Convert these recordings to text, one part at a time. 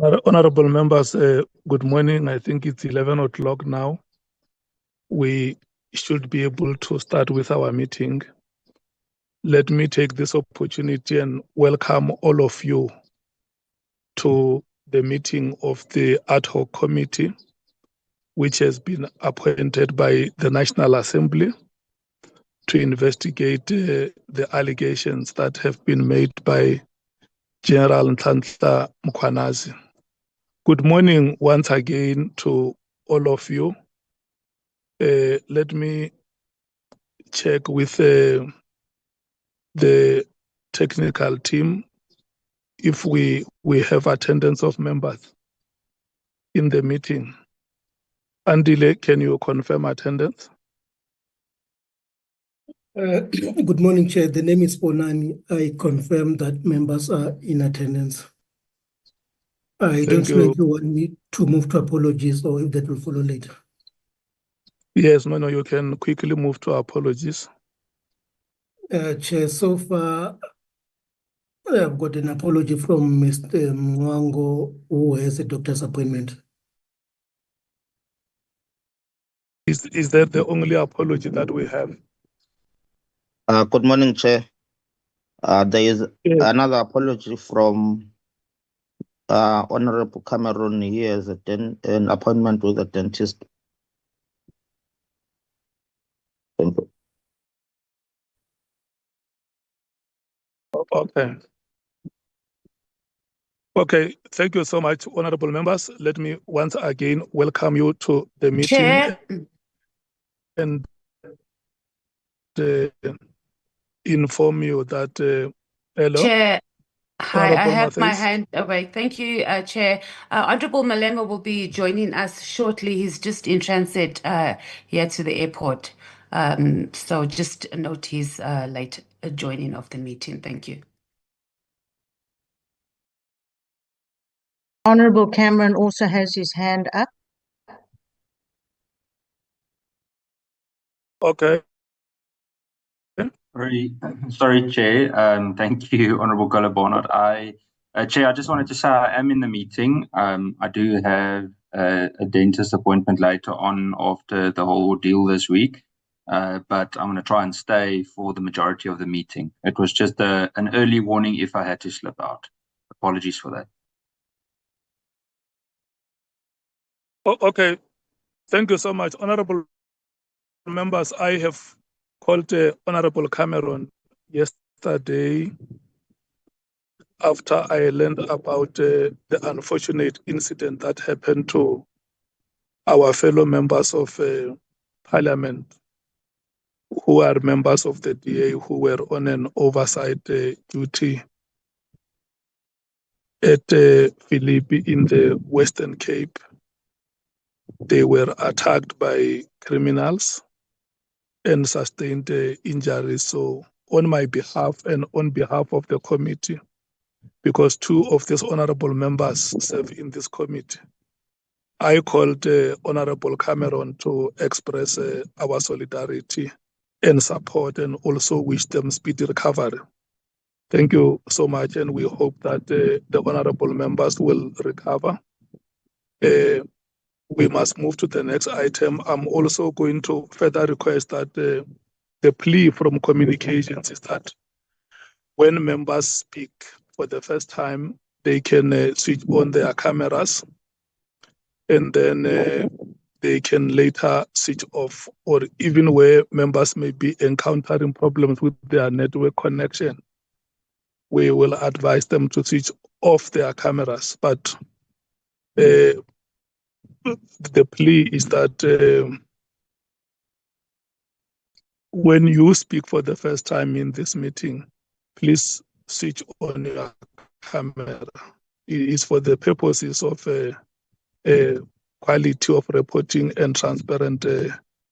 Honorable members, good morning. I think it's 11 o'clock now. We should be able to start with our meeting. Let me take this opportunity and welcome all of you to the meeting of the ad hoc committee, which has been appointed by the National Assembly to investigate the allegations that have been made by General Mkhwanazi. Good morning once again to all of you. Let me check with the technical team if we have attendance of members in the meeting. Andile, can you confirm attendance? Good morning, Chair. The name is Bonani. I confirm that members are in attendance. I don't know if you want me to move to apologies or if that will follow later. Yes, no, you can quickly move to apologies. Chair, so far I've got an apology from Mr. Mwango, who has a doctor's appointment. Is that the only apology that we have? Good morning, Chair. There is another apology from Honorable Cameron. He has an appointment with a dentist. Thank you. Okay. Okay, thank you so much, honorable members. Let me once again welcome you to the meeting. Chair. And inform you that, hello? Chair, hi, Honorable I have my Matthys. hand away. Thank you, Chair. Honorable Malema will be joining us shortly. He's just in transit here to the airport. So just a note he's late joining of the meeting. Thank you. Honorable Cameron also has his hand up. Okay. Sorry, Chair. Thank you, Honorable Barnard. Chair, I just wanted to say I am in the meeting. I do have a dentist appointment later on after the whole ordeal this week, but I'm going to try and stay for the majority of the meeting. It was just an early warning if I had to slip out. Apologies for that. Okay, thank you so much. Honorable members, I have called Honorable Cameron yesterday after I learned about the unfortunate incident that happened to our fellow members of Parliament who are members of the DA who were on an oversight duty at Philippi in the Western Cape. They were attacked by criminals and sustained injuries. So on my behalf and on behalf of the committee, because two of these honorable members serve in this committee, I called Honorable Cameron to express our solidarity and support and also wish them speedy recovery. Thank you so much, and we hope that the honorable members will recover. We must move to the next item. I'm also going to further request that the plea from communications is that when members speak for the first time, they can switch on their cameras and then they can later switch off, or even where members may be encountering problems with their network connection, we will advise them to switch off their cameras. But the plea is that when you speak for the first time in this meeting, please switch on your camera. It is for the purposes of quality of reporting and transparent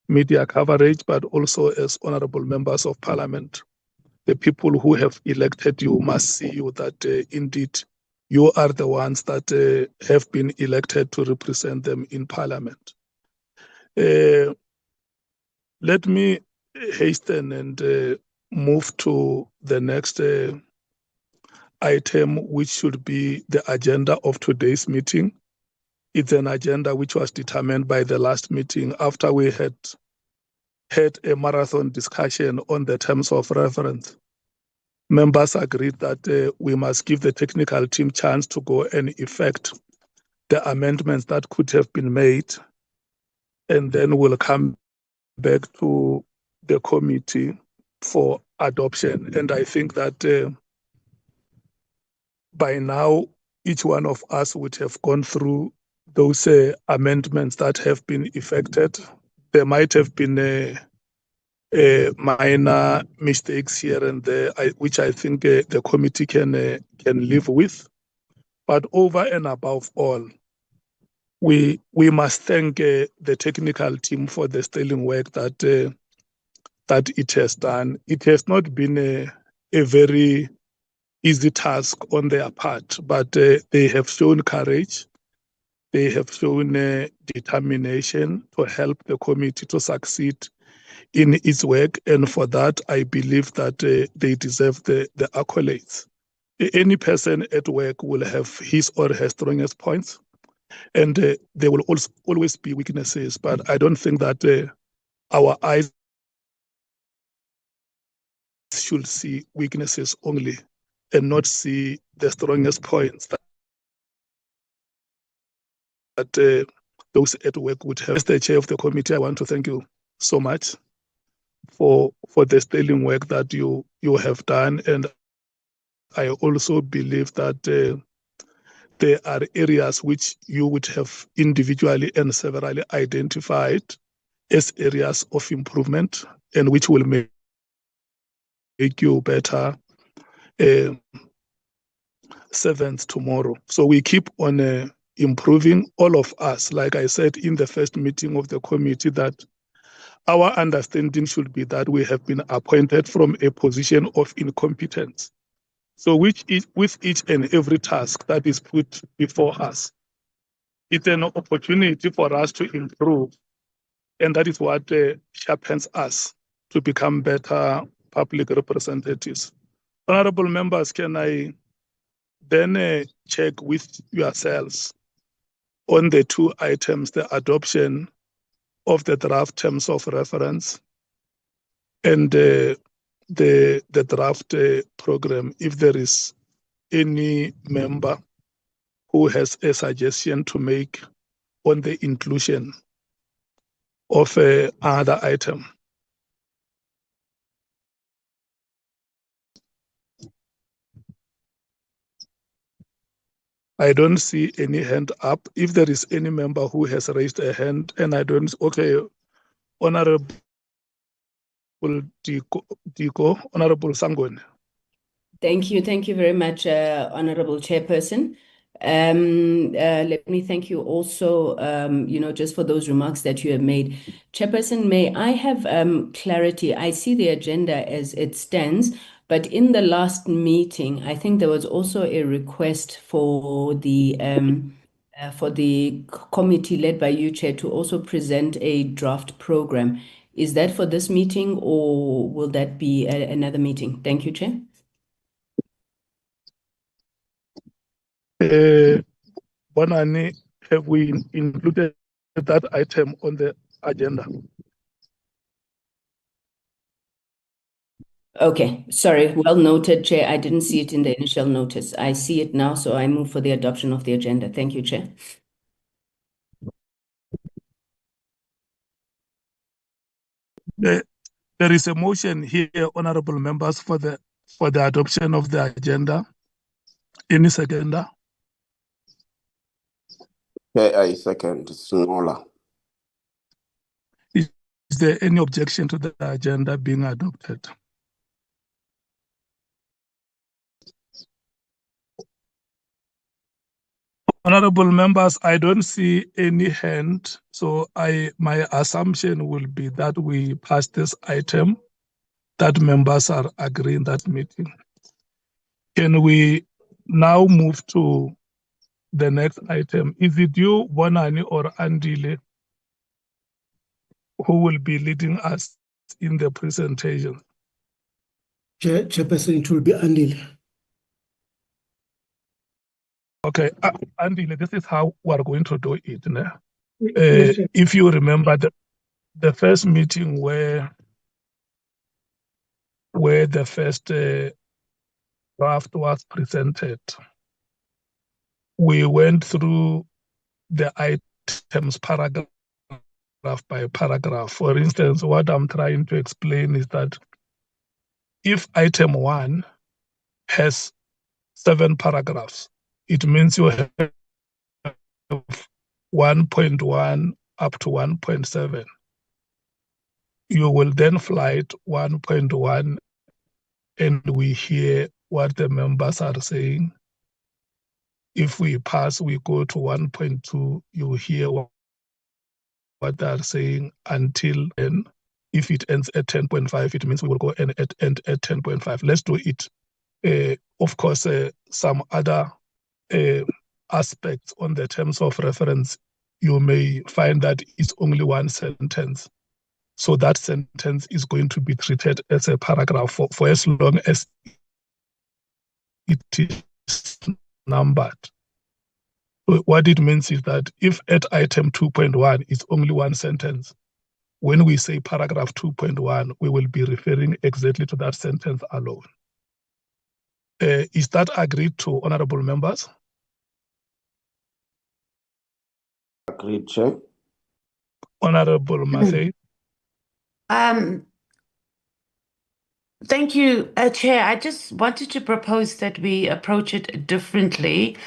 media coverage, but also as honorable members of Parliament. The people who have elected you must see you that indeed you are the ones that have been elected to represent them in Parliament. Let me hasten and move to the next item which should be the agenda of today's meeting. It's an agenda which was determined by the last meeting after we had had a marathon discussion on the terms of reference. Members agreed that we must give the technical team chance to go and effect the amendments that could have been made, and then we'll come back to the committee for adoption. And I think that by now, each one of us would have gone through those amendments that have been effected. There might have been minor mistakes here and there, which I think the committee can live with. But over and above all, we must thank the technical team for the sterling work that it has done. It has not been a very easy task on their part, but they have shown courage. They have shown determination to help the committee to succeed in its work, and for that, I believe that they deserve the accolades. Any person at work will have his or her strongest points, and there will also always be weaknesses, but I don't think that our eyes should see weaknesses only and not see the strongest points that those at work would have. As the chair of the committee, I want to thank you so much for the sterling work that you have done, and I also believe that there are areas which you would have individually and severally identified as areas of improvement, and which will make you better servants tomorrow. So we keep on improving, all of us. Like I said in the first meeting of the committee, that our understanding should be that we have been appointed from a position of incompetence. So with each and every task that is put before us, it's an opportunity for us to improve. And that is what sharpens us to become better public representatives. Honorable members, can I then check with yourselves on the two items, the adoption of the draft terms of reference and the draft program, if there is any member who has a suggestion to make on the inclusion of another item? I don't see any hand up. If there is any member who has raised a hand, and I don't, okay, Honorable Diko, Honorable Sangone. Thank you very much, Honorable Chairperson. Let me thank you also, just for those remarks that you have made. Chairperson, may I have clarity? I see the agenda as it stands, but in the last meeting, I think there was also a request for the committee led by you, Chair, to also present a draft program. Is that for this meeting, or will that be another meeting? Thank you, Chair. Bonani, have we included that item on the agenda? Okay, sorry, well noted, Chair. I didn't see it in the initial notice. I see it now, so I move for the adoption of the agenda. Thank you, Chair. There is a motion here, honorable members, for the adoption of the agenda. Any seconder? Okay, I second. Smaller. Is there any objection to the agenda being adopted? Honorable members, I don't see any hand, so my assumption will be that we pass this item, that members are agreeing that meeting. Can we now move to the next item? Is it you, Bonani, or Andile, who will be leading us in the presentation? Chairperson, it will be Andile. Okay, Andile, this is how we're going to do it. Yes, Chair. If you remember the first meeting where the first draft was presented, we went through the items paragraph by paragraph. For instance, what I'm trying to explain is that if item 1 has 7 paragraphs, it means you have 1.1 up to 1.7. You will then flight 1.1 and we hear what the members are saying. If we pass, we go to 1.2, you hear what they are saying until then. If it ends at 10.5, it means we will go and end at 10.5. Let's do it. Of course, some other aspects on the terms of reference, you may find that it's only one sentence. So that sentence is going to be treated as a paragraph for as long as it is numbered. What it means is that if at item 2.1 is only one sentence, when we say paragraph 2.1, we will be referring exactly to that sentence alone. Is that agreed to, honorable members? Agreed, Chair. Honorable Mathai? Thank you, Chair. I just wanted to propose that we approach it differently.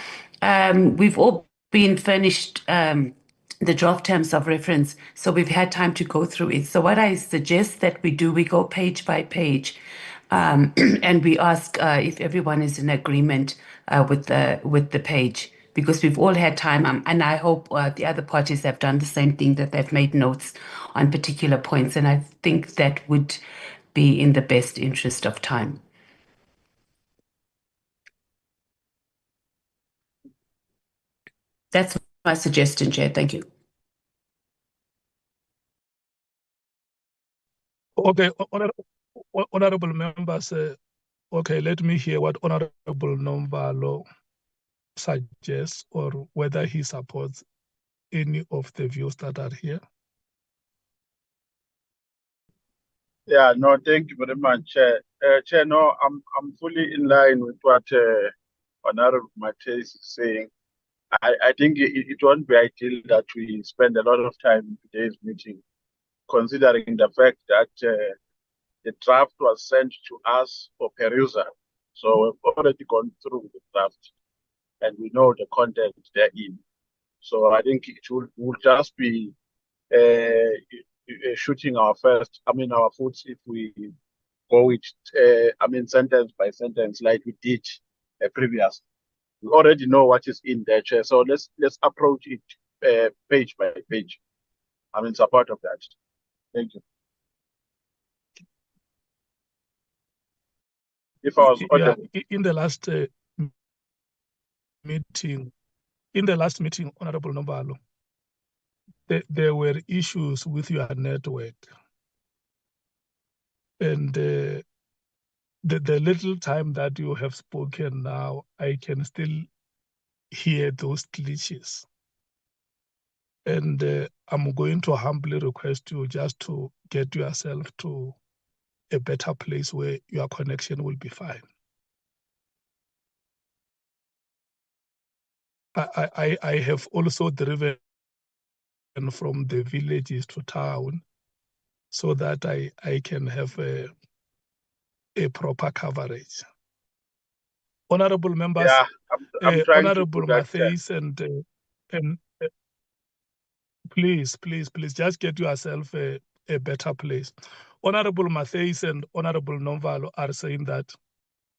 We've all been furnished the draft terms of reference, so we've had time to go through it. So what I suggest that we do, we go page by page, and we ask if everyone is in agreement with the page, because we've all had time, and I hope the other parties have done the same thing, that they've made notes on particular points, and I think that would be in the best interest of time. That's my suggestion, Chair. Thank you. Okay, honorable members, okay, let me hear what Honorable Nomvalo suggests, or whether he supports any of the views that are here. Yeah, no, thank you very much, Chair. Chair, no, I'm fully in line with what Honorable Mathai is saying. I think it won't be ideal that we spend a lot of time in today's meeting, considering the fact that the draft was sent to us for perusal. So we've already gone through the draft and we know the content therein. So I think it will just be shooting our foot if we go with, sentence by sentence like we did previously. We already know what is in there, Chair. So let's approach it page by page. I'm in support of that. Thank you. If I was audible. In the last meeting, Honorable Nombalo, there were issues with your network, and the little time that you have spoken now, I can still hear those glitches. And I'm going to humbly request you just to get yourself to a better place where your connection will be fine. I have also driven from the villages to town so that I can have a proper coverage. Honorable members, Yeah, I'm trying Honorable to do that, Mathais, and please, just get yourself a better place. Honorable Mathais and Honorable Nomvalo are saying that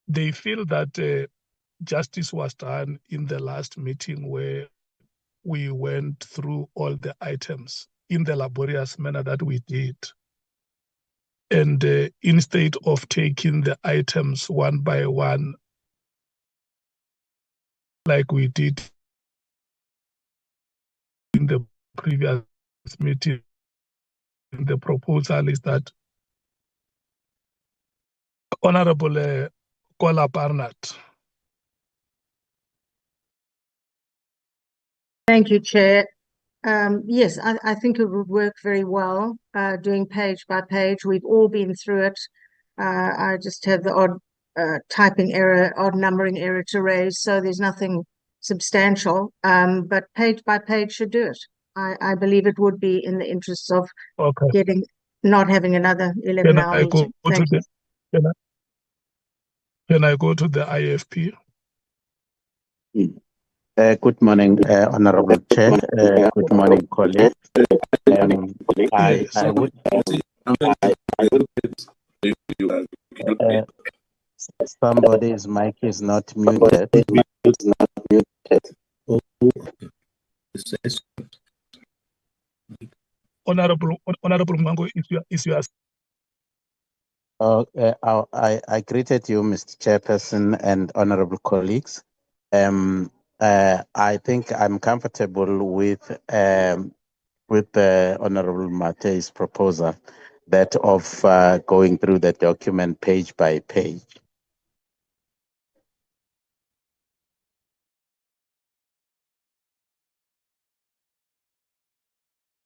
they feel that justice was done in the last meeting where we went through all the items in the laborious manner that we did. And instead of taking the items one by one, like we did in the previous meeting, the proposal is that Honorable Kola Barnett, Thank you, Chair. Yes, I think it would work very well, doing page by page. We've all been through it. I just have the odd typing error, odd numbering error to raise, so there's nothing substantial. But page by page should do it. I believe it would be in the interests of not having another 11-hour meeting. Thank you. Can I go to the IFP? Good morning, Honorable Chair. Good morning, colleagues. I would. Somebody's mic is not muted. Honorable Mango, is you I greeted you, Mr. Chairperson and honorable colleagues. I think I'm comfortable with the Honorable Matei's proposal, that of going through the document page by page.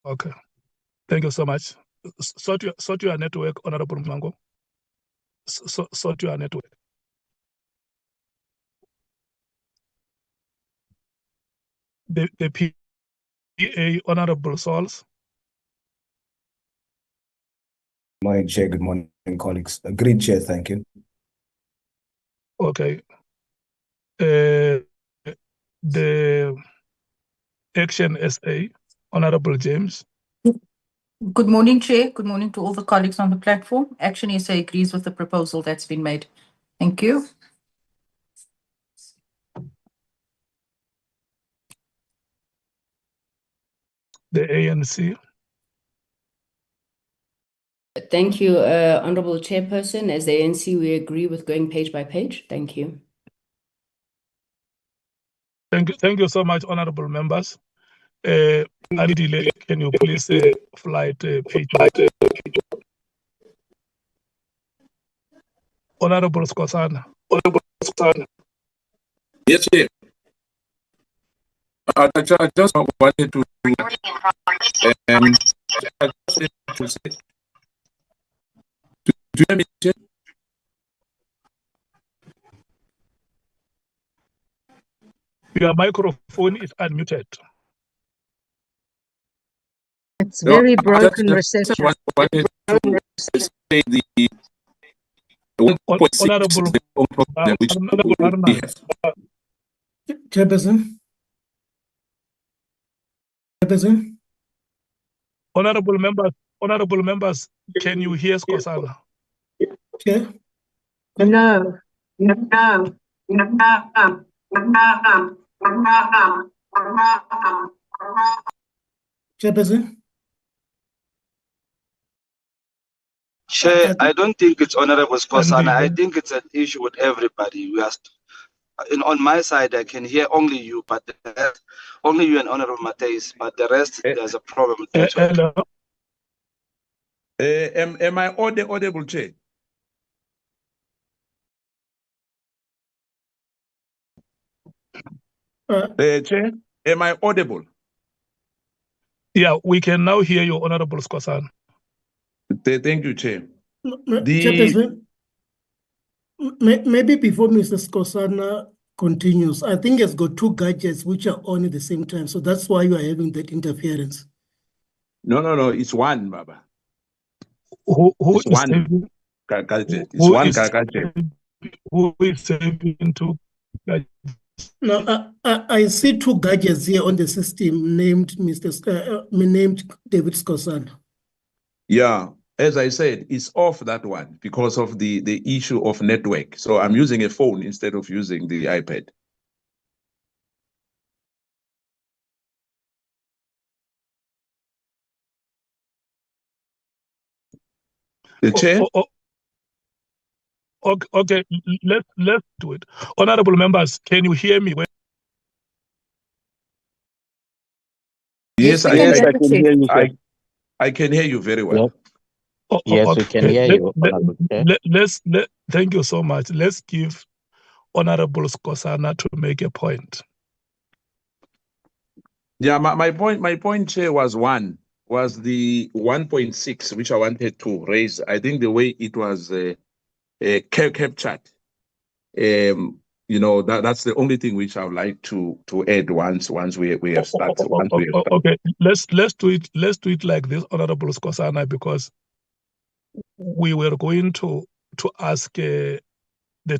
Okay. Thank you so much. Sort your network, Honorable Mango. Sort your network. The PA, Honorable Sauls. Morning, Chair. Good morning, colleagues. Agreed, Chair. Thank you. Okay. The Action SA, Honorable James. Good morning, Chair. Good morning to all the colleagues on the platform. Action SA agrees with the proposal that's been made. Thank you. The ANC. Thank you, Honorable Chairperson. As the ANC, we agree with going page by page. Thank you. Thank you so much, honorable members. Adile, can you please flight page one? Honorable Skosana. Yes, Chair. I just wanted to say, do you hear me, Chair? Your microphone is unmuted. It's very broken reception. Chairperson? Honorable members, can you hear Skosana? Chair? No. Chairperson? Chair, I don't think it's Honorable Skosana. I think it's an issue with everybody. On my side, I can hear only you, but only you and Honorable Mateis, but the rest, there's a problem with network. Am I audible, Chair? Chair, am I audible? Yeah, we can now hear you, Honorable Skosana. Thank you, Chair. Chairperson, maybe before Mr. Skosana continues, I think it's got two gadgets which are on at the same time, so that's why you are having that interference. No, it's one, Baba. Who it's is one gadget? It's one gadget. Who is saving two gadgets? No, I see two gadgets here on the system named named David Skosana. Yeah, as I said, it's off that one because of the issue of network. So I'm using a phone instead of using the iPad. The Chair? Okay, let's do it. Honorable members, can you hear me? Yes, I can hear you, sir. I can hear you very well. Yes, we can hear you, Honorable Chair. Thank you so much. Let's give Honorable Skosana to make a point. Yeah, my point, Chair, was the 1.6, which I wanted to raise. I think the way it was captured, that's the only thing which I would like to add once we have started. Okay, let's do it like this, Honorable Skosana, because we were going to ask the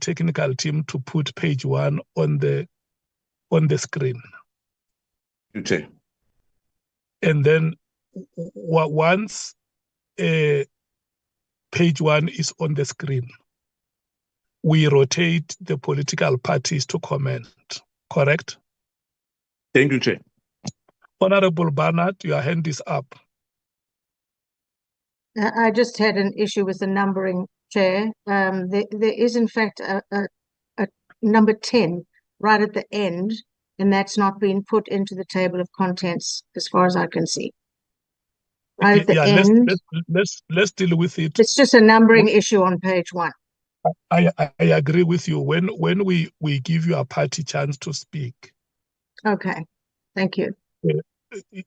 technical team to put page 1 on the screen. Okay. And then once page 1 is on the screen, we rotate the political parties to comment, correct? Thank you, Chair. Honorable Barnard, your hand is up. I just had an issue with the numbering, Chair. There is, in fact, a number 10 right at the end, and that's not been put into the table of contents as far as I can see. Right at the end. Let's deal with it. It's just a numbering issue on page 1. I agree with you. When we give you a party chance to speak. Okay, thank you.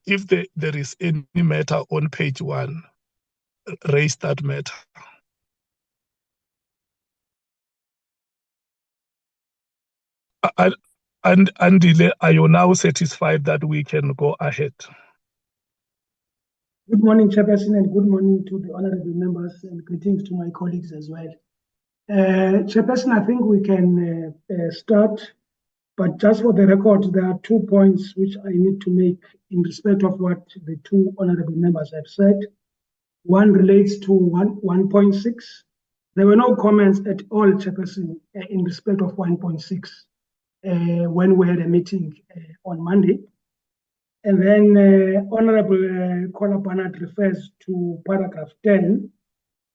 If there is any matter on page 1, raise that matter. And Andile, are you now satisfied that we can go ahead? Good morning, Chairperson, and good morning to the honorable members, and greetings to my colleagues as well. Chairperson, I think we can start, but just for the record, there are 2 points which I need to make in respect of what the 2 honorable members have said. One relates to 1.6. There were no comments at all, Chairperson, in respect of 1.6 when we had a meeting on Monday. And then Honorable Kola Barnard refers to paragraph 10.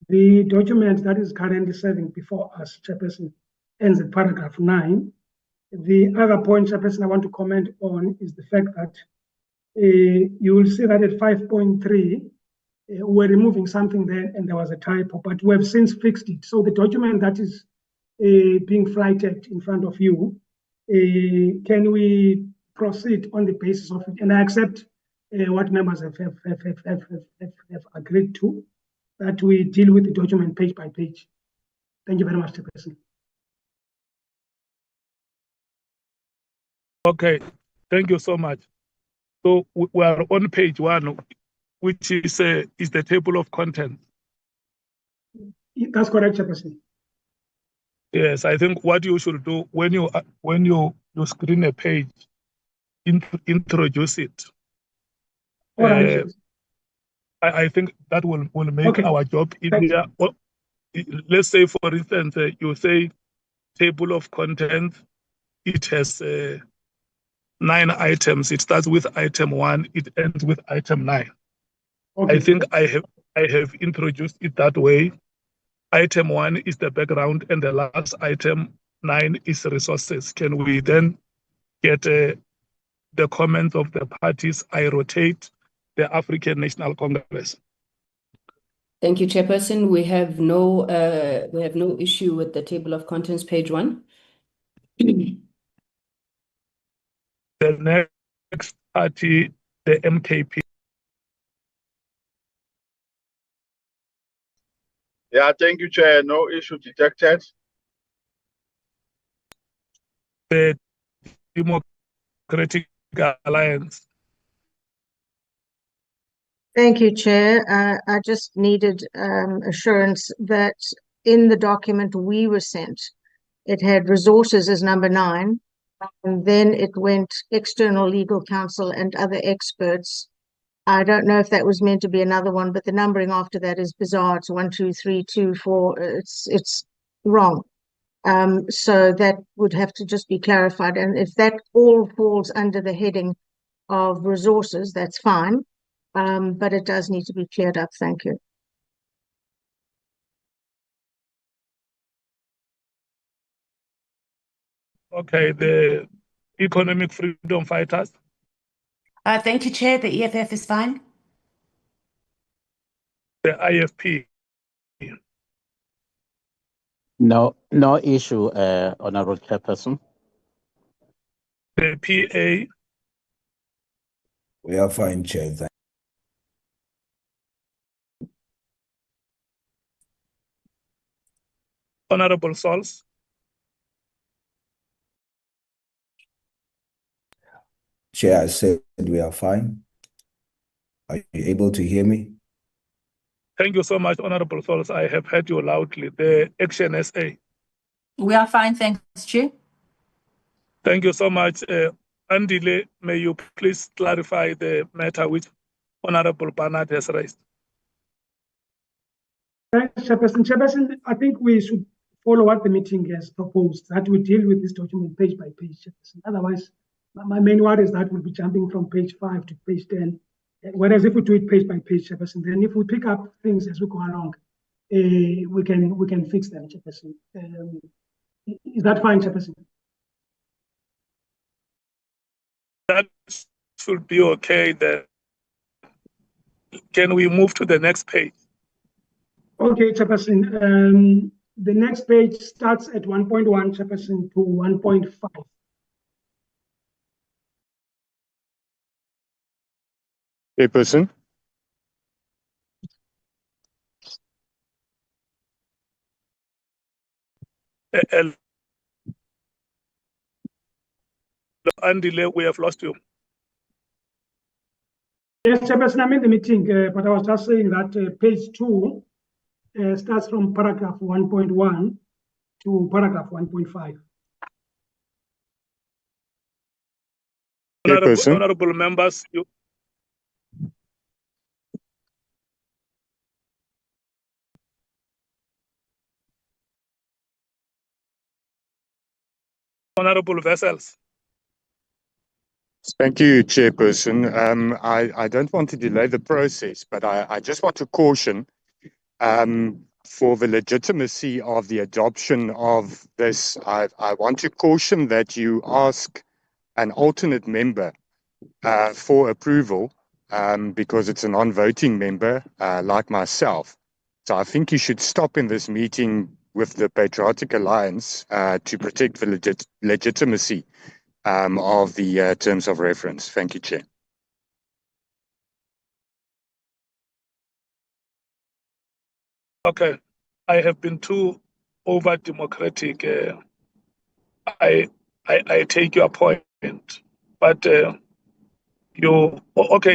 The document that is currently serving before us, Chairperson, ends at paragraph 9. The other point, Chairperson, I want to comment on is the fact that you will see that at 5.3, we're removing something there and there was a typo, but we have since fixed it. So the document that is being flighted in front of you, can we proceed on the basis of it? And I accept what members have agreed to, that we deal with the document page by page. Thank you very much, Chairperson. Okay, thank you so much. So we are on page 1, which is the table of contents. That's correct, Chairperson. Yes, I think what you should do when you screen a page, introduce it. All right. I think that will make our job easier. Let's say, for instance, you say table of contents. It has 9 items. It starts with item 1. It ends with item 9. Okay. I think I have introduced it that way. Item 1 is the background, and the last item 9 is resources. Can we then get the comments of the parties? I rotate the African National Congress. Thank you, Chairperson. We have no issue with the table of contents, page 1. The next party, the MKP. Yeah, thank you, Chair. No issue detected. The Democratic Alliance. Thank you, Chair. I just needed assurance that in the document we were sent, it had resources as number 9, and then it went external legal counsel and other experts. I don't know if that was meant to be another one, but the numbering after that is bizarre. It's 1, 2, 3, 2, 4. It's wrong. So that would have to just be clarified. And if that all falls under the heading of resources, that's fine. But it does need to be cleared up. Thank you. Okay, the Economic Freedom Fighters. Thank you, Chair. The EFF is fine. The IFP. No issue, Honorable Chairperson. The PA. We are fine, Chair. Honorable Sols. Chair, I said we are fine. Are you able to hear me? Thank you so much, Honorable Sols. I have heard you loudly. The Action SA. We are fine, thanks, Chair. Thank you so much. Andile, may you please clarify the matter which Honorable Barnard has raised? Thanks, Chairperson. Chairperson, I think we should follow what the meeting has proposed, that we deal with this document page by page, Chairperson. Otherwise, my main worry is that we'll be jumping from page 5 to page 10. Whereas if we do it page by page, Chairperson, then if we pick up things as we go along, we can fix them, Chairperson. Is that fine, Chairperson? That should be okay then. Can we move to the next page? Okay, Chairperson. The next page starts at 1.1, Chairperson, to 1.5. Chairperson. Andile, we have lost you. Yes, Chairperson, I'm in the meeting, but I was just saying that page 2 starts from paragraph 1.1 to paragraph 1.5. Honorable members, Honorable Vessels. Thank you, Chairperson. I don't want to delay the process, but I just want to caution for the legitimacy of the adoption of this. I want to caution that you ask an alternate member for approval because it's a non-voting member like myself. So I think you should stop in this meeting with the Patriotic Alliance to protect the legitimacy of the terms of reference. Thank you, Chair. Okay, I have been too over-democratic. I take your point, but okay,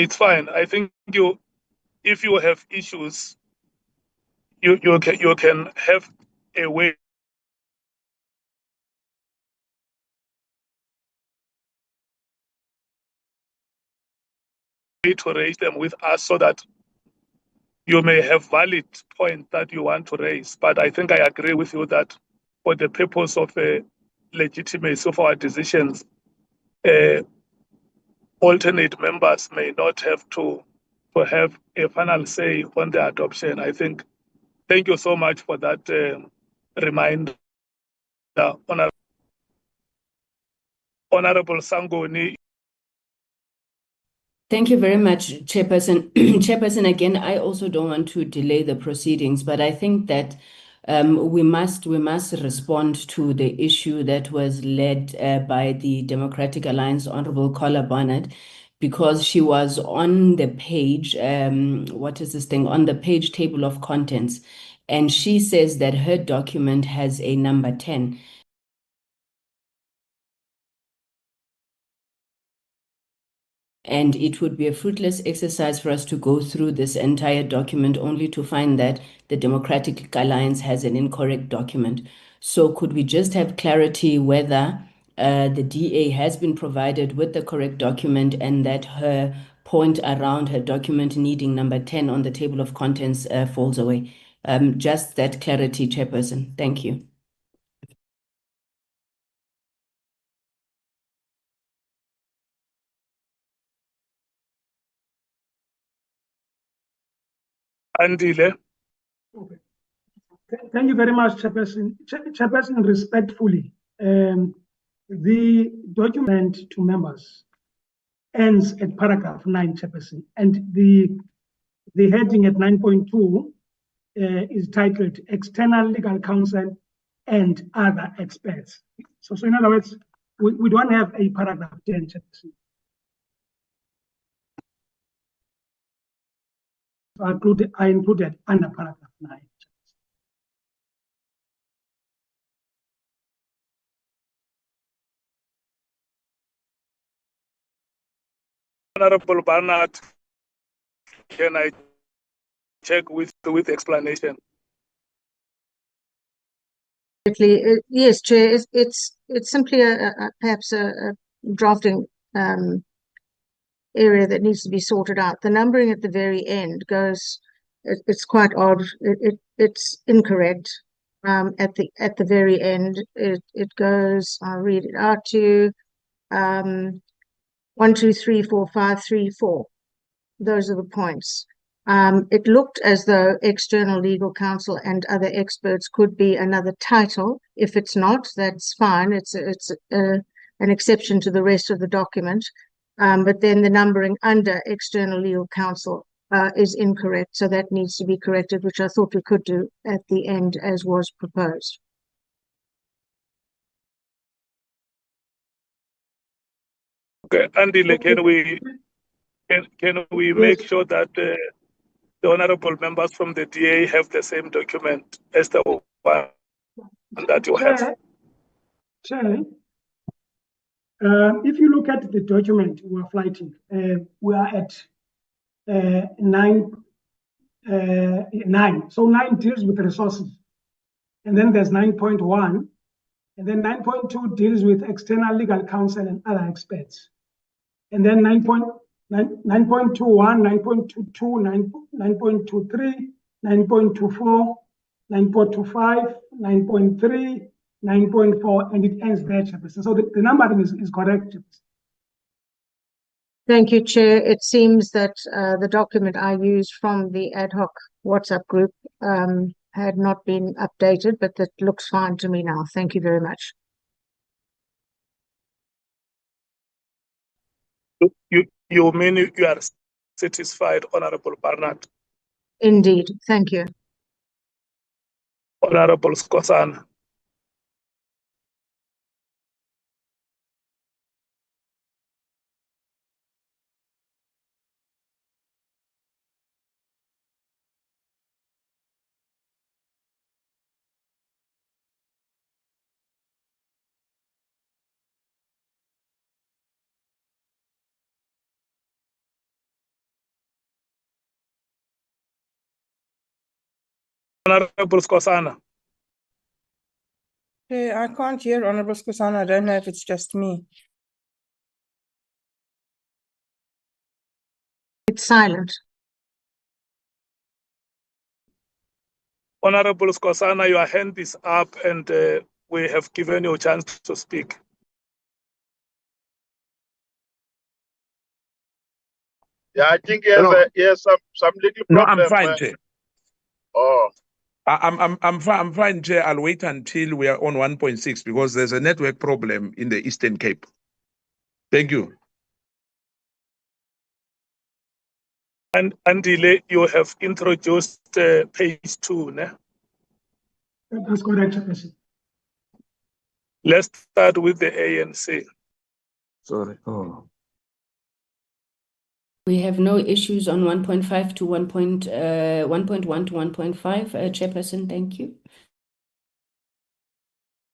it's fine. I think if you have issues, you can have a way to raise them with us so that you may have valid point that you want to raise. But I think I agree with you that for the purpose of legitimacy of our decisions, alternate members may not have to have a final say on the adoption. I think, thank you so much for that reminder, Honorable Sangoni. Thank you very much, Chairperson. Chairperson, again, I also don't want to delay the proceedings, but I think that we must respond to the issue that was led by the Democratic Alliance, Honorable Kola Barnard, because she was on the page, what is this thing, on the page table of contents, and she says that her document has a number 10. And it would be a fruitless exercise for us to go through this entire document only to find that the Democratic Alliance has an incorrect document. So could we just have clarity whether the DA has been provided with the correct document and that her point around her document needing number 10 on the table of contents falls away? Just that clarity, Chairperson. Thank you. Andile. Okay. Thank you very much, Chairperson. Chairperson, respectfully, the document to members ends at paragraph 9, Chairperson, and the heading at 9.2 is titled External Legal Counsel and Other Experts. So in other words, we don't have a paragraph 10, Chairperson. are included under paragraph 9. Honorable Barnard, can I check with explanation? Yes, Chair. It's simply perhaps a drafting area that needs to be sorted out. The numbering at the very end goes. It's quite odd. It's incorrect. At the very end, it goes. I'll read it out to you. 1, 2, 3, 4, 5, 3, 4. Those are the points. It looked as though external legal counsel and other experts could be another title. If it's not, that's fine. It's an exception to the rest of the document. But then the numbering under external legal counsel is incorrect. So that needs to be corrected, which I thought we could do at the end as was proposed. Okay, Andile, can we make sure that the honorable members from the DA have the same document as the one that you have? Chair, if you look at the document we're flighting, we are at 9. So 9 deals with resources. And then there's 9.1. And then 9.2 deals with external legal counsel and other experts. And then 9.21, 9.22, 9.23, 9.24, 9.25, 9.3, 9.4, and it ends there, Chairperson. So the numbering is correct. Thank you, Chair. It seems that the document I used from the ad hoc WhatsApp group had not been updated, but that looks fine to me now. Thank you very much. You mean you are satisfied, Honorable Barnard? Indeed. Thank you. Honorable Skosana. Honorable Skosana. Hey, I can't hear Honorable Skosana. I don't know if it's just me. It's silent. Honorable Skosana, your hand is up and we have given you a chance to speak. Yeah, I think he has some little problem. No, I'm fine, Chair. Oh. I'm fine, Chair. I'll wait until we are on 1.6 because there's a network problem in the Eastern Cape. Thank you. And Andile, you have introduced page 2, ne? That's correct, Chairperson. Let's start with the ANC. Sorry. Oh. We have no issues on 1.5 to 1.1 to 1.5, Chairperson. Thank you.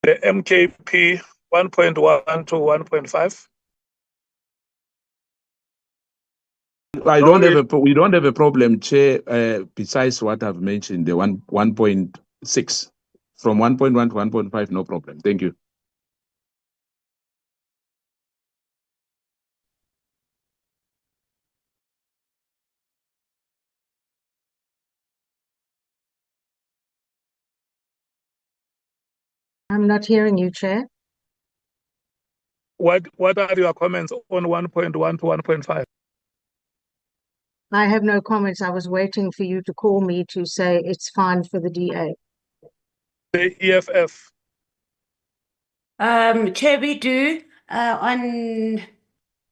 The MKP 1.1 to 1.5. We don't have a problem, Chair, besides what I've mentioned, the 1.6. From 1.1 to 1.5, no problem. Thank you. I'm not hearing you, Chair. What are your comments on 1.1 to 1.5? I have no comments. I was waiting for you to call me to say it's fine for the DA. The EFF. Chair, we do on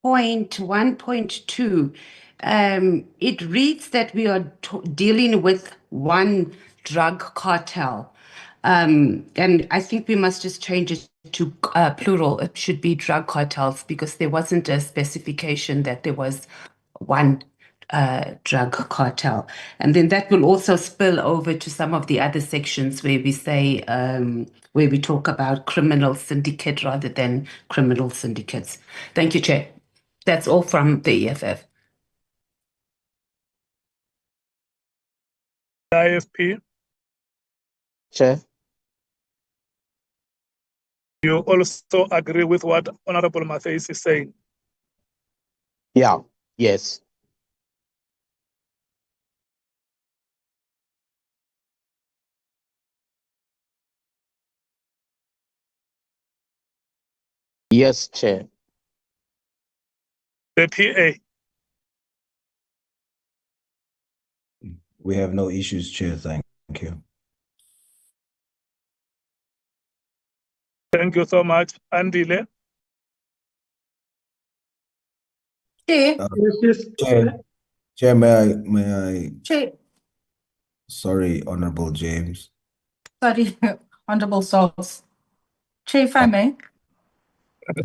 point 1.2. It reads that we are dealing with one drug cartel. And I think we must just change it to plural. It should be drug cartels because there wasn't a specification that there was one drug cartel. And then that will also spill over to some of the other sections where we say, where we talk about criminal syndicate rather than criminal syndicates. Thank you, Chair. That's all from the EFF. IFP. Chair. You also agree with what Honorable Mathis is saying? Yeah, yes. Yes, Chair. The PA. We have no issues, Chair. Thank you. Thank you so much. Andile. Chair. Chair, may I? Chair. Sorry, Honorable James. Sorry, Honorable Sauls. Chair, if I may.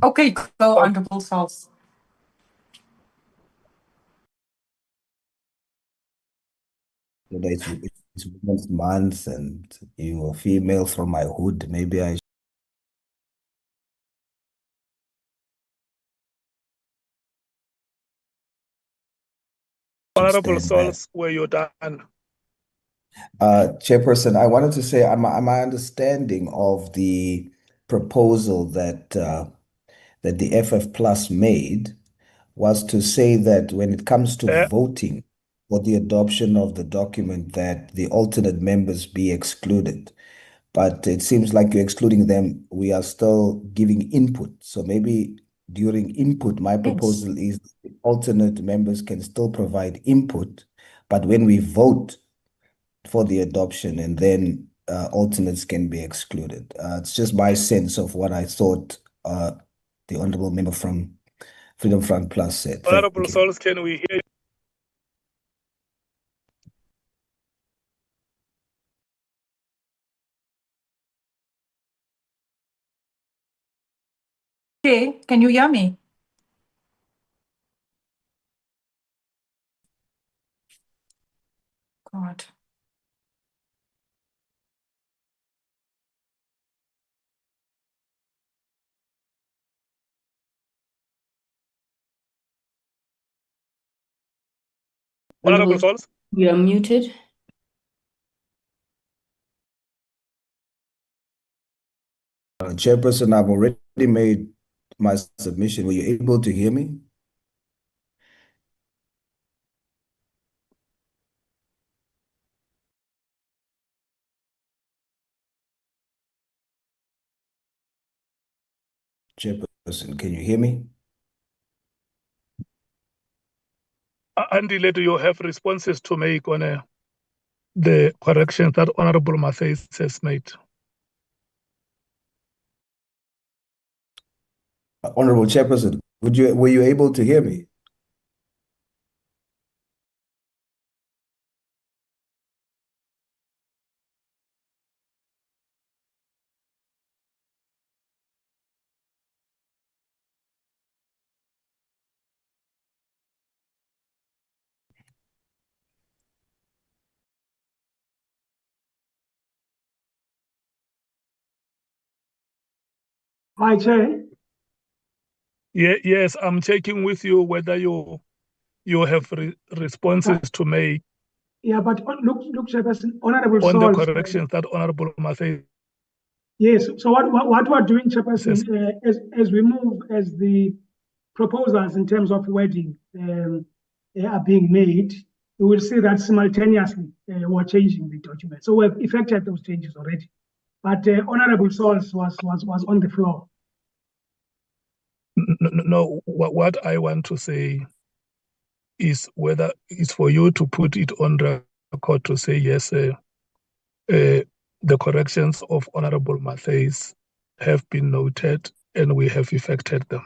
Okay, go, Honorable Sauls. It's Women's Month and you're a female from my hood. Maybe I Honorable Sauls, were you done? Chairperson, I wanted to say my understanding of the proposal that that the FF Plus made was to say that when it comes to voting for the adoption of the document, that the alternate members be excluded. But it seems like you're excluding them. We are still giving input. So maybe during input, my proposal is the alternate members can still provide input, but when we vote for the adoption, and then alternates can be excluded. It's just my sense of what I thought the honorable member from Freedom Front Plus said. Honorable Sauls, can we hear Chair, can you hear me? God. Honorable Sauls? You're muted. Chairperson, I've already made my submission. Were you able to hear me? Chairperson, can you hear me? Andile, do you have responses to make on the corrections that Honorable Mathis has made? Honorable Chairperson, were you able to hear me? Hi, Chair. Yes, I'm checking with you whether you have responses to make. Yeah, but look, Chairperson, Honorable on the Sauls, corrections that Honorable Mathis. Yes. So what we're doing, Chairperson, as we move, as the proposals in terms of wording are being made, we will see that simultaneously we're changing the document. So we've effected those changes already. But Honorable Sauls was on the floor. No, what I want to say is whether it's for you to put it on record to say yes, the corrections of Honorable Mathis have been noted and we have effected them.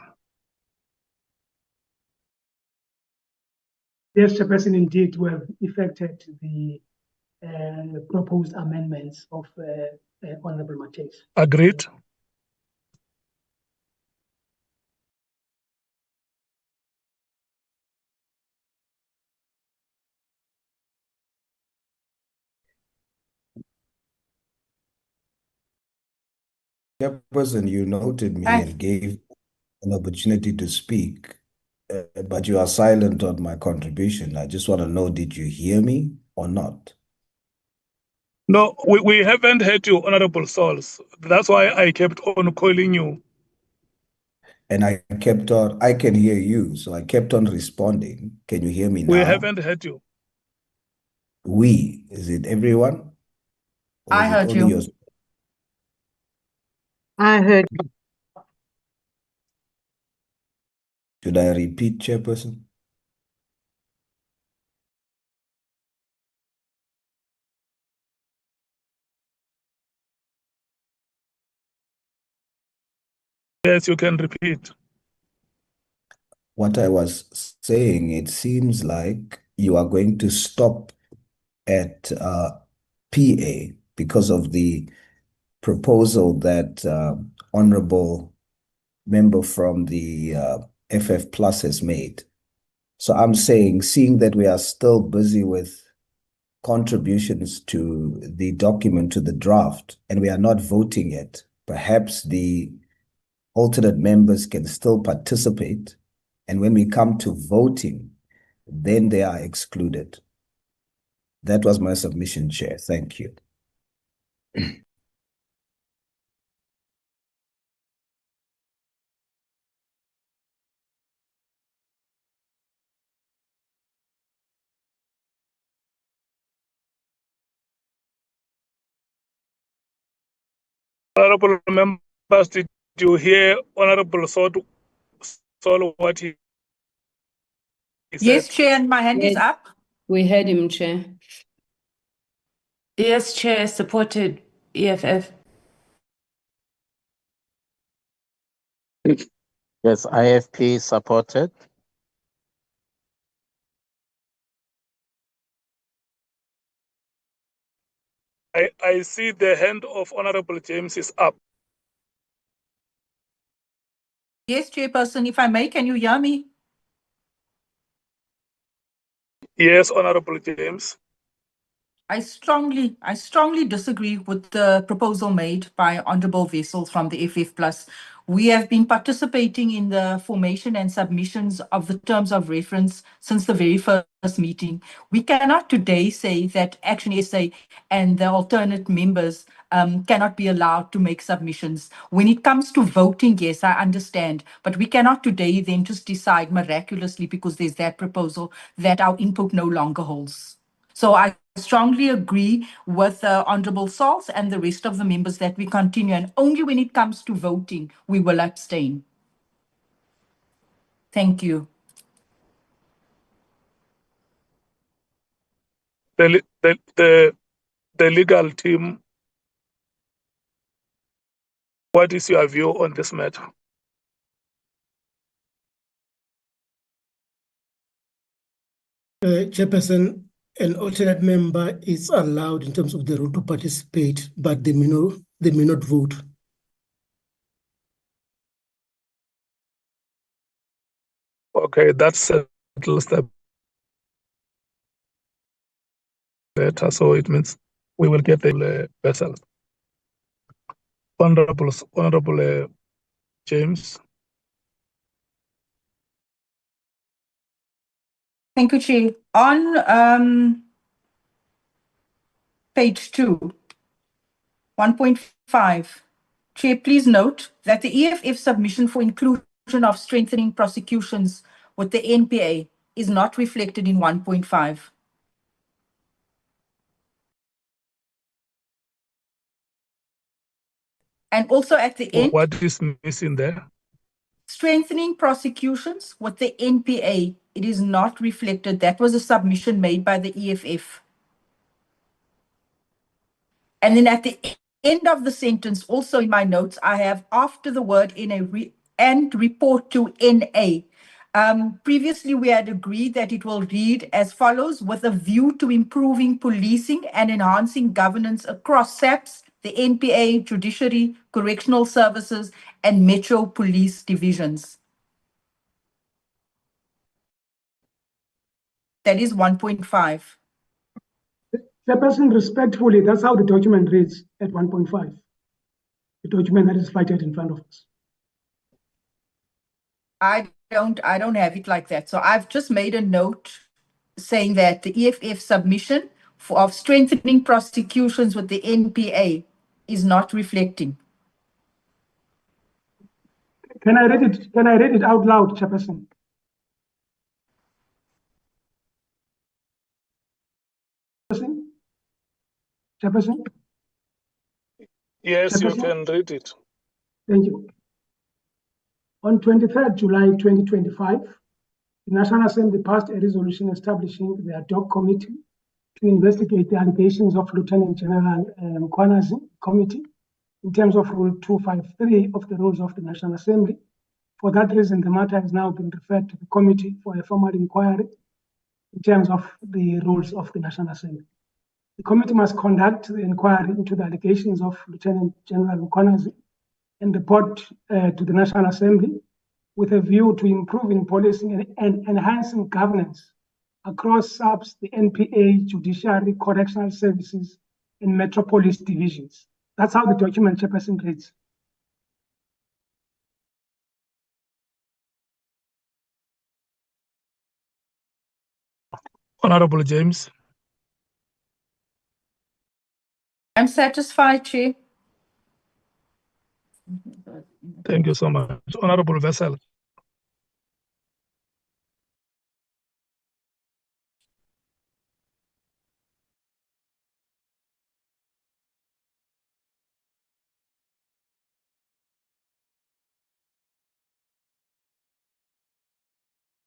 Yes, Chairperson, indeed, we have effected the proposed amendments of Honorable Mathis. Agreed. Chairperson, you noted me and gave an opportunity to speak, but you are silent on my contribution. I just want to know, did you hear me or not? No, we haven't heard you, Honorable Sauls. That's why I kept on calling you. And I can hear you, so I kept on responding. Can you hear me now? We haven't heard you. Is it everyone? Or I heard you. I heard. Should I repeat, Chairperson? Yes, you can repeat. What I was saying, it seems like you are going to stop at PA because of the proposal that honorable member from the FF Plus has made. So I'm saying, seeing that we are still busy with contributions to the document, to the draft, and we are not voting yet, perhaps the alternate members can still participate. And when we come to voting, then they are excluded. That was my submission, Chair. Thank you. Honorable members, did you hear Honorable Sol what he said? Yes, Chair, and my hand is up. We heard him, Chair. Yes, Chair, supported EFF. Yes, IFP supported. I see the hand of Honorable James is up. Yes, Chairperson, if I may, can you hear me? Yes, Honorable James. I strongly disagree with the proposal made by Honorable Wessels from the FF Plus. We have been participating in the formation and submissions of the terms of reference since the very first meeting. We cannot today say that Action SA and the alternate members cannot be allowed to make submissions. When it comes to voting, yes, I understand, but we cannot today then just decide miraculously because there's that proposal that our input no longer holds. So I strongly agree with Honorable Sauls and the rest of the members that we continue, and only when it comes to voting, we will abstain. Thank you. The legal team, what is your view on this matter? Chairperson, an alternate member is allowed in terms of the rule to participate, but they may not vote. Okay, that settles the better. So it means we will get the vessel. Honorable James. Thank you, Chair. On page 2, 1.5, Chair, please note that the EFF submission for inclusion of strengthening prosecutions with the NPA is not reflected in 1.5. And also at the end, What is missing there? strengthening prosecutions with the NPA, it is not reflected. That was a submission made by the EFF. And then at the end of the sentence, also in my notes, I have after the word and report to NA. Previously, we had agreed that it will read as follows: with a view to improving policing and enhancing governance across SAPS, the NPA, judiciary, correctional services, and metro police divisions. That is 1.5. Chairperson, respectfully, that's how the document reads at 1.5. the document that is cited in front of us. I don't have it like that. So I've just made a note saying that the EFF submission of strengthening prosecutions with the NPA is not reflecting. Can I read it? Can I read it out loud, Chairperson? Chairperson? Yes, you Chairperson? can read it. Thank you. On 23rd July 2025, the National Assembly passed a resolution establishing the ad hoc committee to investigate the allegations of Lieutenant General Mkhwanazi committee in terms of Rule 253 of the Rules of the National Assembly. For that reason, the matter has now been referred to the committee for a formal inquiry in terms of the rules of the National Assembly. The committee must conduct the inquiry into the allegations of Lieutenant General Mkhwanazi and report to the National Assembly with a view to improving policing and enhancing governance across SAPS, the NPA, judiciary, correctional services, and metropolis divisions. That's how the document, Chairperson, reads. Honorable James. I'm satisfied, Chair. Thank you so much. Honorable Vessel.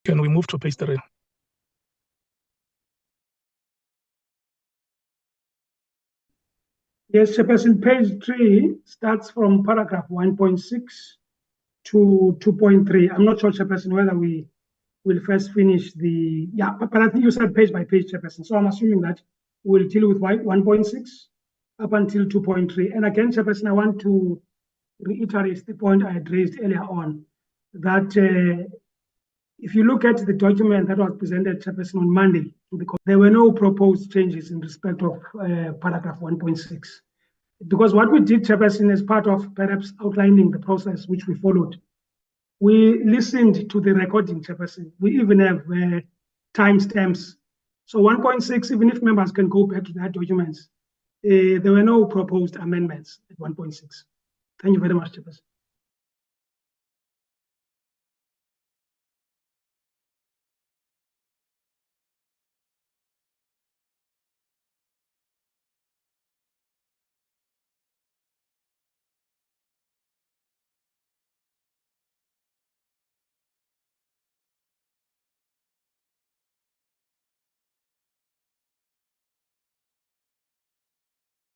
Can we move to page 3? Yes, Chairperson, page 3 starts from paragraph 1.6 to 2.3. I'm not sure, Chairperson, whether we will first finish the, but I think you said page by page, Chairperson. So I'm assuming that we'll deal with 1.6 up until 2.3. And again, Chairperson, I want to reiterate the point I had raised earlier on, that if you look at the document that was presented, Chairperson, on Monday, there were no proposed changes in respect of paragraph 1.6. Because what we did, Chairperson, as part of perhaps outlining the process which we followed, we listened to the recording, Chairperson. We even have timestamps. So 1.6, even if members can go back to that documents, there were no proposed amendments at 1.6. Thank you very much, Chairperson.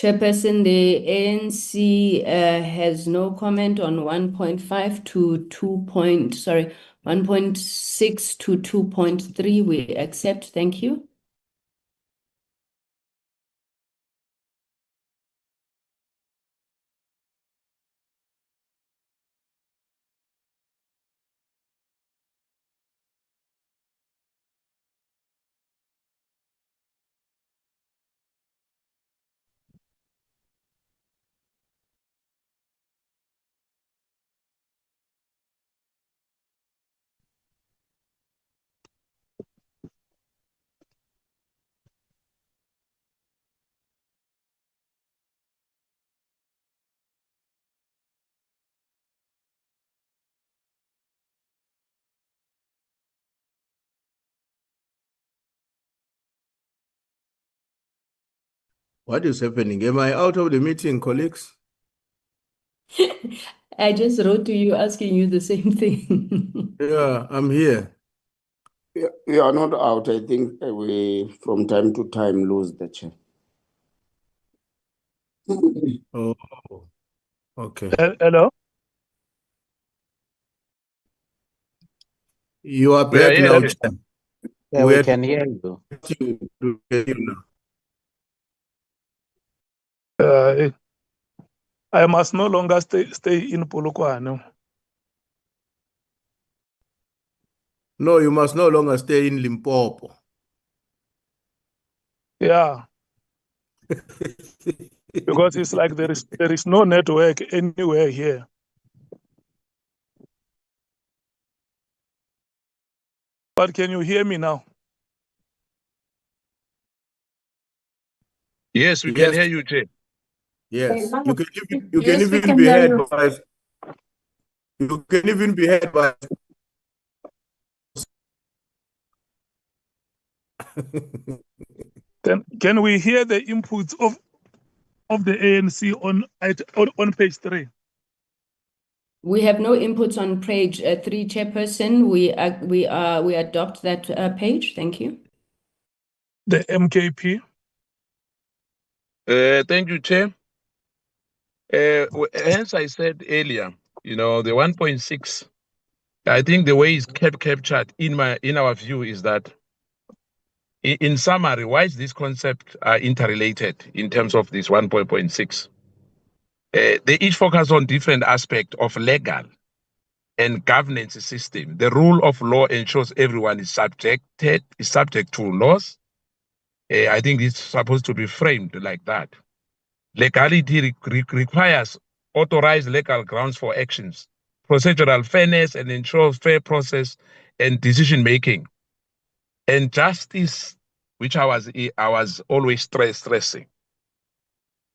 Chairperson, the ANC has no comment on 1.5 to 1.6 to 2.3. We accept. Thank you. What is happening? Am I out of the meeting, colleagues? I just wrote to you asking you the same thing. Yeah, I'm here. We are not out. I think we, from time to time, lose the chair. Oh, okay. Hello? You are back now, Chair. Chair. Yeah, we can hear you. I must no longer stay in Polokwane. No, you must no longer stay in Limpopo. Yeah. Because it's like there is no network anywhere here. But can you hear me now? Yes, we can hear you, Chair. Yes, you can even, Yes, we can be hear heard you. by. You can even be heard by. Can we hear the inputs of the ANC on page 3? We have no inputs on page 3, Chairperson. We adopt that page. Thank you. The MKP. Thank you, Chair. Hence, I said earlier, the 1.6. I think the way it's captured in our view is that, in summary, why is this concept are interrelated in terms of this 1.6? They each focus on different aspects of legal and governance system. The rule of law ensures everyone is subject to laws. I think it's supposed to be framed like that. Legality requires authorized legal grounds for actions, procedural fairness, and ensures fair process and decision making. And justice, which I was always stressing,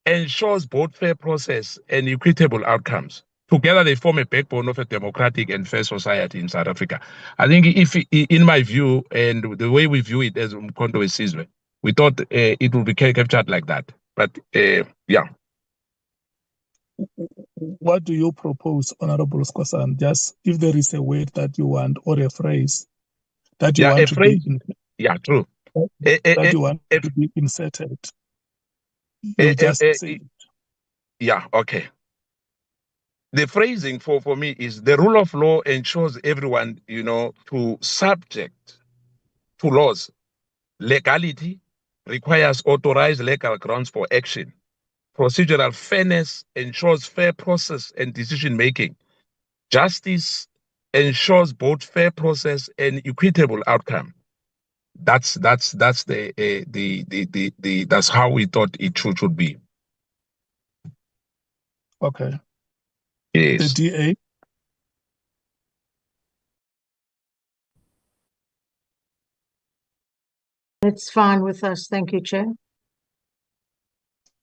ensures both fair process and equitable outcomes. Together, they form a backbone of a democratic and fair society in South Africa. I think, if, in my view, and the way we view it as Mkhwanazi Sizwe, we thought it would be captured like that. But yeah. What do you propose, Honorable Skhosana? Just if there is a word that you want or a phrase that you want to be true. That you want to be inserted, you just say it. Yeah, okay. The phrasing for me is the rule of law ensures everyone, to subject to laws. Legality requires authorized legal grounds for action. Procedural fairness ensures fair process and decision making. Justice ensures both fair process and equitable outcome. That's the that's how we thought it should be. Okay. Yes. The DA. It's fine with us. Thank you, Chair.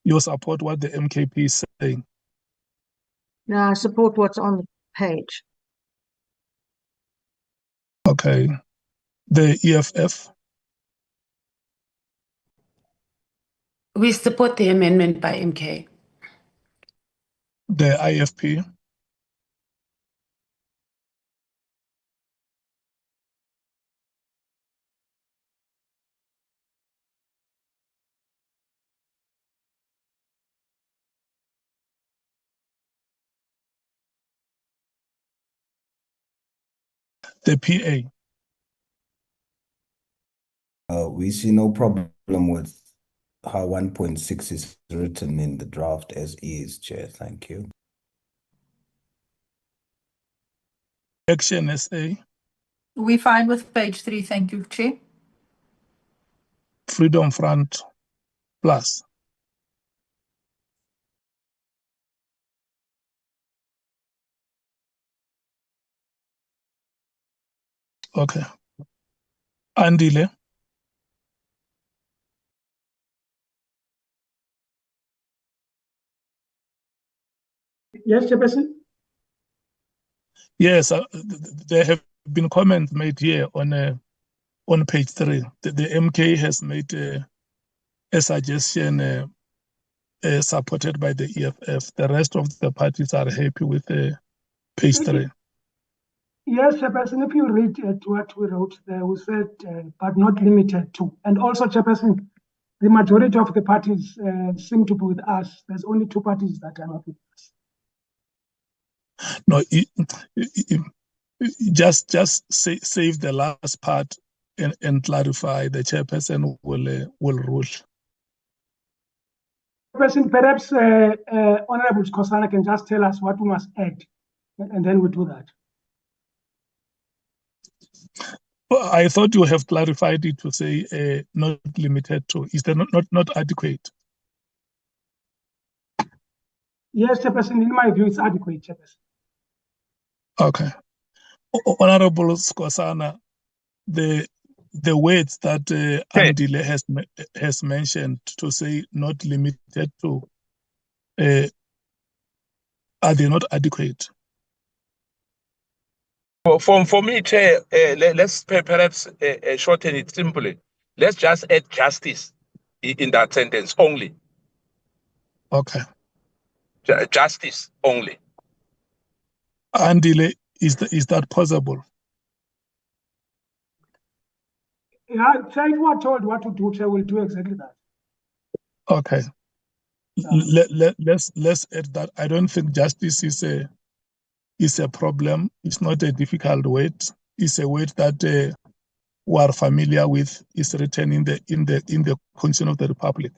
You support what the MKP is saying? No, I support what's on the page. Okay. The EFF. We support the amendment by MK. The IFP. The PA. We see no problem with how 1.6 is written in the draft as is, Chair. Thank you. Action SA. We're fine with page 3. Thank you, Chair. Freedom Front Plus. Okay. Andile. Yes, Chairperson. Yes, there have been comments made here on page 3. The MK has made a suggestion supported by the EFF. The rest of the parties are happy with page 3. Yes, Chairperson, if you read what we wrote there, we said, but not limited to. And also, Chairperson, the majority of the parties seem to be with us. There's only 2 parties that are not with us. No, just save the last part and clarify. The chairperson will rule. Chairperson, perhaps Honorable Skhosana can just tell us what we must add, and then we do that. Well, I thought you have clarified it to say not limited to. Is that not adequate? Yes, Chairperson, in my view, it's adequate, Chairperson. Okay. Honorable Skosana, the words that Andile has mentioned to say not limited to, are they not adequate? For me, Chair, let's perhaps shorten it simply. Let's just add justice in that sentence only. Okay. Justice only. Andile, is that possible? Yeah, Chair, if we are told what to do, Chair will do exactly that. Okay. Let's add that. I don't think justice is a problem. It's not a difficult word. It's a word that we are familiar with. Is written in the Constitution of the Republic.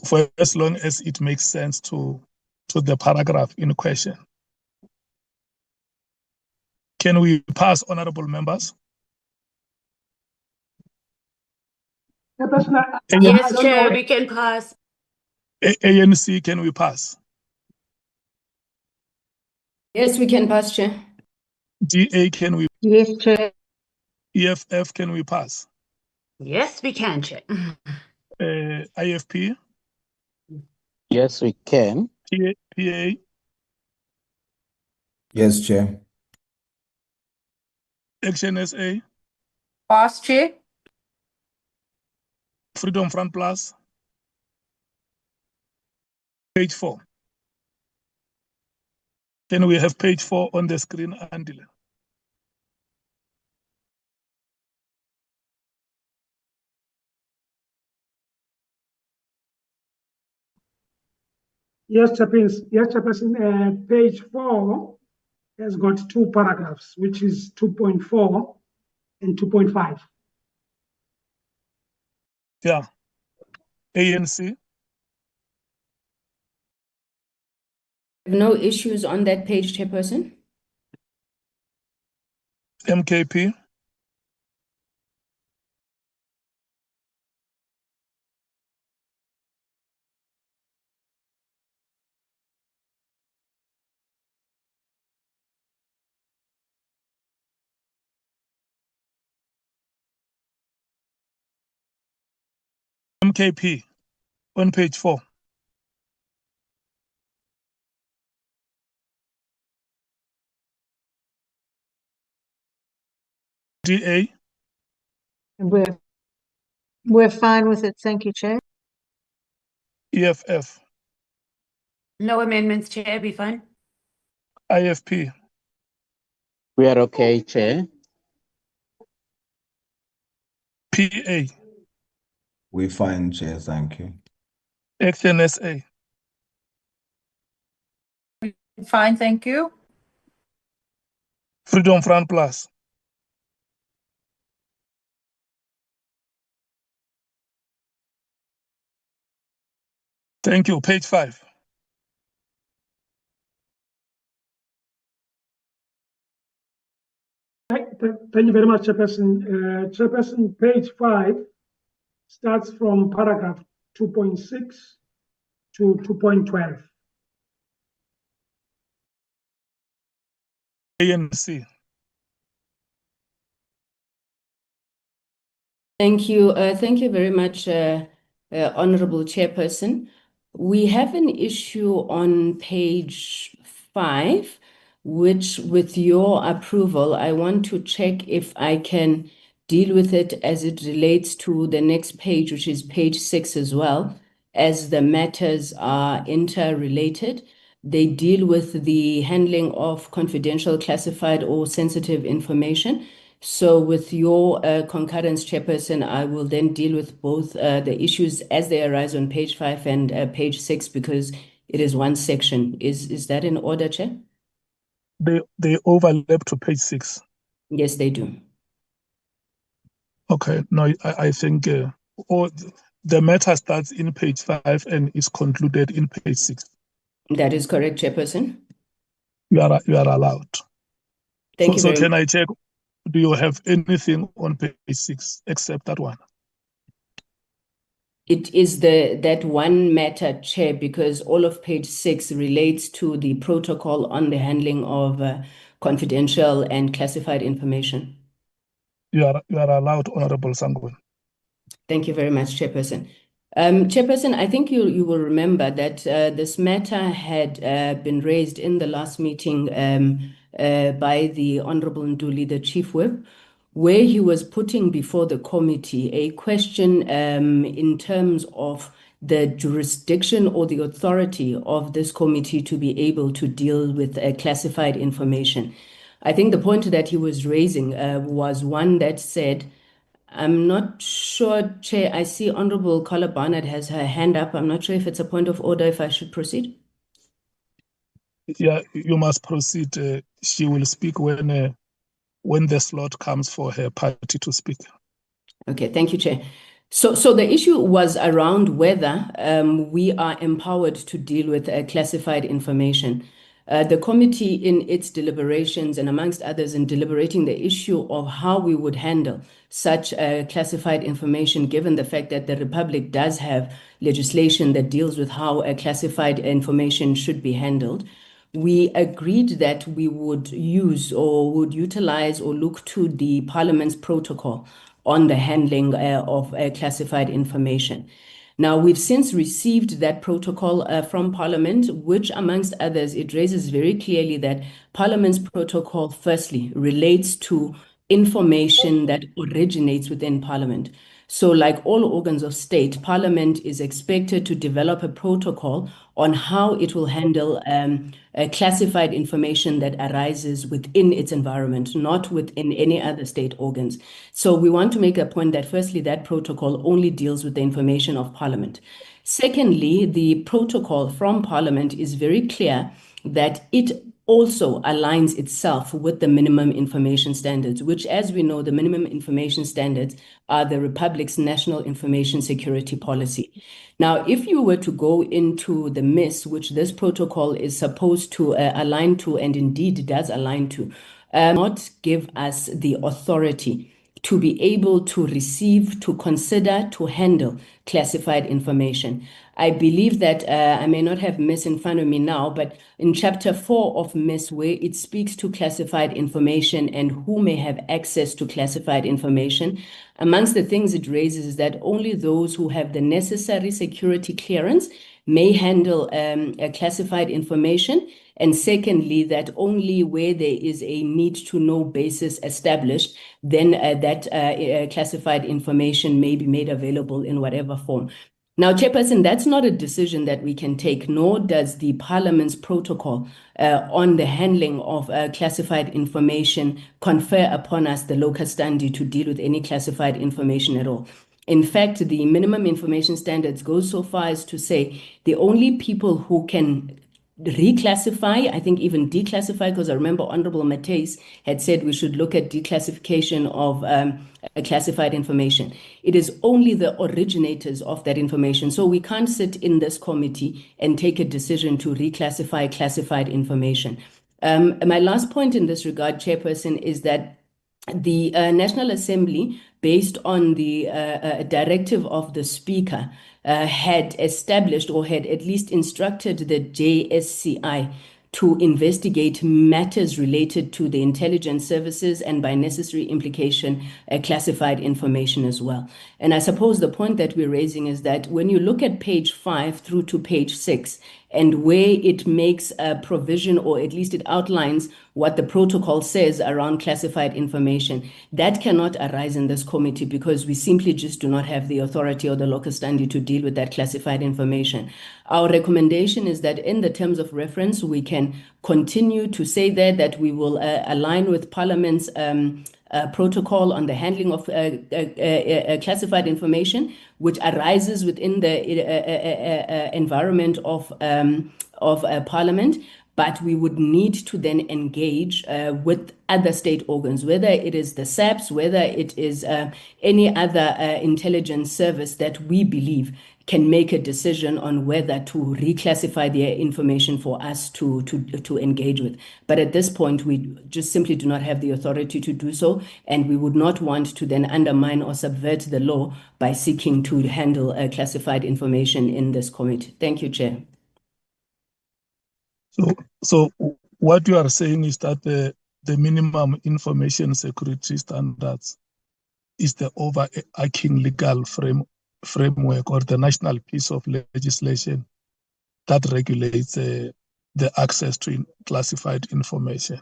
For as long as it makes sense to the paragraph in question. Can we pass, honorable members? Yes, Chair, we can pass. ANC, can we pass? Yes, we can pass, Chair. DA, can we? Yes, Chair. EFF, can we pass? Yes, we can, Chair. IFP? Yes, we can. PA? Yes, Chair. Action SA? Pass, Chair. Freedom Front Plus? Page 4. Can we have page 4 on the screen, Andile? Yes, Chairperson, page 4 has got two paragraphs, which is 2.4 and 2.5. Yeah. ANC? No issues on that page, Chairperson. MKP? MKP on page 4. DA? We're fine with it. Thank you, Chair. EFF? No amendments, Chair, be fine. IFP? We are okay, Chair. PA? We're fine, Chair. Thank you. Action SA? Fine, thank you. Freedom Front Plus? Thank you. Page 5. Thank you very much, Chairperson. Chairperson, page 5 starts from paragraph 2.6 to 2.12. ANC? Thank you. Thank you very much, Honorable Chairperson. We have an issue on page 5, which, with your approval, I want to check if I can deal with it as it relates to the next page, which is page 6 as well, as the matters are interrelated. They deal with the handling of confidential, classified, or sensitive information. So with your concurrence, Chairperson, I will then deal with both the issues as they arise on page 5 and page 6, because it is one section. Is that in order, Chair? They overlap to page 6. Yes, they do. Okay. No, I think the matter starts in page 5 and is concluded in page 6. That is correct, Chairperson. You are allowed. Thank you so very can much. I check? Do you have anything on page 6 except that one? It is that one matter, Chair, because all of page 6 relates to the protocol on the handling of confidential and classified information. You are allowed, Honorable Sangweni. Thank you very much, Chairperson. Chairperson, I think you will remember that this matter had been raised in the last meeting by the Honorable Nduli, the Chief Whip, where he was putting before the committee a question in terms of the jurisdiction or the authority of this committee to be able to deal with classified information. I think the point that he was raising was one that said, I'm not sure, Chair, I see Honorable Carla Barnett has her hand up. I'm not sure if it's a point of order, if I should proceed. Yeah, you must proceed. She will speak when the slot comes for her party to speak. Okay, thank you, Chair. So the issue was around whether we are empowered to deal with classified information. The committee in its deliberations and amongst others in deliberating the issue of how we would handle such classified information, given the fact that the Republic does have legislation that deals with how classified information should be handled, we agreed that we would use or would utilize or look to the Parliament's protocol on the handling of classified information. Now, we've since received that protocol from Parliament, which, amongst others, it raises very clearly that Parliament's protocol, firstly, relates to information that originates within Parliament. So, like all organs of state, Parliament is expected to develop a protocol on how it will handle classified information that arises within its environment, not within any other state organs. So we want to make a point that, firstly, that protocol only deals with the information of Parliament. Secondly, the protocol from Parliament is very clear that it also aligns itself with the minimum information standards, which, as we know, the minimum information standards are the Republic's national information security policy. Now, if you were to go into the MIS, which this protocol is supposed to align to, and indeed does align to, not give us the authority to be able to receive, to consider, to handle classified information. I believe that I may not have MIS in front of me now, but in Chapter 4 of MIS, where it speaks to classified information and who may have access to classified information, amongst the things it raises is that only those who have the necessary security clearance may handle classified information. And secondly, that only where there is a need to know basis established, then that classified information may be made available in whatever form. Now, Chairperson, that's not a decision that we can take, nor does the Parliament's protocol on the handling of classified information confer upon us the locus standi to deal with any classified information at all. In fact, the minimum information standards go so far as to say the only people who can reclassify, I think even declassify, because I remember Honorable Mateus had said we should look at declassification of classified information. It is only the originators of that information. So we can't sit in this committee and take a decision to reclassify classified information. My last point in this regard, Chairperson, is that the National Assembly, based on the directive of the Speaker, had established or had at least instructed the JSCI to investigate matters related to the intelligence services and, by necessary implication, classified information as well. And I suppose the point that we're raising is that when you look at page 5 through to page 6, and where it makes a provision, or at least it outlines what the protocol says around classified information, that cannot arise in this committee because we simply just do not have the authority or the locus standi to deal with that classified information. Our recommendation is that in the terms of reference, we can continue to say there that we will align with Parliament's protocol on the handling of classified information, which arises within the environment of Parliament. but we would need to then engage with other state organs, whether it is the SAPS, whether it is any other intelligence service that we believe can make a decision on whether to reclassify their information for us to engage with. But at this point, we just simply do not have the authority to do so, and we would not want to then undermine or subvert the law by seeking to handle classified information in this committee. Thank you, Chair. So what you are saying is that the minimum information security standards is the overarching legal framework or the national piece of legislation that regulates the access to classified information.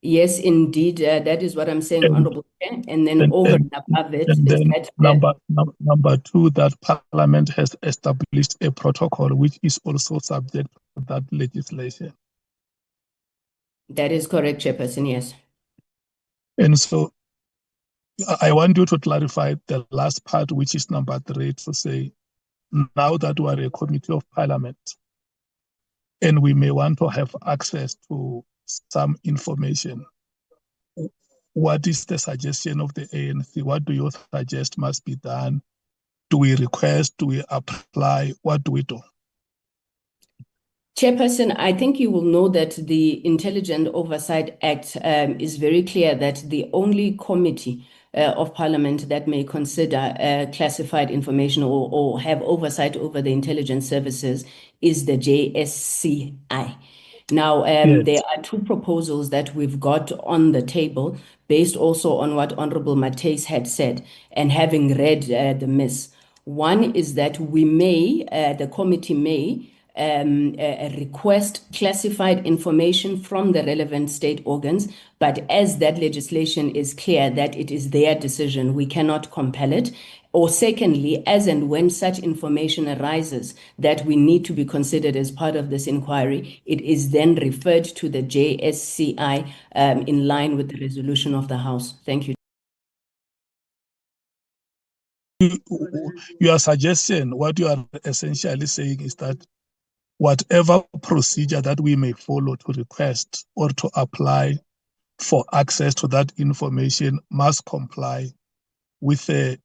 Yes, indeed, that is what I'm saying, Honourable Chair. And then over and above it is that number two, that Parliament has established a protocol which is also subject to that legislation. That is correct, Chairperson, yes. And so I want you to clarify the last part, which is number 3, to say, now that we are a committee of Parliament, and we may want to have access to some information, what is the suggestion of the ANC? What do you suggest must be done? Do we request? Do we apply? What do we do? Chairperson, I think you will know that the Intelligent Oversight Act is very clear that the only committee of Parliament that may consider classified information or have oversight over the intelligence services is the JSCI. Now, there are 2 proposals that we've got on the table based also on what Honourable Matthies had said and having read the miss. One is that we may, the committee may, request classified information from the relevant state organs, but as that legislation is clear that it is their decision, we cannot compel it. Or secondly, as and when such information arises that we need to be considered as part of this inquiry, it is then referred to the JSCI in line with the resolution of the House. Thank you. Your suggestion, what you are essentially saying is that whatever procedure that we may follow to request or to apply for access to that information must comply with the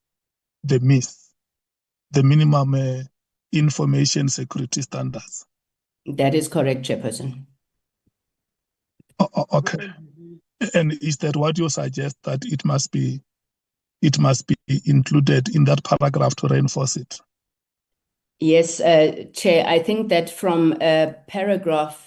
MIS, the minimum information security standards. That is correct, Chairperson. Okay. And is that what you suggest, that it must be included in that paragraph to reinforce it? Yes, Chair, I think that from paragraph,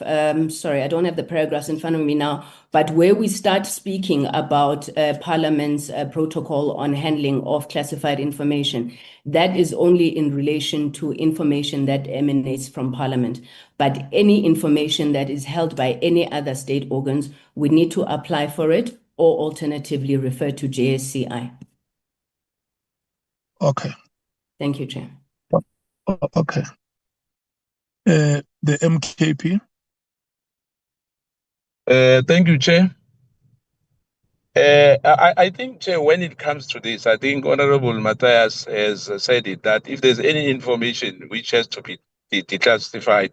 sorry, I don't have the paragraphs in front of me now, but where we start speaking about Parliament's protocol on handling of classified information, that is only in relation to information that emanates from Parliament. But any information that is held by any other state organs, we need to apply for it or alternatively refer to JSCI. Okay. Thank you, Chair. Okay. The MKP. Thank you, Chair. I think, Chair, when it comes to this, I think Honorable Matthias has said it, that if there's any information which has to be declassified,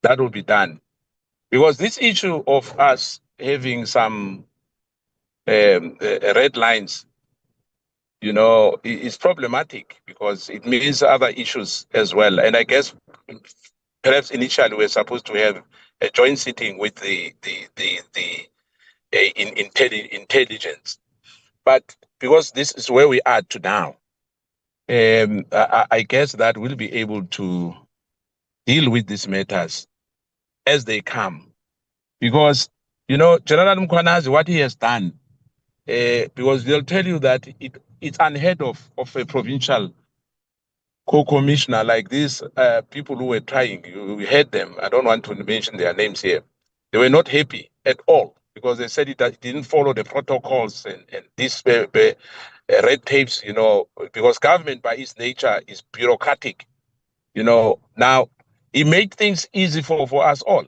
that will be done. Because this issue of us having some red lines, you know, is problematic because it means other issues as well. And I guess perhaps initially we're supposed to have a joint sitting with the intelligence, but because this is where we are to now, I guess that we'll be able to deal with these matters as they come, because you know General Mkhwanazi, what he has done, because they'll tell you that it's unheard of a provincial co-commissioner like these people who were trying. You heard them. I don't want to mention their names here. They were not happy at all because they said it didn't follow the protocols and these red tapes, you know, because government by its nature is bureaucratic. You know, now it made things easy for us all.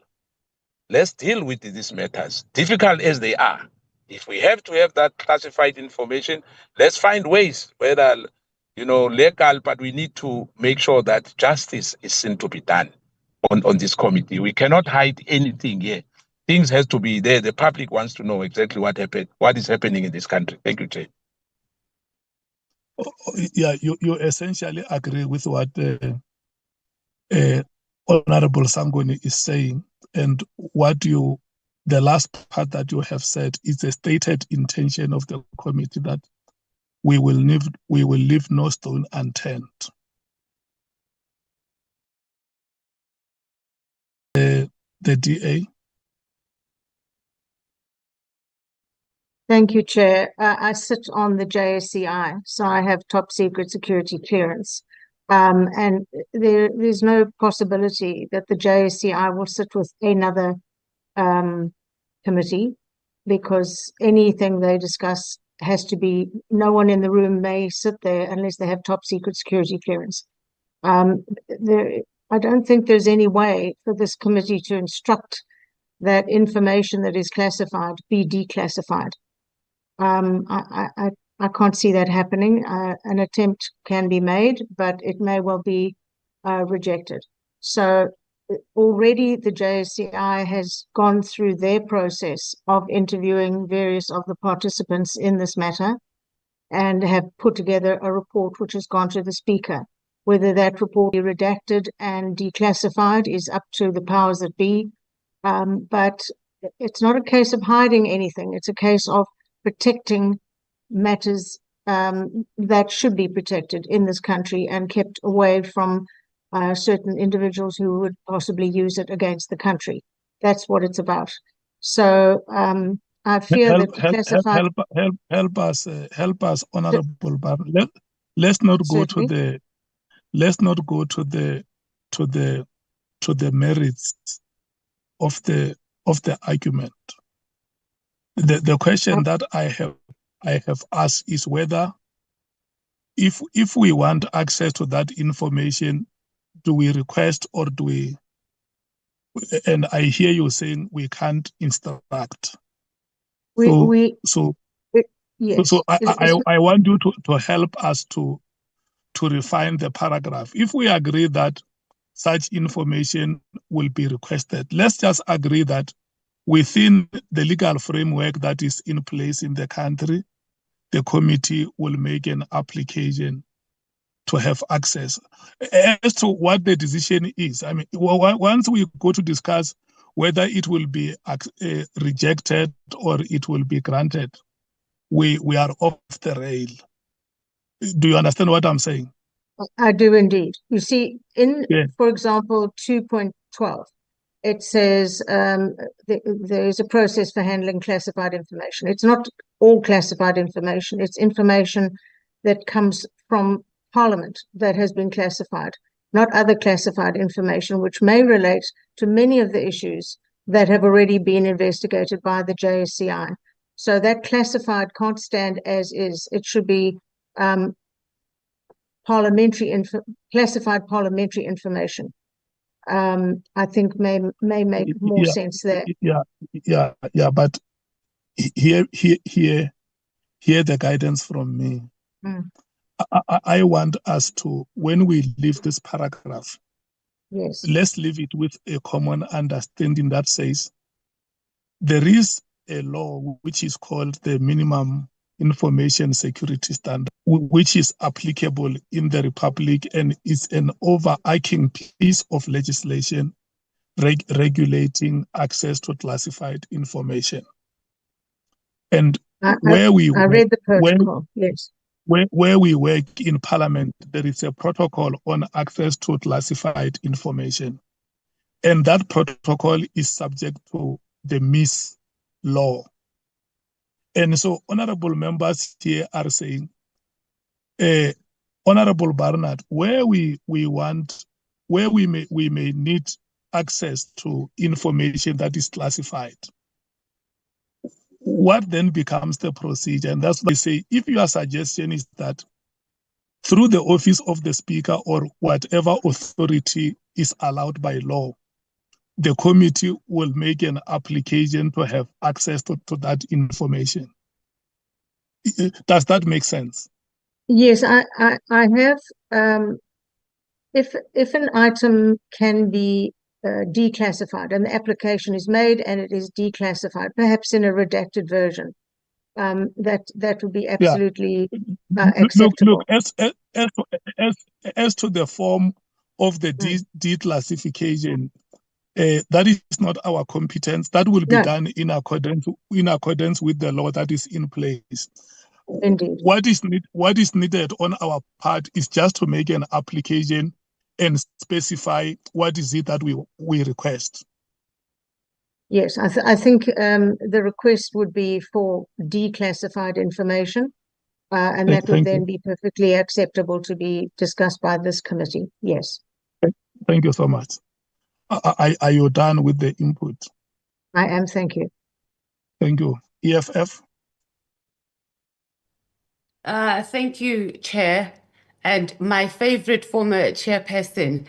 Let's deal with these matters, difficult as they are. If we have to have that classified information, let's find ways, whether, you know, legal, but we need to make sure that justice is seen to be done. on this committee. We cannot hide anything here. Things has to be there. The public wants to know exactly what happened, what is happening in this country. Thank you, Chair. Yeah, you essentially agree with what Honorable Sangoni is saying, and the last part that you have said is a stated intention of the committee that we will leave no stone unturned. The DA. Thank you, Chair. I sit on the JSCI, so I have top secret security clearance. And there's no possibility that the JSCI will sit with another committee, because anything they discuss has to be, no one in the room may sit there unless they have top secret security clearance. I don't think there's any way for this committee to instruct that information that is classified be declassified. I can't see that happening. An attempt can be made, but it may well be rejected. So already the JSCI has gone through their process of interviewing various of the participants in this matter and have put together a report which has gone to the Speaker. Whether that report be redacted and declassified is up to the powers that be. But it's not a case of hiding anything. It's a case of protecting matters that should be protected in this country and kept away from certain individuals who would possibly use it against the country. That's what it's about. So I fear that classified... help us, Honorable Bar. Let's not go to the merits of the argument. The question that I have asked is whether if we want access to that information, do we request or do we? And I hear you saying we can't instruct. So I want you to help us to refine the paragraph. If we agree that such information will be requested, let's just agree that within the legal framework that is in place in the country, the committee will make an application to have access. As to what the decision is, I mean, once we go to discuss whether it will be rejected or it will be granted, we are off the rail. Do you understand what I'm saying? I do indeed. You see, for example, 2.12, it says there is a process for handling classified information. It's not all classified information. It's information that comes from Parliament that has been classified, not other classified information, which may relate to many of the issues that have already been investigated by the JSCI. So that classified can't stand as is. It should be classified parliamentary information. I think may make more sense there. Yeah. But hear the guidance from me. I want us to, when we leave this paragraph, let's leave it with a common understanding that says there is a law which is called the Minimum Information Security Standard, which is applicable in the Republic and is an overarching piece of legislation regulating access to classified information. And where we work in Parliament, there is a protocol on access to classified information. And that protocol is subject to the MIS law. And so honorable members here are saying, Honorable Barnard, where we may need access to information that is classified, what then becomes the procedure? And that's why I say, if your suggestion is that through the office of the Speaker or whatever authority is allowed by law, the committee will make an application to have access to that information. Does that make sense? Yes, I have. If an item can be declassified, and the application is made and it is declassified, perhaps in a redacted version. That would be absolutely acceptable. Look, as to the form of the declassification, that is not our competence. That will be done in accordance with the law that is in place. Indeed. What is needed on our part is just to make an application and specify what is it that we request. Yes, I think the request would be for declassified information, and that would then be perfectly acceptable to be discussed by this committee. Yes. Thank you so much. Are you done with the input? I am, thank you. Thank you. EFF? Thank you, Chair. And my favorite former chairperson,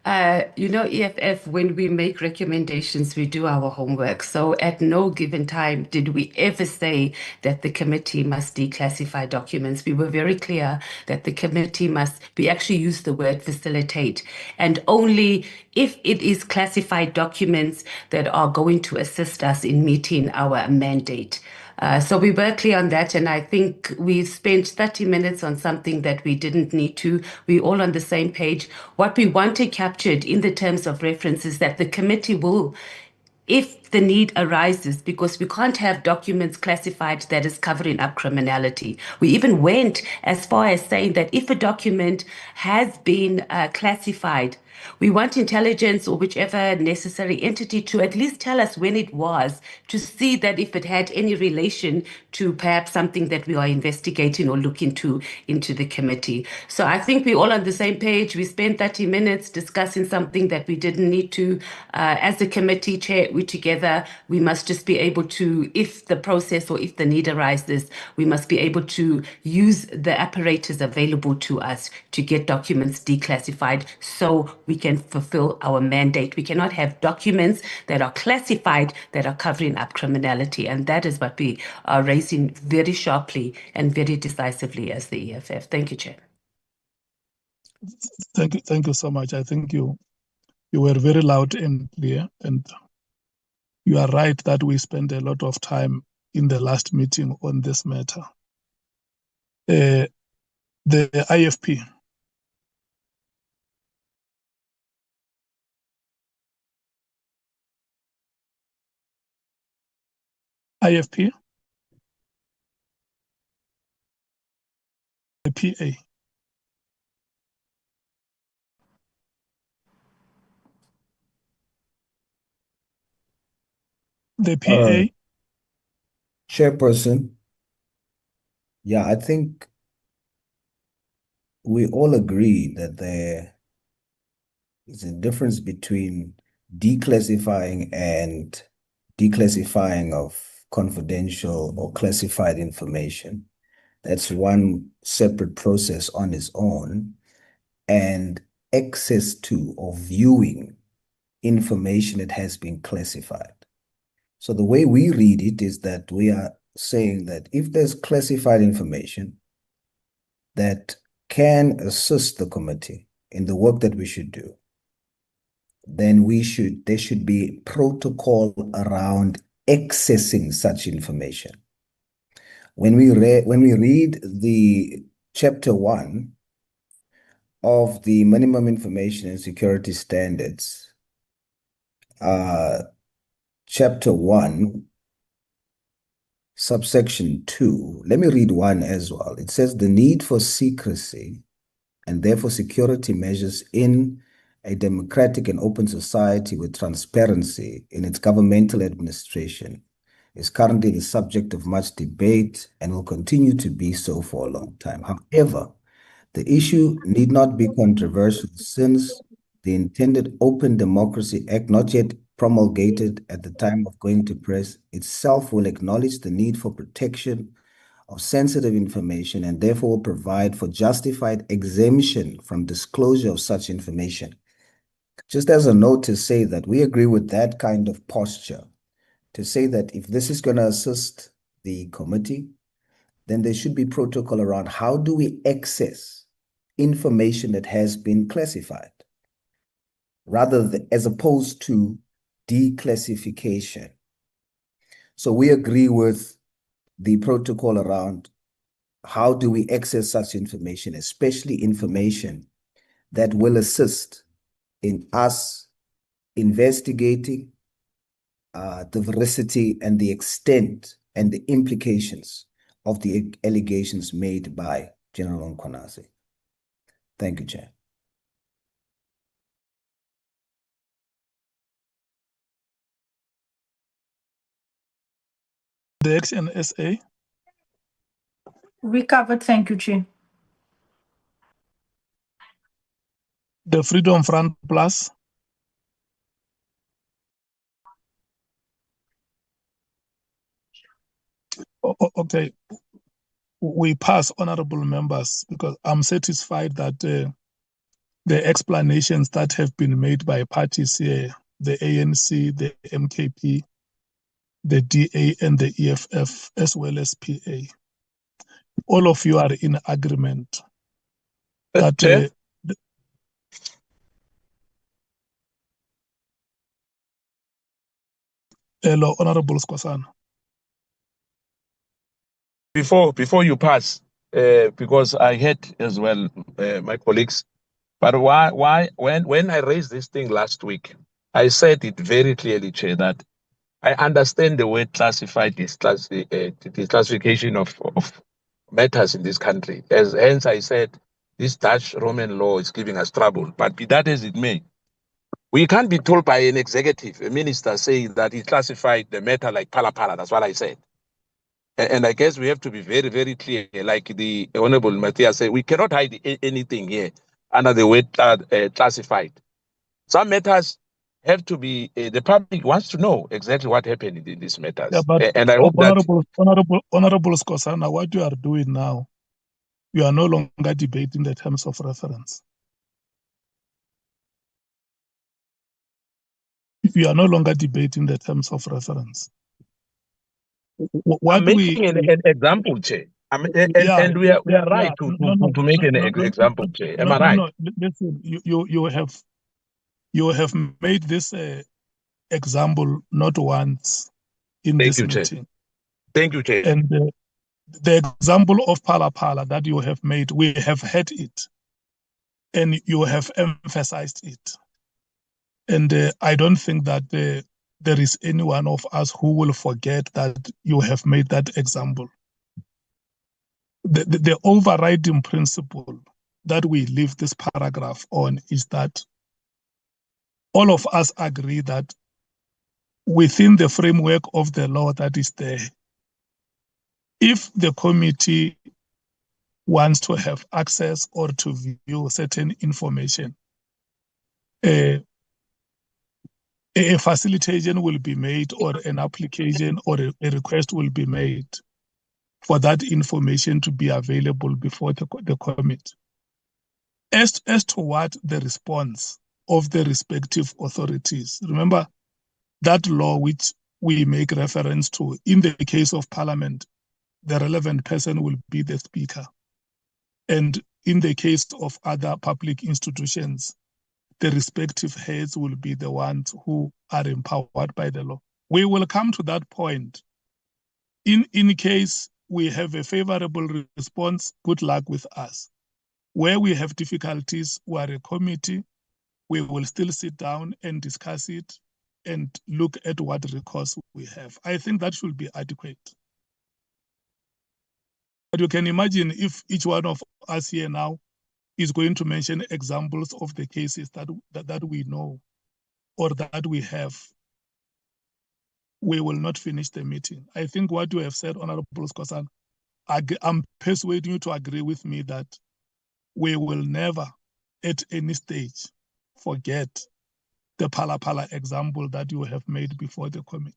EFF, when we make recommendations, we do our homework. So at no given time did we ever say that the committee must declassify documents. We were very clear that the committee we actually used the word facilitate, and only if it is classified documents that are going to assist us in meeting our mandate. So we were clear on that, and I think we spent 30 minutes on something that we didn't need to. We're all on the same page. What we wanted captured in the terms of reference is that the committee will, if the need arises, because we can't have documents classified that is covering up criminality. We even went as far as saying that if a document has been classified, we want intelligence or whichever necessary entity to at least tell us when it was, to see that if it had any relation to perhaps something that we are investigating or look into the committee. So I think we're all on the same page. We spent 30 minutes discussing something that we didn't need to. As a committee chair, we together, we must just be able to, if the process or if the need arises, we must be able to use the apparatus available to us to get documents declassified so we can fulfill our mandate. We cannot have documents that are classified that are covering up criminality. And that is what we are raising very sharply and very decisively as the EFF. Thank you, Chair. Thank you so much. I think you were very loud and clear, and you are right that we spent a lot of time in the last meeting on this matter. The IFP. IFP? The PA. The PA. Chairperson, yeah, I think we all agree that there is a difference between declassifying and declassifying of confidential or classified information. That's one separate process on its own, and access to or viewing information that has been classified. So the way we read it is that we are saying that if there's classified information that can assist the committee in the work that we should do, then there should be protocol around accessing such information. When we read the chapter 1 of the minimum information and security standards, chapter 1, subsection 2, let me read 1 as well. It says the need for secrecy and therefore security measures in a democratic and open society with transparency in its governmental administration is currently the subject of much debate and will continue to be so for a long time. However, the issue need not be controversial since the intended Open Democracy Act, not yet promulgated at the time of going to press, itself will acknowledge the need for protection of sensitive information and therefore will provide for justified exemption from disclosure of such information. Just as a note to say that we agree with that kind of posture, to say that if this is going to assist the committee, then there should be protocol around how do we access information that has been classified. as opposed to declassification. So we agree with the protocol around how do we access such information, especially information that will assist in us investigating the veracity and the extent and the implications of the allegations made by General Mkhwanazi. Thank you, Chair. The Action SA. We covered, thank you, Chair. The Freedom Front Plus. Okay, we pass, honorable members, because I'm satisfied that the explanations that have been made by parties here, the ANC, the MKP, the DA, and the EFF, as well as PA, all of you are in agreement that hello, Honorable Skwasana. Before you pass, because I heard as well my colleagues, but when I raised this thing last week, I said it very clearly, Chair, that I understand the word classified declassification of matters in this country. Hence I said this Dutch Roman law is giving us trouble. But be that as it may, we can't be told by an executive, a minister, saying that he classified the matter like pala. That's what I said. And I guess we have to be very, very clear, like the Honorable Matthias said, we cannot hide anything here under the word classified. Some matters have to be, the public wants to know exactly what happened in these matters. Yeah, but and I hope Honorable Skwasana, what you are doing now, you are no longer debating the terms of reference. You are no longer debating the terms of reference. I'm making an example, Chair. And we are right to make an example, Chair. Am I right? No, listen, you have made this example not once in this meeting. Chair. Thank you, Chair. And the example of pala that you have made, we have had it, and you have emphasized it. And I don't think that there is any one of us who will forget that you have made that example. The overriding principle that we leave this paragraph on is that all of us agree that within the framework of the law that is there, if the committee wants to have access or to view certain information, a facilitation will be made, or an application or a request will be made for that information to be available before the committee. As to what the response of the respective authorities, remember that law which we make reference to, in the case of Parliament, the relevant person will be the Speaker. And in the case of other public institutions, the respective heads will be the ones who are empowered by the law. We will come to that point. In case we have a favorable response, good luck with us. Where we have difficulties, we are a committee, we will still sit down and discuss it and look at what recourse we have. I think that should be adequate. But you can imagine if each one of us here now is going to mention examples of the cases that we know or that we have, we will not finish the meeting. I think what you have said, Honorable Skwasana, I'm persuading you to agree with me that we will never, at any stage, forget the pala example that you have made before the committee.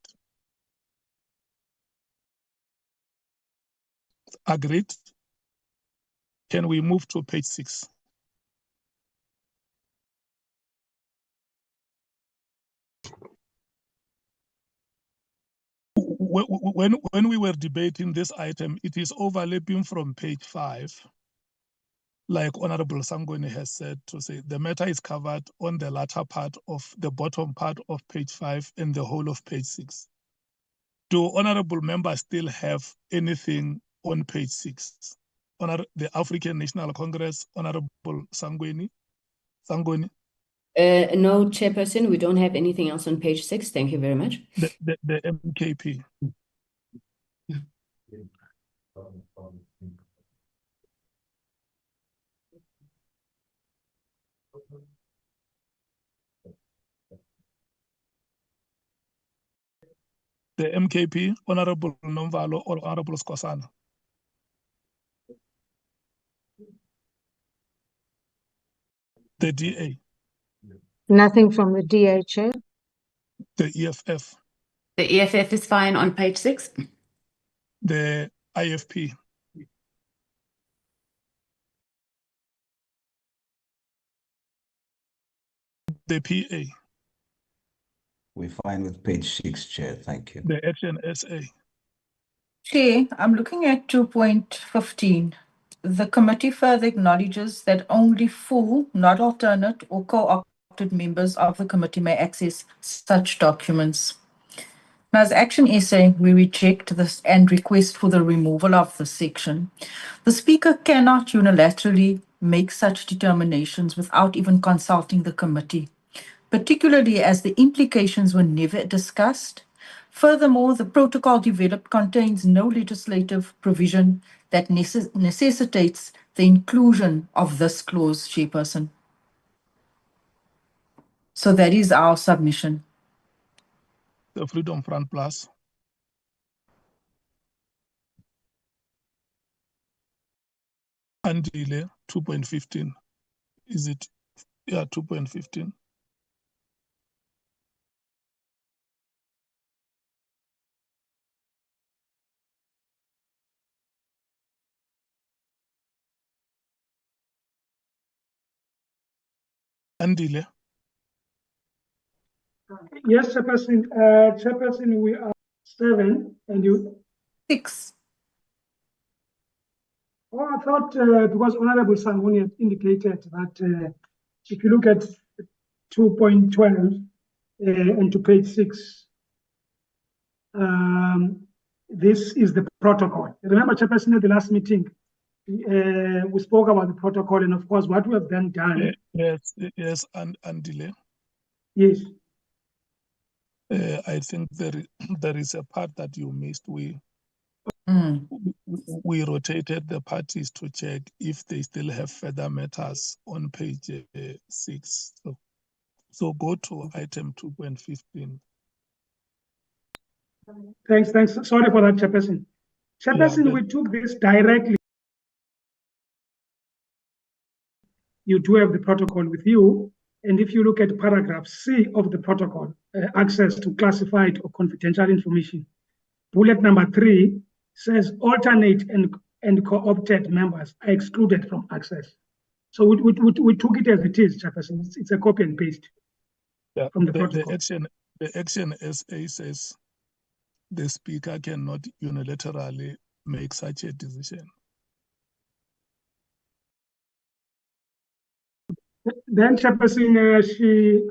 Agreed? Can we move to page 6? When we were debating this item, it is overlapping from page 5. like Honorable Sangweni has said, to say the matter is covered on the latter part of the bottom part of page 5 and the whole of page 6. Do honorable members still have anything on page 6? The African National Congress, Honorable Sangweni? No, Chairperson, we don't have anything else on page 6. Thank you very much. The MKP. The MKP, Honorable Nomvalo or Honorable Skosana? The DA. Nothing from the DA, Chair. The EFF. The EFF is fine on page 6. The IFP. The PA. We're fine with page 6, Chair. Thank you. The HNSA. Chair, I'm looking at 2.15. The committee further acknowledges that only full, not alternate or co-opted members of the committee may access such documents. Now, as Action SA, we reject this and request for the removal of this section. The Speaker cannot unilaterally make such determinations without even consulting the committee, particularly as the implications were never discussed. Furthermore, the protocol developed contains no legislative provision that necessitates the inclusion of this clause, Chairperson. So that is our submission. The Freedom Front Plus. Andile 2.15. Is it? Yeah, 2.15. Andile. Yes, Chairperson. Chairperson, we are 7 and you? 6. Oh, I thought because Honorable Sangweni had indicated that if you look at 2.12 and to page 6, this is the protocol. Remember, Chairperson, at the last meeting, we spoke about the protocol and, of course, what we have then done. Yes, and delay. Yes. I think there is a part that you missed. We rotated the parties to check if they still have further matters on page 6. So go to item 2.15. Thanks. Sorry for that, Chairperson. Chairperson, we took this directly. You do have the protocol with you. And if you look at paragraph C of the protocol, access to classified or confidential information, bullet number 3 says alternate and co-opted members are excluded from access. So we took it as it is, Chairperson. It's a copy and paste from the protocol. The action SA says the Speaker cannot unilaterally make such a decision. Then, Chairperson,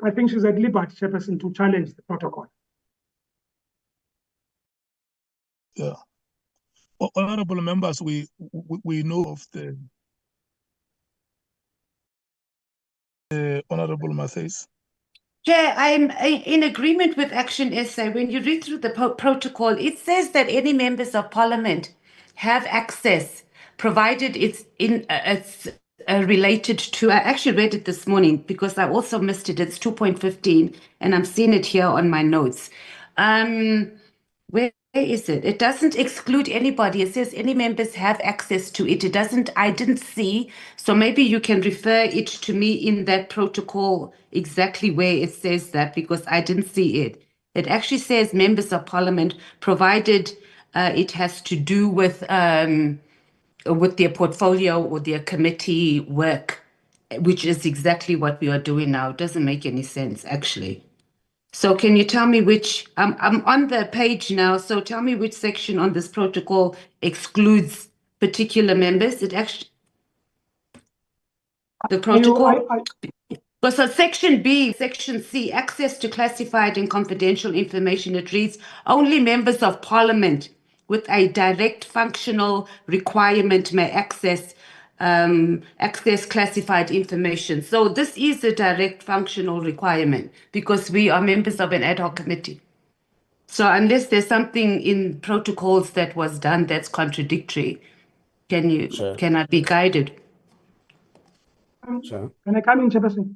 I think she's at liberty, Chairperson, to challenge the protocol. Yeah. Honorable members, we know of the Honorable Matthys. Chair, I'm in agreement with Action SA. When you read through the protocol, it says that any members of Parliament have access, provided it's related to. I actually read it this morning because I also missed it. It's 2.15, and I'm seeing it here on my notes. Where is it? It doesn't exclude anybody. It says any members have access to it. It doesn't. I didn't see. So maybe you can refer it to me in that protocol exactly where it says that, because I didn't see it. It actually says members of Parliament, provided it has to do with their portfolio or their committee work, which is exactly what we are doing now. It doesn't make any sense, actually. So can you tell me which, I'm on the page now, so tell me which section on this protocol excludes particular members. It actually, The protocol. So section B, section C, access to classified and confidential information, it reads, only members of parliament with a direct functional requirement may access classified information. So this is a direct functional requirement because we are members of an ad hoc committee. So unless there's something in protocols that was done that's contradictory, can I be guided? Can I come in, Chairperson?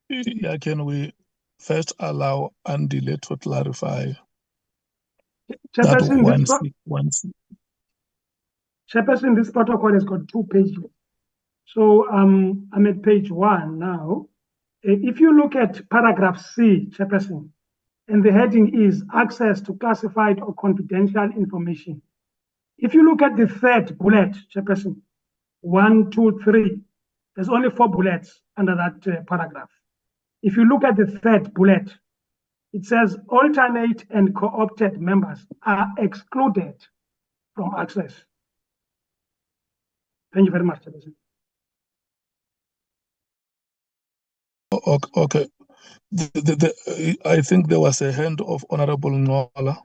Yeah, can we first allow Andile to clarify that Chairperson, this protocol has got 2 pages. So I'm at page 1 now. If you look at paragraph C, Chairperson, and the heading is access to classified or confidential information. If you look at the 3rd bullet, Chairperson, 1, 2, 3, there's only 4 bullets under that paragraph. If you look at the 3rd bullet, it says alternate and co-opted members are excluded from access. Thank you very much, Chairperson. Okay. I think there was a hand of Honorable Ngola.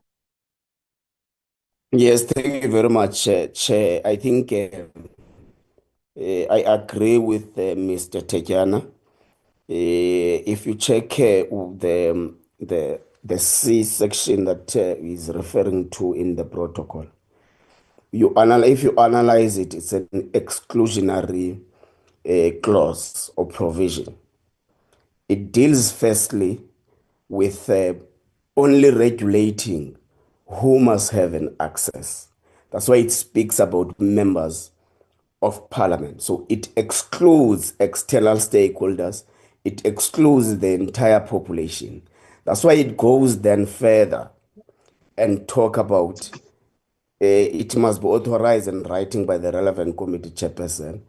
Yes, thank you very much, Chair. I think I agree with Mr. Tejana. If you check the C section that is referring to in the protocol, if you analyze it, it's an exclusionary clause or provision. It deals firstly with only regulating who must have an access. That's why it speaks about members of parliament. So it excludes external stakeholders. It excludes the entire population. That's why it goes then further and talk about it must be authorized in writing by the relevant committee chairperson.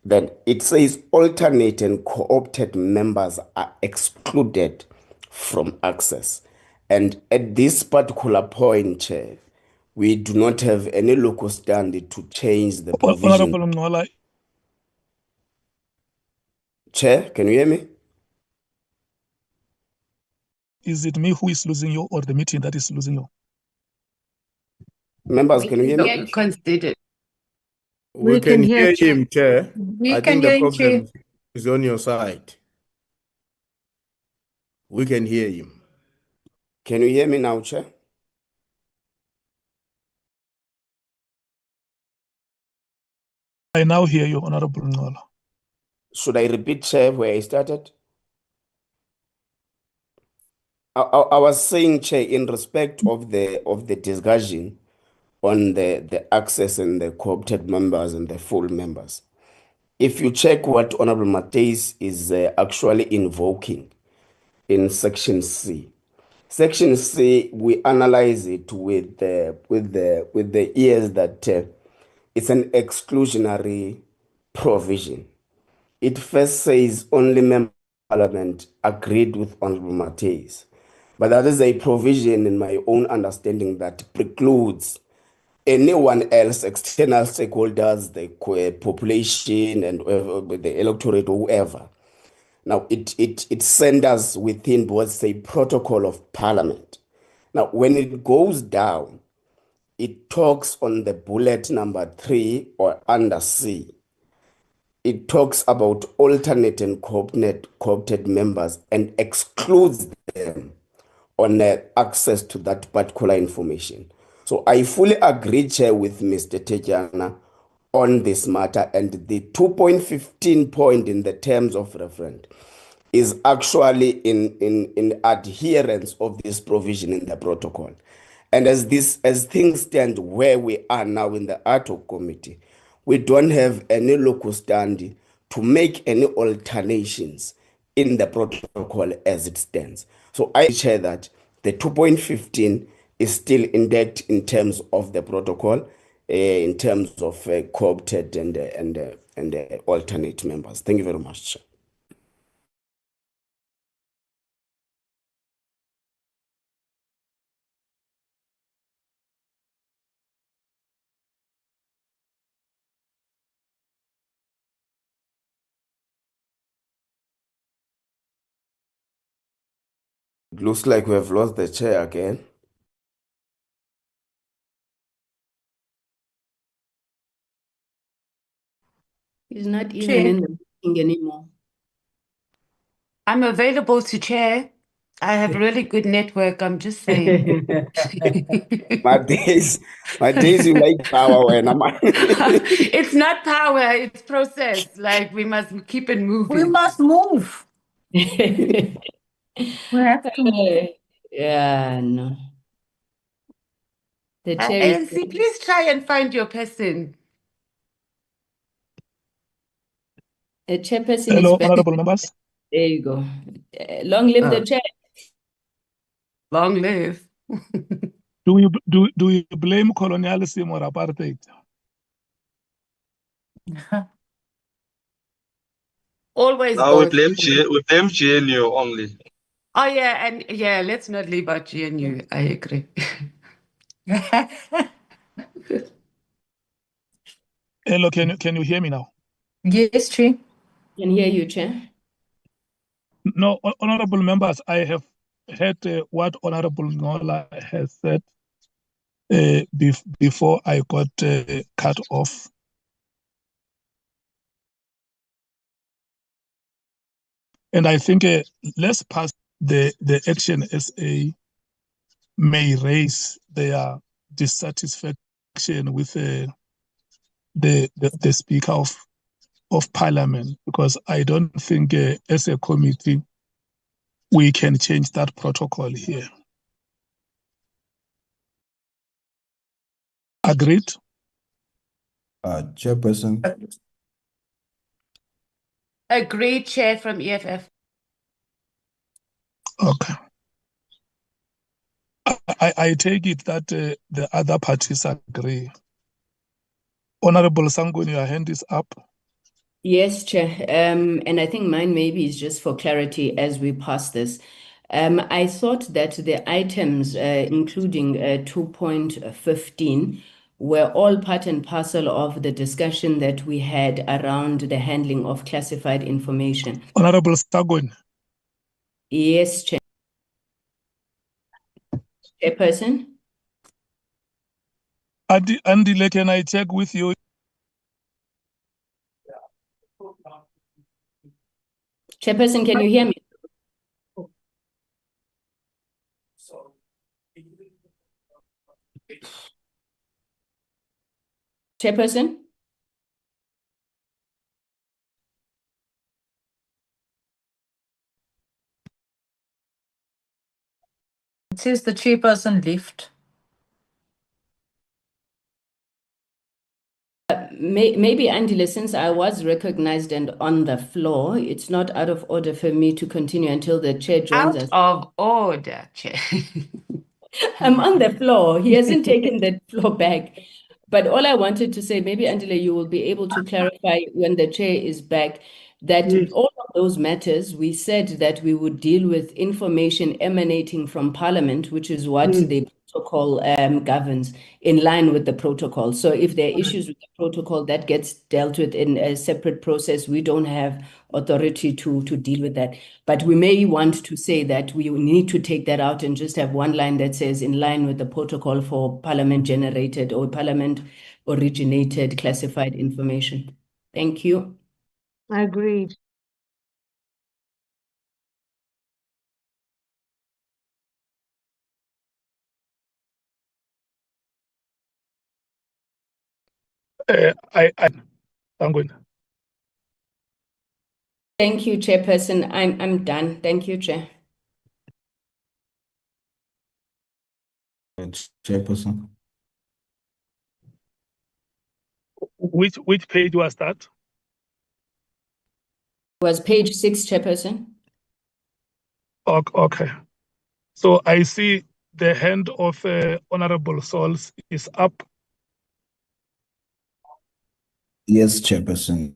Then it says alternate and co-opted members are excluded from access. And at this particular point, Chair, we do not have any local standard to change the provision. Honorable Ngola. Chair, can you hear me? Is it me who is losing you or the meeting that is losing you? Members, can you hear me? Considered. We can hear him, Chair. We can hear him, Chair. Is on your side. We can hear him. Can you hear me now, Chair? I now hear you, Honorable Ngola. Should I repeat, Chair, where I started? I was saying, Chair, in respect of the discussion on the access and the co-opted members and the full members. If you check what Honorable Mateus is actually invoking in Section C. Section C, we analyze it with the ears that it's an exclusionary provision. It first says only members of parliament agreed with Honorable Mateus. But that is a provision in my own understanding that precludes anyone else, external stakeholders, the population and the electorate or whoever. Now, it centers within what's a protocol of parliament. Now, when it goes down, it talks on the bullet number 3 or under C. It talks about alternate and co-opted members and excludes them on access to that particular information. So I fully agree, Chair, with Mr. Tejana on this matter, and the 2.15 point in the terms of reference is actually in adherence of this provision in the protocol. And as things stand where we are now in the ad hoc committee, we don't have any local stand to make any alterations in the protocol as it stands. So I share that the 2.15 is still intact in terms of the protocol, in terms of co-opted and alternate members. Thank you very much, Chair. It looks like we have lost the chair again. He's not even Chair. in the meeting anymore. I'm available to chair. I have really good network, I'm just saying. My days you like power when I'm It's not power, it's process. Like we must keep it We moving. must move. We have to move. Yeah, no. The chair is ANC, please try and find your person. the chairperson Hello, is back. honorable members. There you go. Long live the chair. Long live. Do you blame colonialism or apartheid? Always Now we both. blame GNU only. Oh yeah, and yeah, let's not leave out GNU. I agree. Hello, can you hear me now? Yes, Chair. Can hear you, Chair. No, honorable members, I have heard what Honorable Ngola has said before I got cut off. And I think let's pass the action SA may raise their dissatisfaction with the Speaker of Parliament, because I don't think as a committee we can change that protocol here. Agreed? Chairperson. Agreed, Chair from EFF. Okay. I take it that the other parties agree. Honorable Sangoni, your hand is up. Yes, Chair. And I think mine maybe is just for clarity as we pass this. I thought that the items, including 2.15, were all part and parcel of the discussion that we had around the handling of classified information. Honorable Sangoni. Yes, Chair. Chairperson? Andile, can I check with you? Chairperson, can you hear me? Chairperson? It says the chairperson left. Maybe, Andile, since I was recognized and on the floor, it's not out of order for me to continue until the chair joins us. Out of order, Chair. I'm on the floor. He hasn't taken the floor back. But all I wanted to say, maybe, Andile, you will be able to clarify when the chair is back, that all of those matters, we said that we would deal with information emanating from Parliament, which is what the protocol governs, in line with the protocol. So if there are issues with the protocol, that gets dealt with in a separate process. We don't have authority to deal with that. But we may want to say that we need to take that out and just have one line that says in line with the protocol for Parliament-generated or Parliament-originated classified information. Thank you. Agreed. I'm going. Thank you, Chairperson. I'm done. Thank you, Chair. Chairperson. Which page was that? It was page 6, Chairperson. Okay. So I see the hand of Honorable Souls is up. Yes, Chairperson.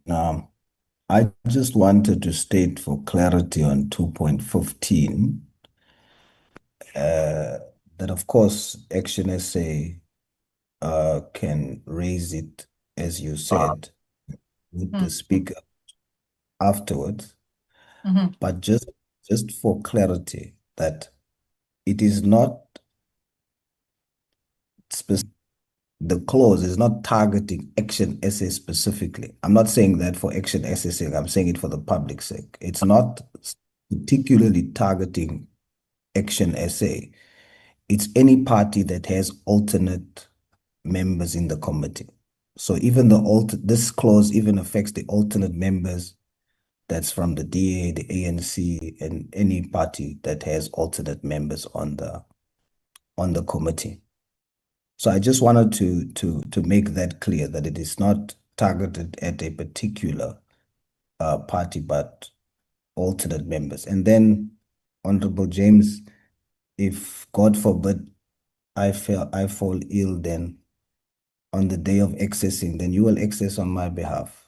I just wanted to state for clarity on 2.15 that, of course, Action SA can raise it, as you said, with the Speaker afterwards. But just for clarity, that it is not specific. The clause is not targeting Action SA specifically. I'm not saying that for Action SA sake, I'm saying it for the public sake. It's not particularly targeting Action SA. It's any party that has alternate members in the committee. So even this clause even affects the alternate members that's from the DA, the ANC, and any party that has alternate members on the committee. So I just wanted to make that clear that it is not targeted at a particular party, but alternate members. And then, Honorable James, if God forbid I fall ill, then on the day of accessing, then you will access on my behalf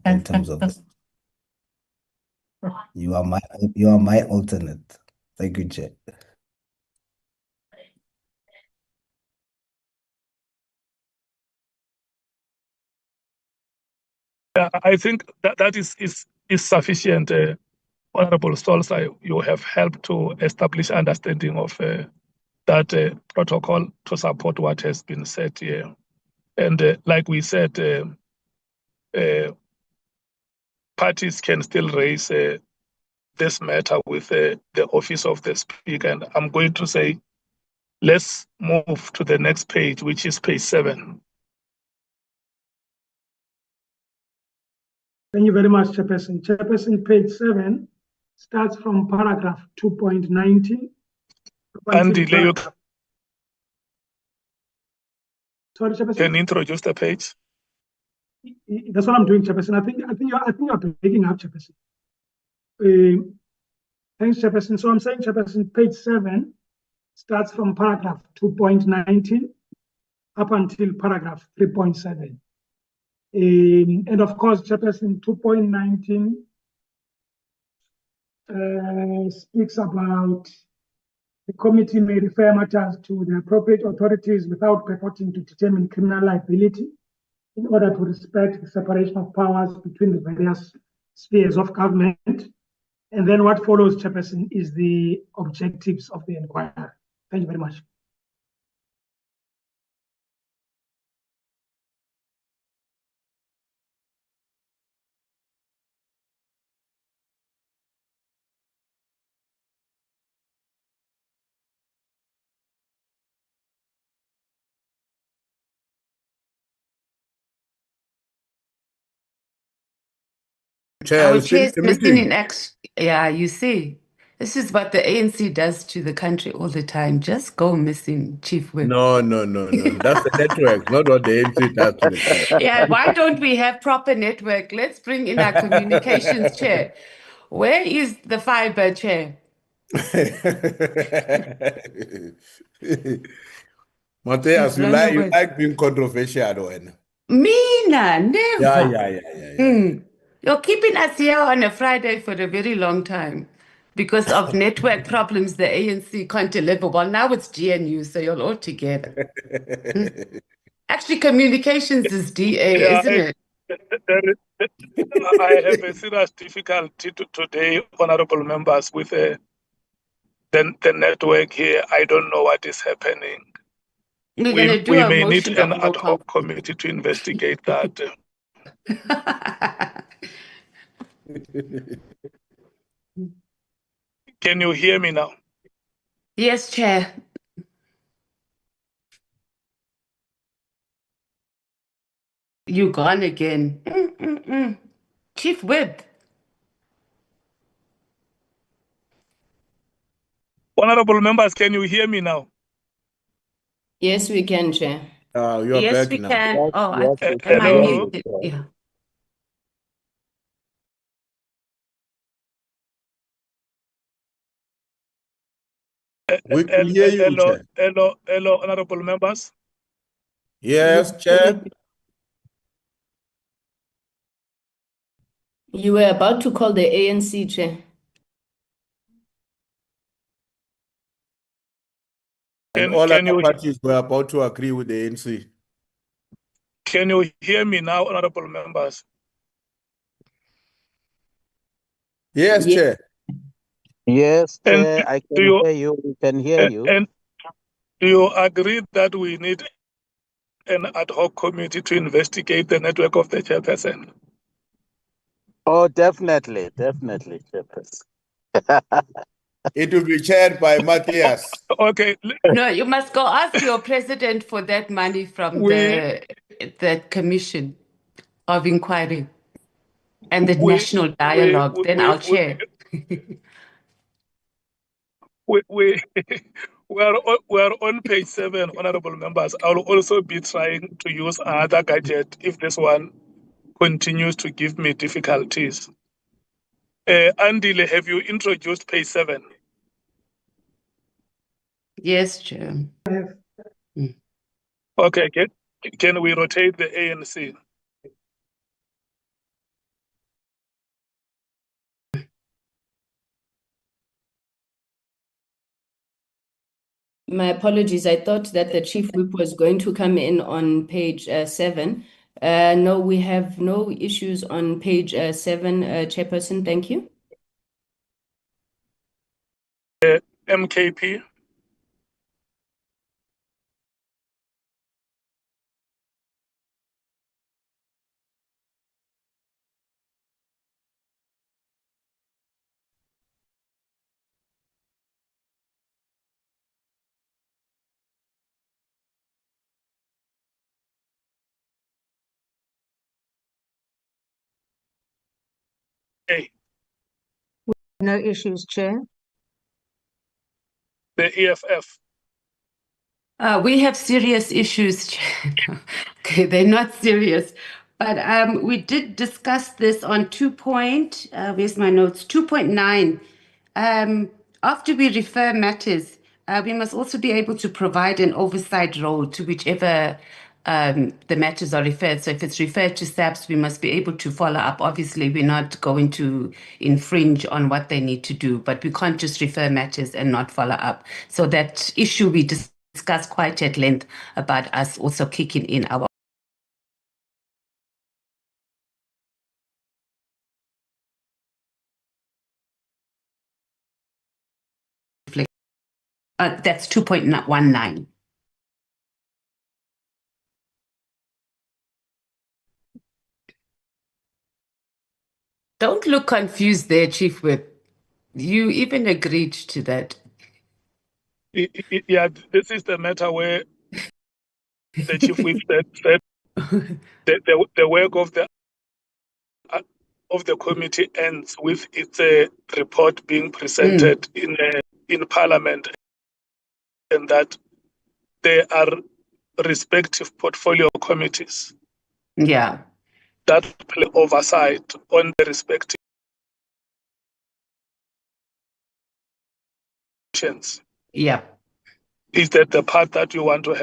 in terms of you are my alternate. Thank you, Chair. I think that is sufficient, Honorable Stolzer. You have helped to establish understanding of that protocol to support what has been said here. And like we said, parties can still raise this matter with the office of the Speaker. And I'm going to say, let's move to the next page, which is page 7. Thank you very much, Chairperson. Chairperson, page 7 starts from paragraph 2.19. Andy, you Sorry, Chairperson. can introduce the page. That's what I'm doing, Chairperson. I think you're breaking up, Chairperson. Thanks, Chairperson. So I'm saying, Chairperson, page 7 starts from paragraph 2.19 up until paragraph 3.7. And of course, Chairperson, 2.19 speaks about the committee may refer matters to the appropriate authorities without purporting to determine criminal liability in order to respect the separation of powers between the various spheres of government. And then what follows, Chairperson, is the objectives of the inquiry. Thank you very much. Chair, Our finish chair's the missing meeting. in action. Yeah, you see, this is what the ANC does to the country all the time. Just go missing, Chief Whip. No. That's the network, not what the ANC does to the country. Yeah, why don't we have proper network? Let's bring in our communications chair. Where is the fiber chair? Mateus, She's run you away. like being controversial, when? Mina, never. Yeah. You're keeping us here on a Friday for a very long time because of network problems. The ANC can't deliver. Well, now it's GNU, so you're all together. Actually, communications is DA, isn't it? I have a serious difficulty today, honorable members, with the network here. I don't know what is happening. We're going to do we a may need motion an of ad no hoc committee to investigate that. Can you hear me now? Yes, Chair. You gone again. Chief Whip. Honorable members, can you hear me now? Yes, we can, Chair. You're Yes, back we now. can. Yes, Oh, yes, am I hello? muted? Yeah. We can hear you, Chair. Hello, honorable members. Yes, Chair. You were about to call the ANC, Chair. And all other parties were about to agree with the ANC. Can you hear me now, honorable members? Yes, Chair. Yes, And Chair, I do can you hear you. We can hear you. and do you agree that we need an ad hoc committee to investigate the network of the chairperson? Oh, definitely, definitely, Chairperson. It will be chaired by Matthias. Okay. No, you must go ask your president for that money from the commission of inquiry and the national dialogue. Then I'll chair. We are on page 7, honorable members. I'll also be trying to use another gadget if this one continues to give me difficulties. Andile, have you introduced page 7? Yes, Chair. Okay, can we rotate the ANC? My apologies. I thought that the chief whip was going to come in on page 7. No, we have no issues on page 7, Chairperson. Thank you. MKP? Hey. No issues, Chair. The EFF? We have serious issues. Okay, they're not serious. But we did discuss this on where's my notes? 2.9. After we refer matters, we must also be able to provide an oversight role to whichever the matters are referred. So if it's referred to SAPS, we must be able to follow up. Obviously, we're not going to infringe on what they need to do, but we can't just refer matters and not follow up. So that issue we discussed quite at length about us also kicking in our that's 2.19. Don't look confused there, Chief Whip. You even agreed to that. Yeah, this is the matter where the chief whip said the work of the committee ends with its report being presented in Parliament, and that there are respective portfolio committees. Yeah. That play oversight on the respective actions. Yeah. Is that the part that you want to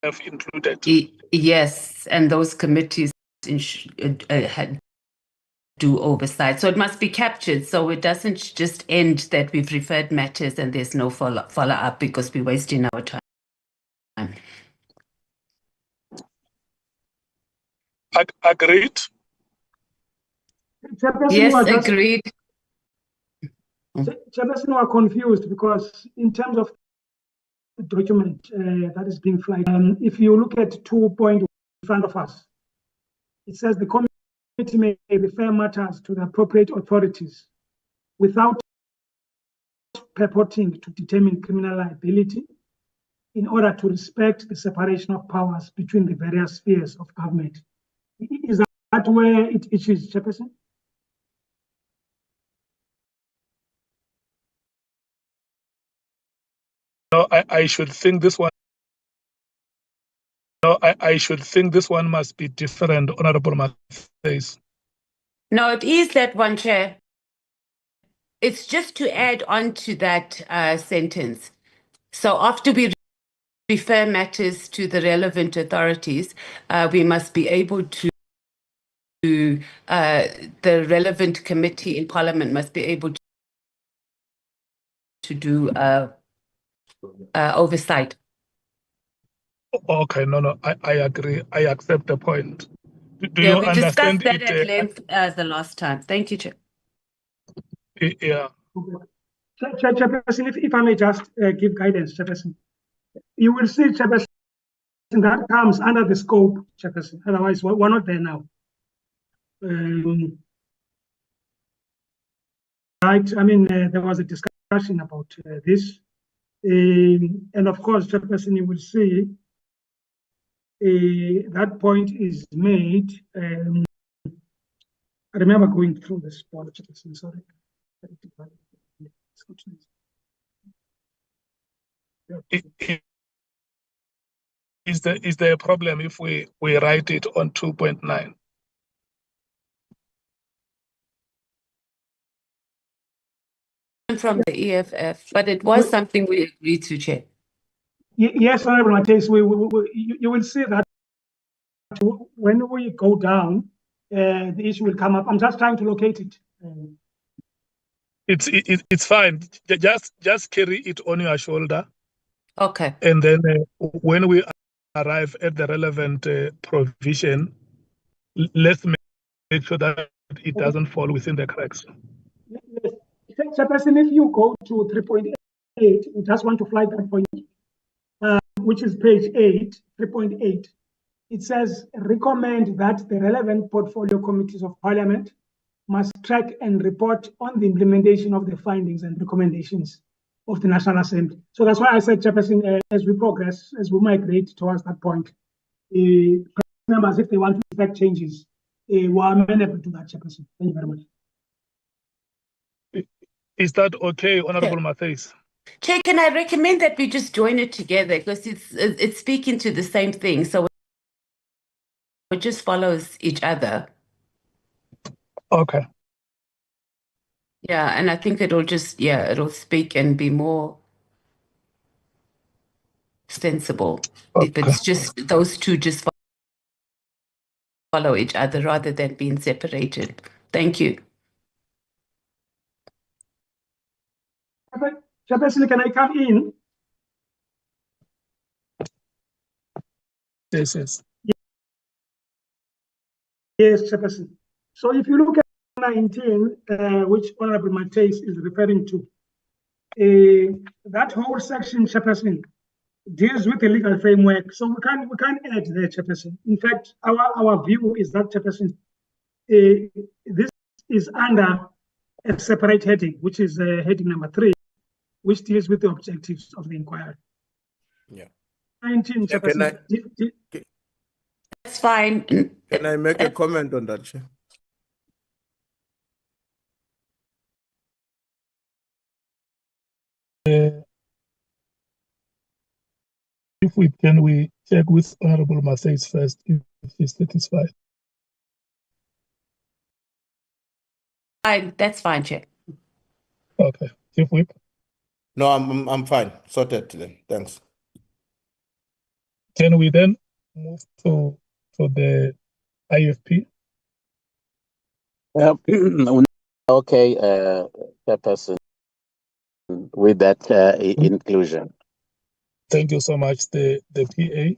have included? Yes, and those committees do oversight. So it must be captured. So it doesn't just end that we've referred matters and there's no follow-up because we're wasting our time. Agreed? Yes, agreed. Chairperson, we are confused because in terms of the document that is being flagged, if you look at 2 point in front of us, it says the committee may refer matters to the appropriate authorities without purporting to determine criminal liability in order to respect the separation of powers between the various spheres of government. Is that where it is, Chairperson? No, I should think this one. No, I should think this one must be different, Honorable Matthews. No, it is that one, Chair. It's just to add on to that sentence. So after we refer matters to the relevant authorities, we must be able to the relevant committee in Parliament must be able to do oversight. Okay, no, I agree. I accept the point. Do Yeah, you we understand discussed that it? at length the last time. Thank you, Chair. Yeah. Chairperson, if I may just give guidance, Chairperson. You will see, Chairperson, that comes under the scope, Chairperson. Otherwise, we're not there now. Right, I mean, there was a discussion about this. And of course, Chairperson, you will see that point is made. I remember going through this point, Chairperson, sorry. Is there a problem if we write it on 2.9? From the EFF, but it was something we agreed to, Chair. Yes, Honorable Matthias, you will see that when we go down, the issue will come up. I'm just trying to locate it. It's fine. Just carry it on your shoulder. Okay. And then when we arrive at the relevant provision, let's make sure that it doesn't fall within the cracks. Yes. Chairperson, if you go to 3.8, we just want to flag that for you, which is page 8, 3.8. It says, recommend that the relevant portfolio committees of Parliament must track and report on the implementation of the findings and recommendations of the National Assembly. So that's why I said, Chairperson, as we progress, as we migrate towards that point, members, if they want to effect changes, we are amenable to that, Chairperson. Thank you very much. Is that okay, Honorable Matthias? Chair, can I recommend that we just join it together because it's speaking to the same thing, so it just follows each other. Okay. Yeah, and I think it'll speak and be more sensible if it's just those two just follow each other rather than being separated. Thank you. Chairperson, can I come in? Yes. Yes, Chairperson. So if you look at 19, which Honorable Matthias is referring to, that whole section, Chairperson, deals with the legal framework. So we can add there, Chairperson. In fact, our view is that, Chairperson, this is under a separate heading, which is heading number 3, which deals with the objectives of the inquiry. Yeah. 19, Chairperson. That's fine. Can I make a comment on that, Chair? If we check with Honorable Matthias first if he's satisfied. Fine, that's fine, Chair. Okay. Chief Whip? No, I'm fine. Sorted then. Thanks. Can we then move to the IFP? Okay, Chairperson, with that inclusion. Thank you so much. The PA.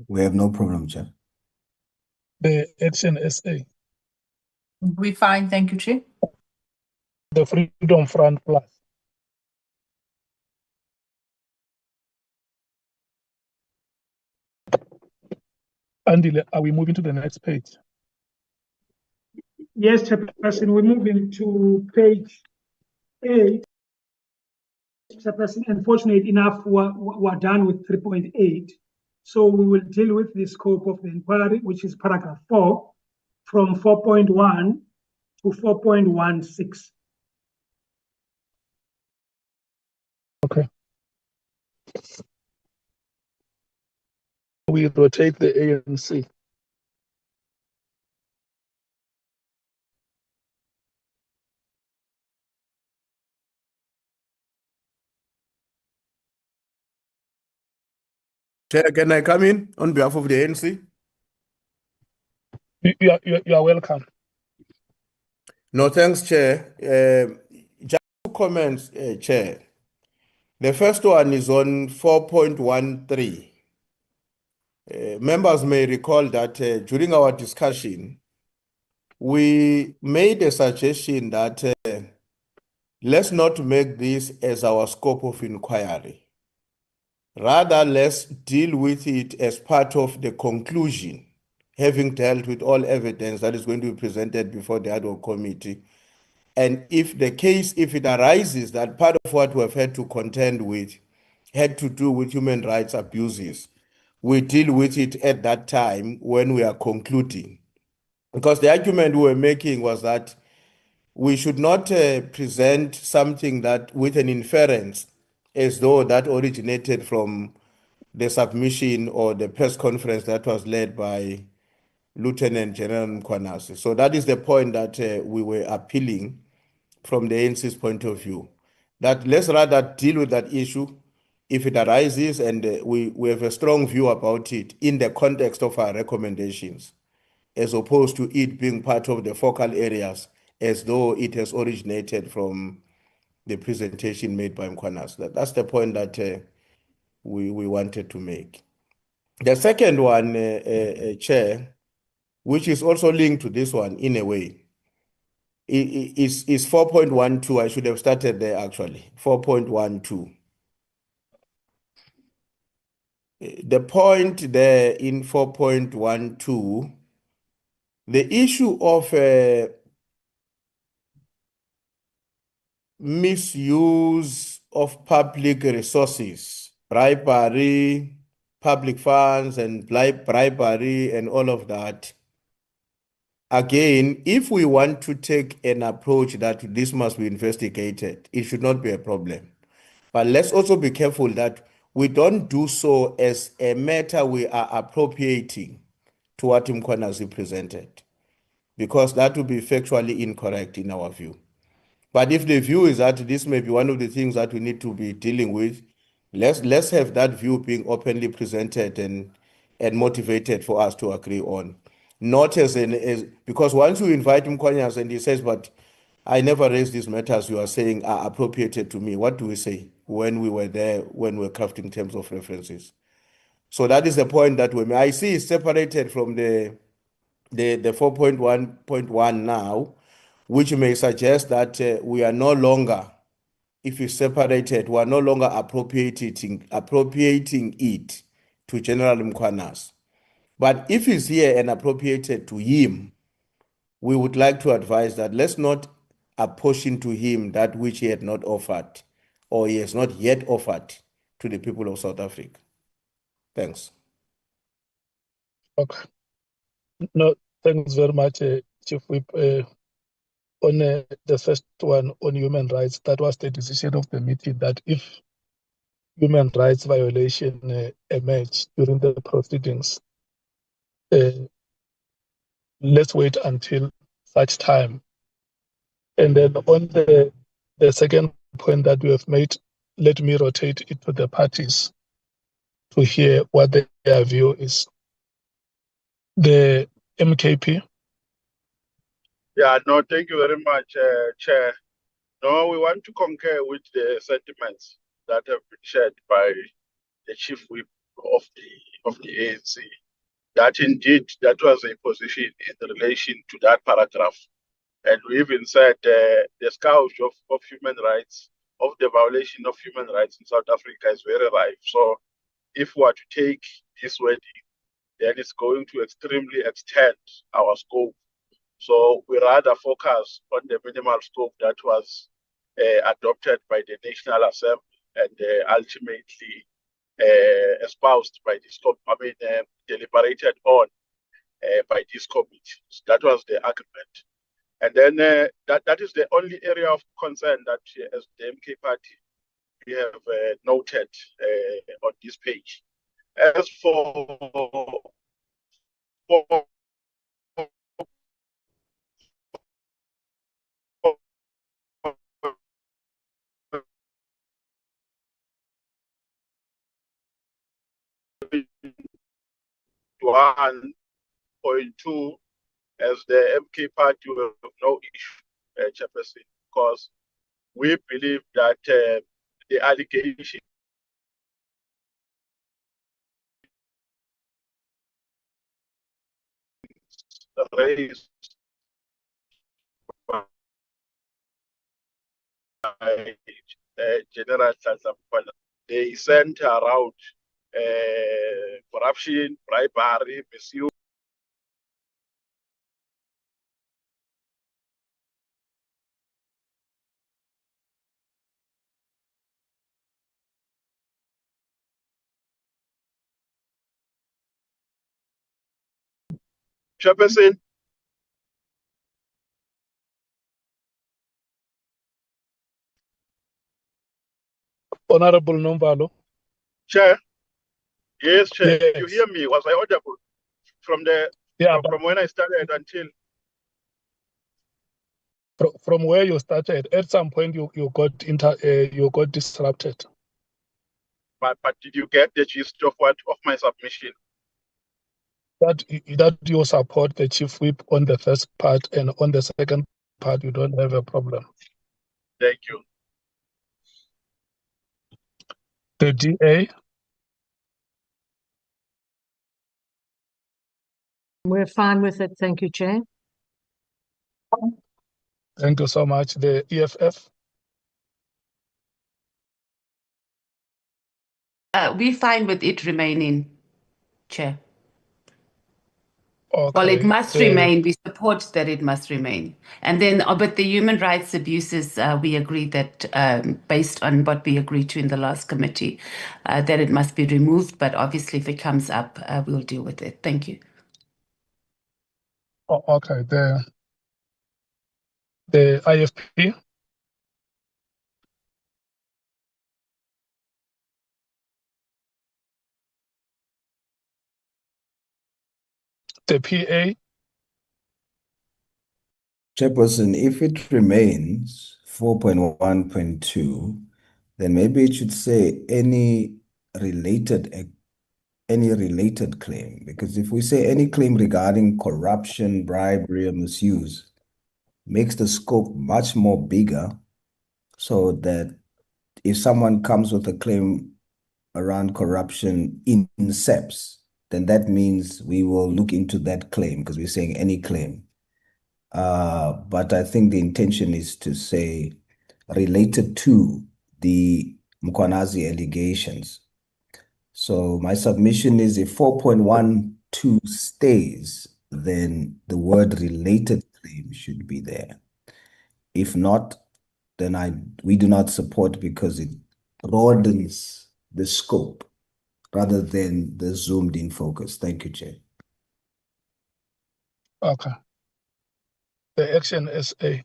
We have no problem, Chair. The Action SA. We fine, thank you, Chair. The Freedom Front Plus. Andile, are we moving to the next page? Yes, Chairperson, we're moving to page 8. Chairperson, unfortunately enough, we're done with 3.8. So we will deal with the scope of the inquiry, which is paragraph 4, from 4.1 to 4.16. Okay. We rotate the ANC. Chair, can I come in on behalf of the ANC? You are welcome. No, thanks, Chair. Just 2 comments, Chair. The first one is on 4.13. Members may recall that during our discussion, we made a suggestion that let's not make this as our scope of inquiry. Rather, let's deal with it as part of the conclusion, having dealt with all evidence that is going to be presented before the ad hoc committee. And if it arises that part of what we've had to contend with had to do with human rights abuses, we deal with it at that time when we are concluding. Because the argument we were making was that we should not present something that with an inference as though that originated from the submission or the press conference that was led by Lieutenant General Mkhwanazi. So that is the point that we were appealing from the ANC's point of view, that let's rather deal with that issue if it arises, and we have a strong view about it in the context of our recommendations, as opposed to it being part of the focal areas as though it has originated from the presentation made by Mkhwanazi. That's the point that we wanted to make. The second one, Chair, which is also linked to this one in a way, is 4.12. I should have started there actually. 4.12. The point there in 4.12, the issue of misuse of public resources, bribery, public funds and bribery and all of that. Again, if we want to take an approach that this must be investigated, it should not be a problem. But let's also be careful that we don't do so as a matter we are appropriating to what Mkhwanazi presented, because that would be factually incorrect in our view. But if the view is that this may be one of the things that we need to be dealing with, let's have that view being openly presented and motivated for us to agree on. Not because once you invite Mkhwanazi and he says, but I never raised these matters you are saying are appropriated to me. What do we say when we were there, when we were crafting terms of references? So that is the point that I see is separated from the 4.1.1 now, which may suggest that we are no longer, if it's separated, we are no longer appropriating it to General Mkhwanazi. But if it's here and appropriated to him, we would like to advise that let's not apportion to him that which he had not offered or he has not yet offered to the people of South Africa. Thanks. Okay. No, thanks very much, Chief Whip. On the first one on human rights, that was the decision of the meeting that if human rights violation emerge during the proceedings, let's wait until such time. And then on the second point that we have made, let me rotate it to the parties to hear what their view is. The MKP. Yeah, no, thank you very much, Chair. No, we want to concur with the sentiments that have been shared by the Chief Whip of the ANC. That indeed, that was a position in relation to that paragraph. And we even said the scourge of human rights, of the violation of human rights in South Africa is very rife. So if we are to take this wording, then it's going to extremely extend our scope. So we rather focus on the minimal scope that was adopted by the National Assembly and ultimately espoused by this, deliberated on by this committee. So that was the argument. And then that is the only area of concern that as the MK party we have noted on this page. As for 1.2, as the MK party will have no issue, Chairperson, because we believe that the allegation raised General Mkhwanazi. They center around corruption, bribery, misuse. Chairperson. Honorable Nombalo. Chair. Yes, Chair. Yes. Did you hear me? Was I audible from the from when I started until? From where you started, at some point you got disrupted. But did you get the gist of my submission? That you support the chief whip on the first part, and on the second part you don't have a problem. Thank you. The DA. We're fine with it. Thank you, Chair. Thank you so much. The EFF. We're fine with it remaining, Chair. Okay. Well, it must remain. We support that it must remain. And then, but the human rights abuses, we agree that based on what we agreed to in the last committee, that it must be removed. But obviously, if it comes up, we'll deal with it. Thank you. Oh, okay. The IFP. The PA. Chairperson, if it remains 4.1.2, then maybe it should say any related claim, because if we say any claim regarding corruption, bribery, or misuse, makes the scope much more bigger, so that if someone comes with a claim around corruption in SAPS, then that means we will look into that claim, because we're saying any claim. But I think the intention is to say related to the Mkhwanazi allegations. So my submission is if 4.12 stays, then the word related claim should be there. If not, then we do not support, because it broadens the scope rather than the zoomed in focus. Thank you, Chair. Okay. The Action SA.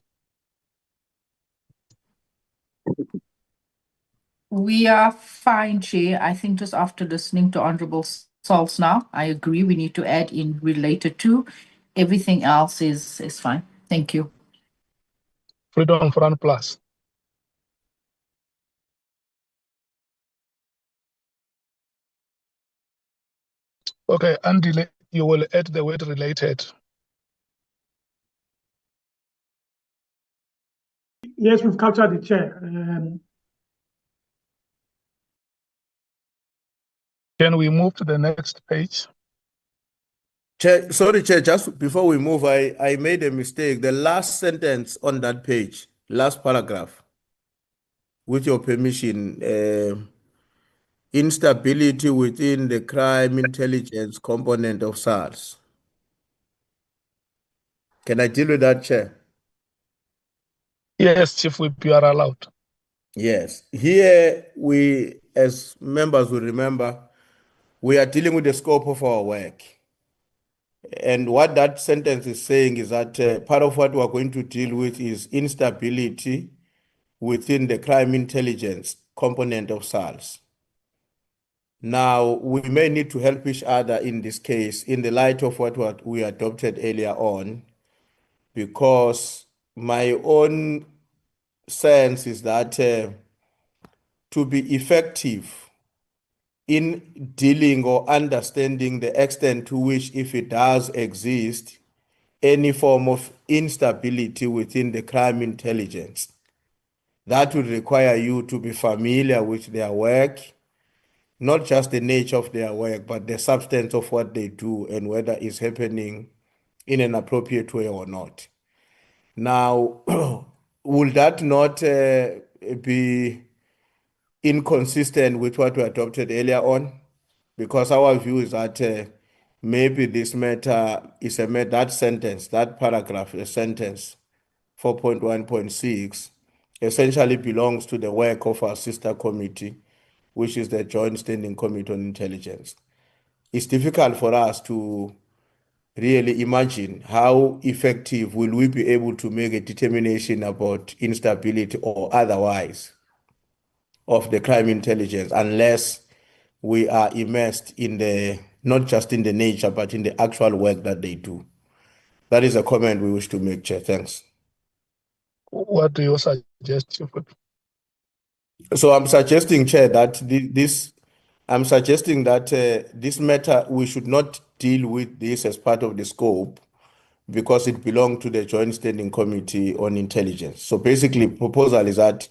We are fine, Chair. I think just after listening to Honorable Salts now, I agree we need to add in related to. Everything else is fine. Thank you. Freedom Front Plus. Okay, Andile, you will add the word related. Yes, we've captured the Chair. Can we move to the next page? Chair, sorry, Chair, just before we move, I made a mistake. The last sentence on that page, last paragraph, with your permission, instability within the crime intelligence component of SARS. Can I deal with that, Chair? Yes, Chief Whip, you are allowed. Yes. Here, we, as members will remember, we are dealing with the scope of our work. And what that sentence is saying is that part of what we're going to deal with is instability within the crime intelligence component of SARS. Now, we may need to help each other in this case in the light of what we adopted earlier on, because my own sense is that to be effective in dealing or understanding the extent to which, if it does exist, any form of instability within the crime intelligence, that would require you to be familiar with their work, not just the nature of their work, but the substance of what they do and whether it's happening in an appropriate way or not. Now, will that not be inconsistent with what we adopted earlier on, because our view is that maybe this matter is that sentence, that paragraph, a sentence 4.1.6 essentially belongs to the work of our sister committee, which is the Joint Standing Committee on Intelligence. It's difficult for us to really imagine how effective will we be able to make a determination about instability or otherwise of the crime intelligence unless we are immersed in the, not just in the nature, but in the actual work that they do. That is a comment we wish to make, Chair. Thanks. What do you suggest? So I'm suggesting, Chair, that this matter, we should not deal with this as part of the scope because it belongs to the Joint Standing Committee on Intelligence. So basically, proposal is that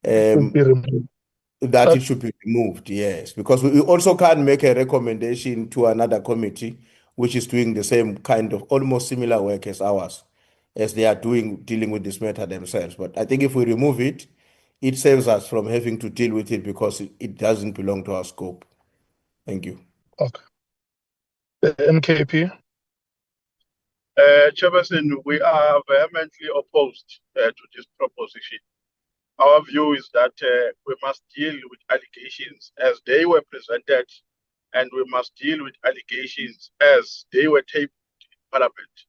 it should be removed, yes, because we also can't make a recommendation to another committee which is doing the same kind of almost similar work as ours, as they are dealing with this matter themselves. But I think if we remove it, it saves us from having to deal with it because it doesn't belong to our scope. Thank you. Okay. The MKP. Chairperson, we are vehemently opposed to this proposition. Our view is that we must deal with allegations as they were presented, and we must deal with allegations as they were tabled in Parliament.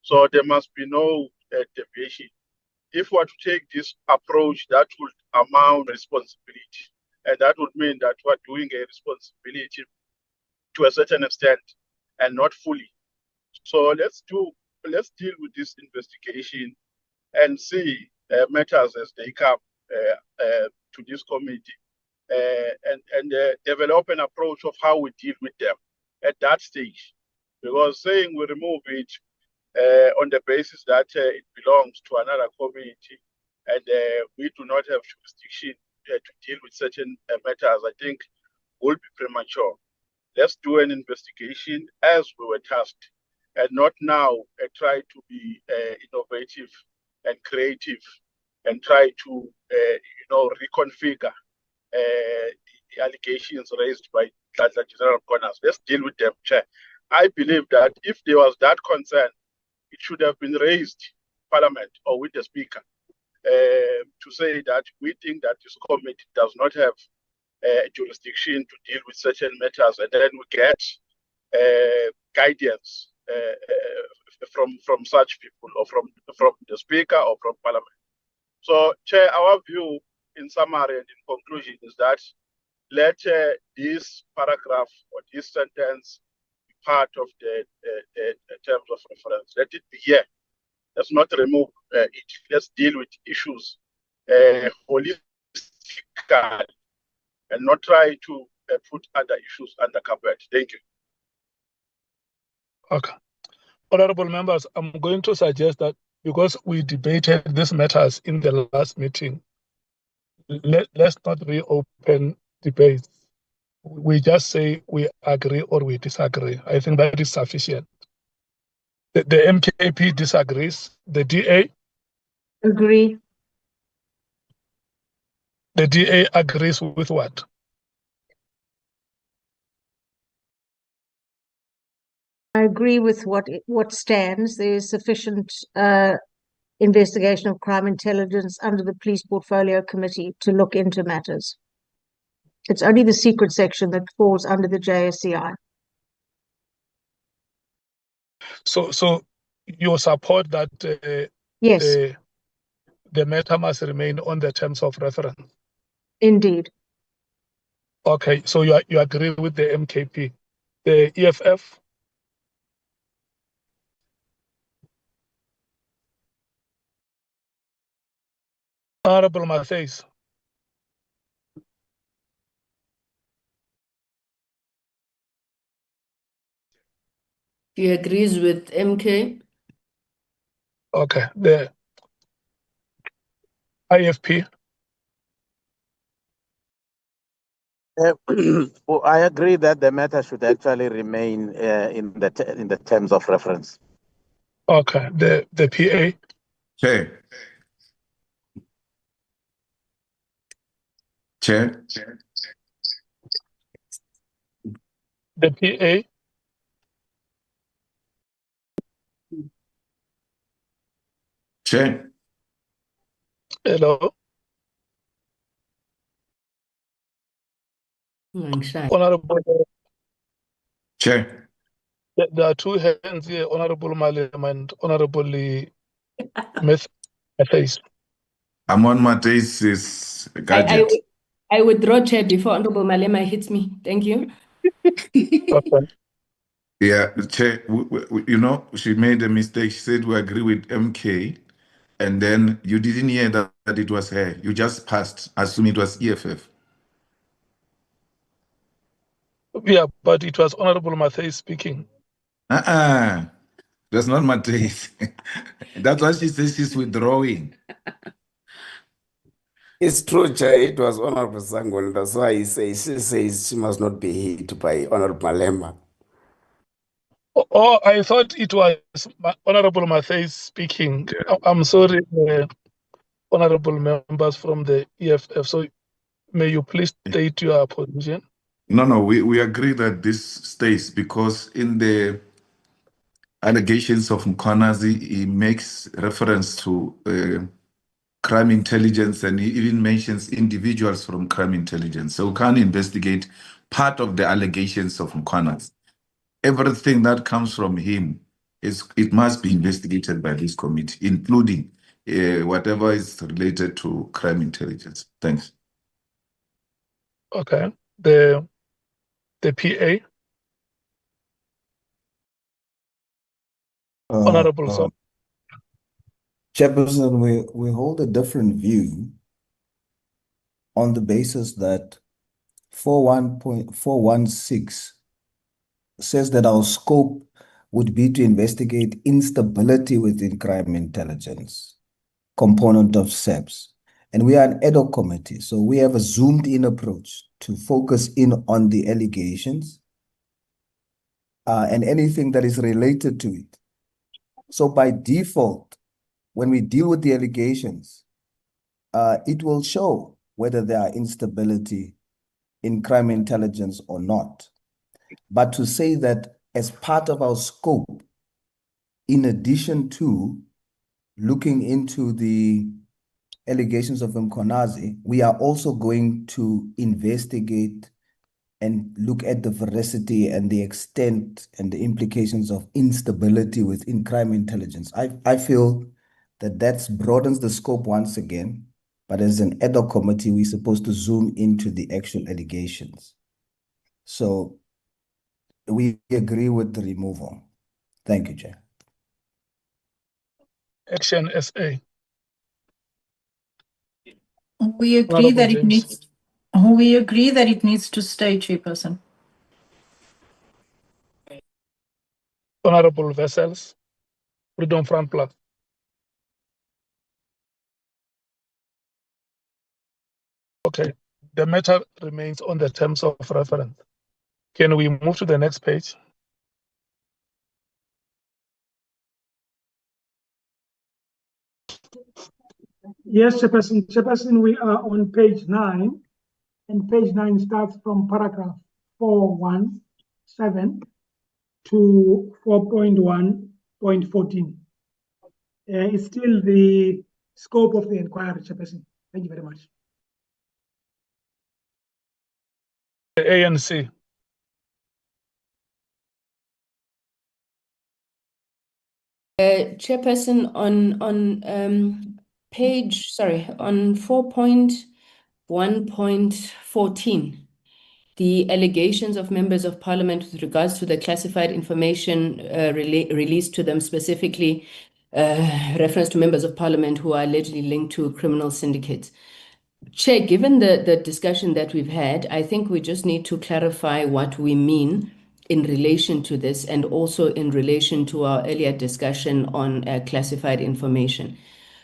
So there must be no deviation. If we were to take this approach, that would amount to responsibility, and that would mean that we're doing a responsibility to a certain extent and not fully. So let's deal with this investigation and see matters as they come to this committee and develop an approach of how we deal with them at that stage. Because saying we remove it on the basis that it belongs to another committee and we do not have jurisdiction to deal with certain matters, I think will be premature. Let's do an investigation as we were tasked, and not now try to be innovative and creative and try to reconfigure the allegations raised by General Mkhwanazi. Let's deal with them, Chair. I believe that if there was that concern, it should have been raised in Parliament or with the Speaker to say that we think that this committee does not have jurisdiction to deal with certain matters, and then we get guidance from such people or from the Speaker or from Parliament. So, Chair, our view in summary and in conclusion is that let this paragraph or this sentence be part of the terms of reference. Let it be here. Let's not remove it. Let's deal with issues holistically and not try to put other issues under carpet. Thank you. Okay. Honorable members, I'm going to suggest that because we debated these matters in the last meeting, let's not reopen debates. We just say we agree or we disagree. I think that is sufficient. The MKP disagrees. The DA? Agree. The DA agrees with what? I agree with what stands. There is sufficient investigation of crime intelligence under the Police Portfolio Committee to look into matters. It's only the secret section that falls under the JSCI. So you support that yes, the matter must remain on the terms of reference? Indeed. Okay, so you agree with the MKP. The EFF? Honorable Matthews. He agrees with MK. Okay, the IFP. Well, I agree that the matter should actually remain in the terms of reference. Okay, the PA. Chair. Chair. The PA. Chair. Hello. Honorable. Chair. There are two hands here, Honorable Malema and Honorable Matthys. I'm on Matthys' gadget. I withdraw, Chair, before Honorable Malema hits me. Thank you. Okay. Yeah, Chair, you know, she made a mistake. She said we agree with MK, and then you didn't hear that it was her. You just passed, assuming it was EFF. Yeah, but it was Honorable Matthys speaking. That's not Matthys. That's why she says she's withdrawing. It's true, Chair. It was Honorable Sangol. That's why she says she must not be hit by Honorable Malema. Oh, I thought it was Honorable Matthys speaking. Yeah. I'm sorry, Honorable members from the EFF. So may you please state your position? No, we agree that this stays because in the allegations of Mkhwanazi, he makes reference to crime intelligence, and he even mentions individuals from crime intelligence. So we can't investigate part of the allegations of Mkhwanazi. Everything that comes from him, it must be investigated by this committee, including whatever is related to crime intelligence. Thanks. Okay. The PA. Honorable Sir. Chairperson, we hold a different view on the basis that 4.416 says that our scope would be to investigate instability within crime intelligence, component of SAPS. And we are an ad hoc committee, so we have a zoomed-in approach to focus in on the allegations and anything that is related to it. So by default, when we deal with the allegations, it will show whether there are instability in crime intelligence or not. But to say that as part of our scope, in addition to looking into the allegations of Mkhwanazi, we are also going to investigate and look at the veracity and the extent and the implications of instability within crime intelligence. I feel that broadens the scope once again, but as an ad hoc committee, we're supposed to zoom into the actual allegations. So we agree with the removal. Thank you, Chair. Action SA. We agree that it needs. We agree that it needs to stay, Chairperson. Honorable Vessels, Freedom Front Plus. Okay, the matter remains on the terms of reference. Can we move to the next page? Yes, Chairperson. Chairperson, we are on page 9, and page 9 starts from paragraph 417 to 4.1.14. It's still the scope of the inquiry, Chairperson. Thank you very much. The ANC. Chairperson, on page, on 4.1.14, the allegations of members of parliament with regards to the classified information released to them, specifically reference to members of parliament who are allegedly linked to criminal syndicates. Chair, given the discussion that we've had, I think we just need to clarify what we mean in relation to this, and also in relation to our earlier discussion on classified information.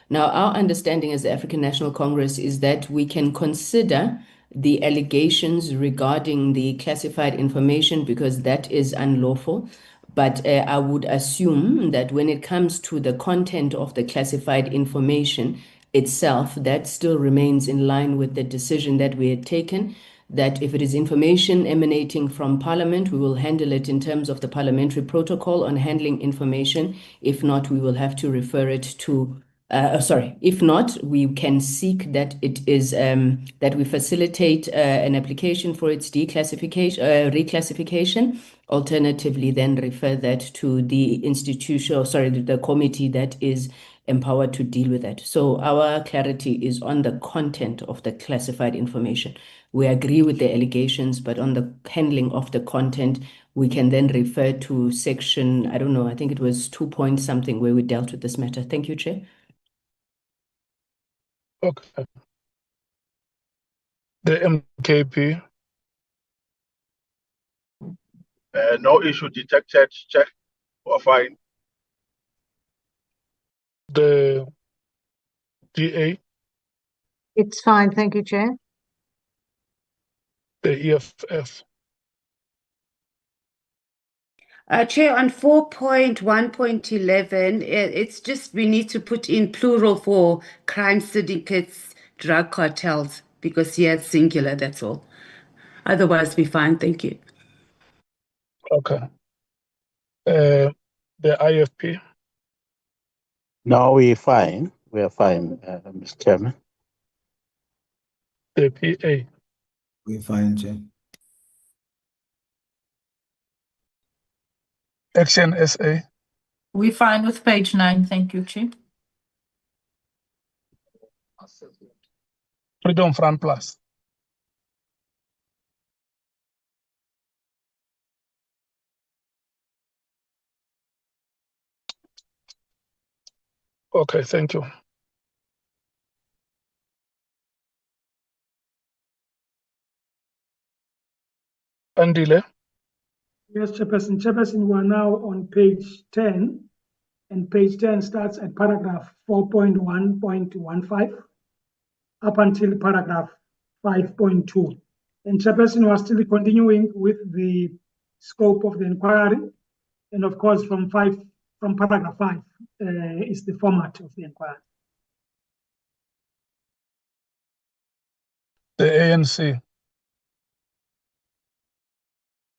Now, our understanding as the African National Congress is that we can consider the allegations regarding the classified information because that is unlawful. But I would assume that when it comes to the content of the classified information, itself, that still remains in line with the decision that we had taken, that if it is information emanating from Parliament, we will handle it in terms of the parliamentary protocol on handling information. If not, we will have to refer it to, if not, we can seek that it is, that we facilitate an application for its reclassification. Alternatively, then refer that to the the committee that is empowered to deal with that. So our clarity is on the content of the classified information. We agree with the allegations, but on the handling of the content, we can then refer to section, I don't know, I think it was 2 point something where we dealt with this matter. Thank you, Chair. Okay. The MKP. No issue detected, Chair. We're fine. The DA. It's fine, thank you, Chair. The EFF. Chair, on 4.1.11, it's just we need to put in plural for crime syndicates, drug cartels, because here it's singular, that's all. Otherwise, we're fine. Thank you. Okay. The IFP. No, we're fine. We are fine, Mr. Chairman. The PA. We're fine, Chair. Action SA. We're fine with page 9. Thank you, Chair. Freedom Front Plus. Okay, thank you. Andile. Yes, Chairperson. Chairperson, we are now on page 10, and page 10 starts at paragraph 4.1.15 up until paragraph 5.2. And Chairperson, we are still continuing with the scope of the inquiry. And of course, from paragraph 5 is the format of the inquiry. The ANC.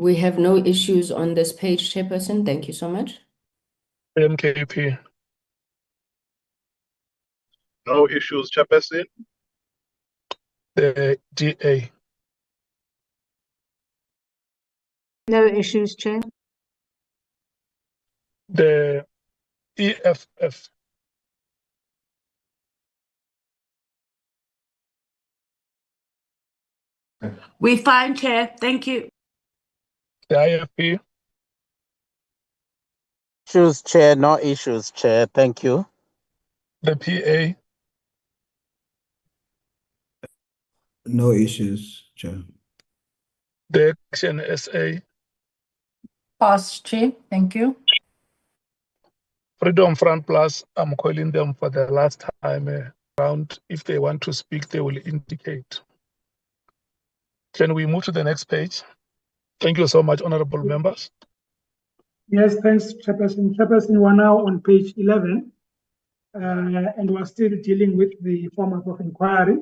We have no issues on this page, Chairperson. Thank you so much. MKP. No issues, Chairperson. The DA. No issues, Chair. The EFF. We're fine, Chair. Thank you. The IFP. Issues, Chair. No issues, Chair. Thank you. The PA. No issues, Chair. The Action SA. Pass, Chair. Thank you. Freedom Front Plus, I'm calling them for the last time around. If they want to speak, they will indicate. Can we move to the next page? Thank you so much, honorable members. Yes, thanks, Chairperson. Chairperson, we're now on page 11, and we're still dealing with the format of inquiry.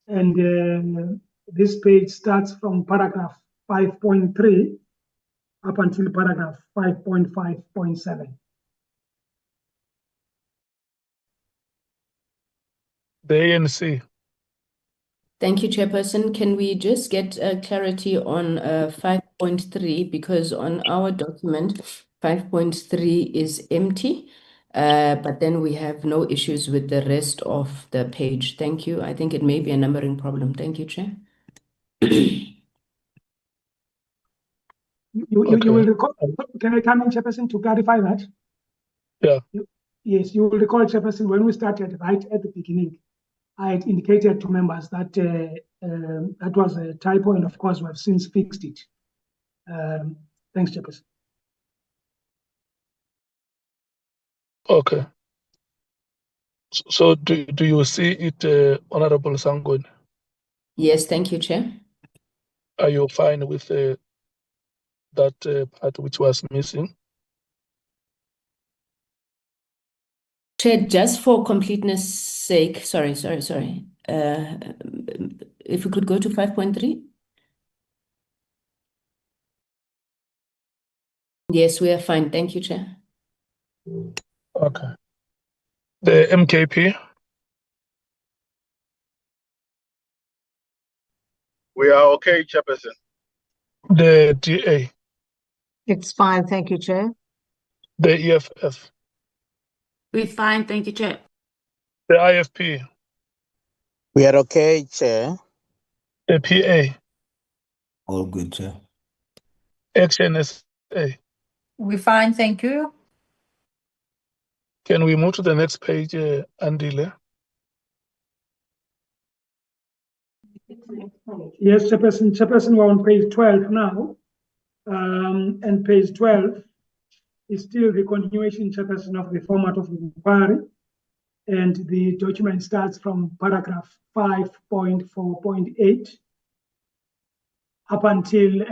And this page starts from paragraph 5.3 up until paragraph 5.5.7. The ANC. Thank you, Chairperson. Can we just get clarity on 5.3, because on our document, 5.3 is empty, but then we have no issues with the rest of the page. Thank you. I think it may be a numbering problem. Thank you, Chair. You will recall, can I come in, Chairperson, to clarify that? Yeah. Yes, you will recall, Chairperson, when we started right at the beginning, I had indicated to members that that was a typo, and of course, we have since fixed it. Thanks, Chairperson. Okay. So do you see it, Honorable Sangun? Yes, thank you, Chair. Are you fine with that part which was missing? Chair, just for completeness sake, sorry. If we could go to 5.3. Yes, we are fine. Thank you, Chair. Okay. The MKP. We are okay, Chairperson. The DA. It's fine, thank you, Chair. The EFF. We're fine, thank you, Chair. The IFP. We are okay, Chair. The PA. All good, Chair. Action SA. We're fine, thank you. Can we move to the next page, Andile? Yes, Chairperson. Chairperson, we're on page 12 now. And page 12 is still the continuation, Chairperson, of the format of the inquiry. And the document starts from paragraph 5.4.8 up until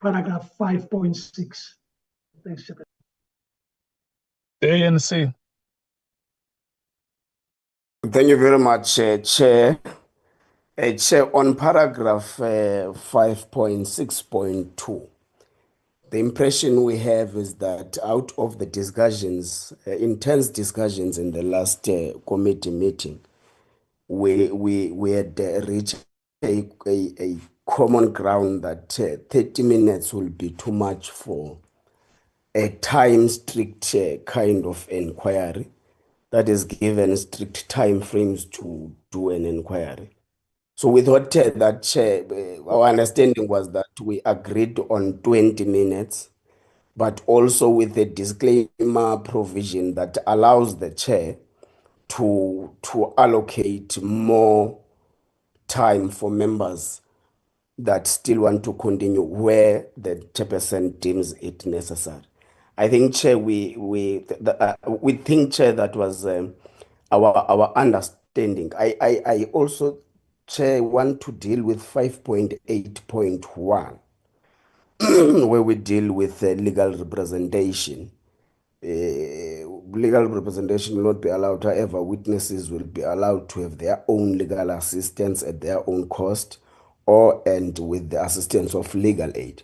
paragraph 5.6. Thanks, Chairperson. The ANC. Thank you very much, Chair. Chair, on paragraph 5.6.2, the impression we have is that out of the discussions, intense discussions in the last committee meeting, we had reached a common ground that 30 minutes will be too much for a time-strict kind of inquiry that is given strict time frames to do an inquiry. So we thought that our understanding was that we agreed on 20 minutes, but also with a disclaimer provision that allows the chair to allocate more time for members that still want to continue where the chairperson deems it necessary. I think, Chair, we think, Chair, that was our understanding. I also, Chair, want to deal with 5.8.1, where we deal with legal representation. Legal representation will not be allowed. However, witnesses will be allowed to have their own legal assistance at their own cost and with the assistance of legal aid.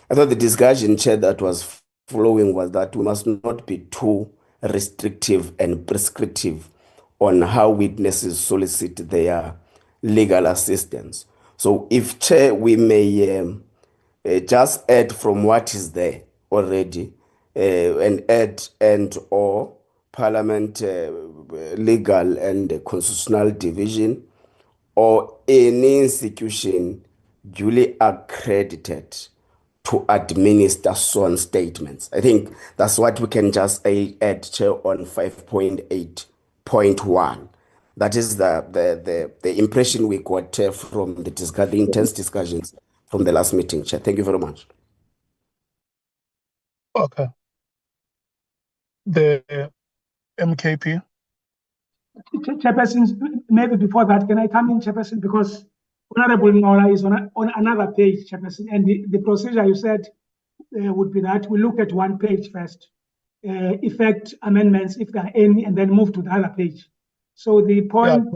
I thought the discussion, Chair, that was following was that we must not be too restrictive and prescriptive on how witnesses solicit their legal assistance. So if, Chair, we may just add from what is there already and add or Parliament legal and constitutional division or any institution duly accredited to administer sworn statements. I think that's what we can just add, Chair, on 5.8.1. That is the impression we got from the intense discussions from the last meeting, Chair. Thank you very much. Okay. The MKP. Chairperson, maybe before that, can I come in, Chairperson? Because Honorable Nora is on another page, Chairperson, and the procedure you said would be that we look at one page first, effect amendments, if there are any, and then move to the other page. So the point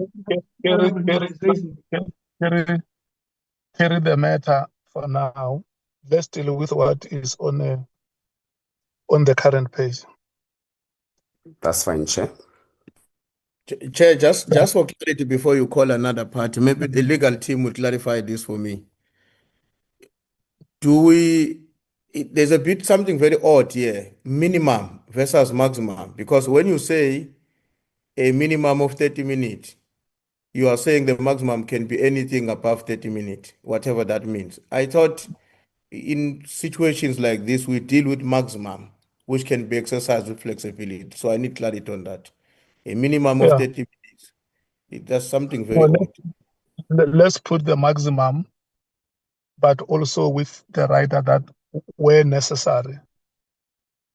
Carry the matter for now. Let's deal with what is on the current page. That's fine, Chair. Chair, just for clarity before you call another party, maybe the legal team will clarify this for me. There's a bit something very odd here, minimum versus maximum, because when you say a minimum of 30 minutes, you are saying the maximum can be anything above 30 minutes, whatever that means. I thought in situations like this, we deal with maximum, which can be exercised with flexibility. So I need clarity on that. A minimum of 30 minutes. That's something very odd. Let's put the maximum, but also with the rider that where necessary,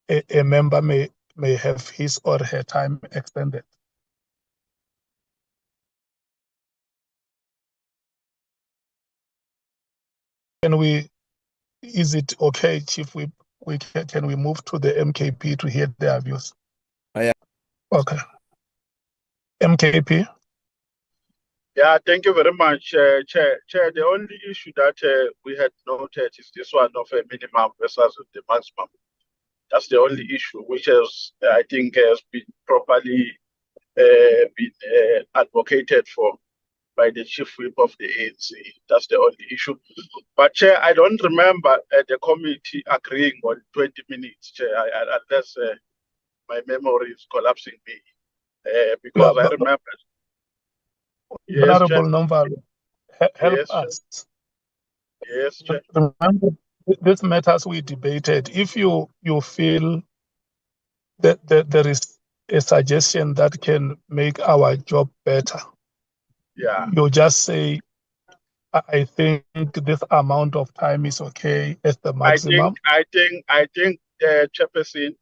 a member may have his or her time extended. Is it okay, Chief, can we move to the MKP to hear their views? Okay. MKP. Yeah, thank you very much, Chair. Chair, the only issue that we had noted is this one of a minimum versus the maximum. That's the only issue, which has, I think, has been properly advocated for by the chief whip of the ANC. That's the only issue. But Chair, I don't remember the committee agreeing on 20 minutes, Chair, unless my memory is collapsing me. Because I remember. Yes, Chair. Honorable Nomvalo, help Yes, Chair. us. Yes, Chair. Remember, these matters we debated. If you feel that there is a suggestion that can make our job better, Yeah. you just say, I think this amount of time is okay as the maximum. I think Chairperson,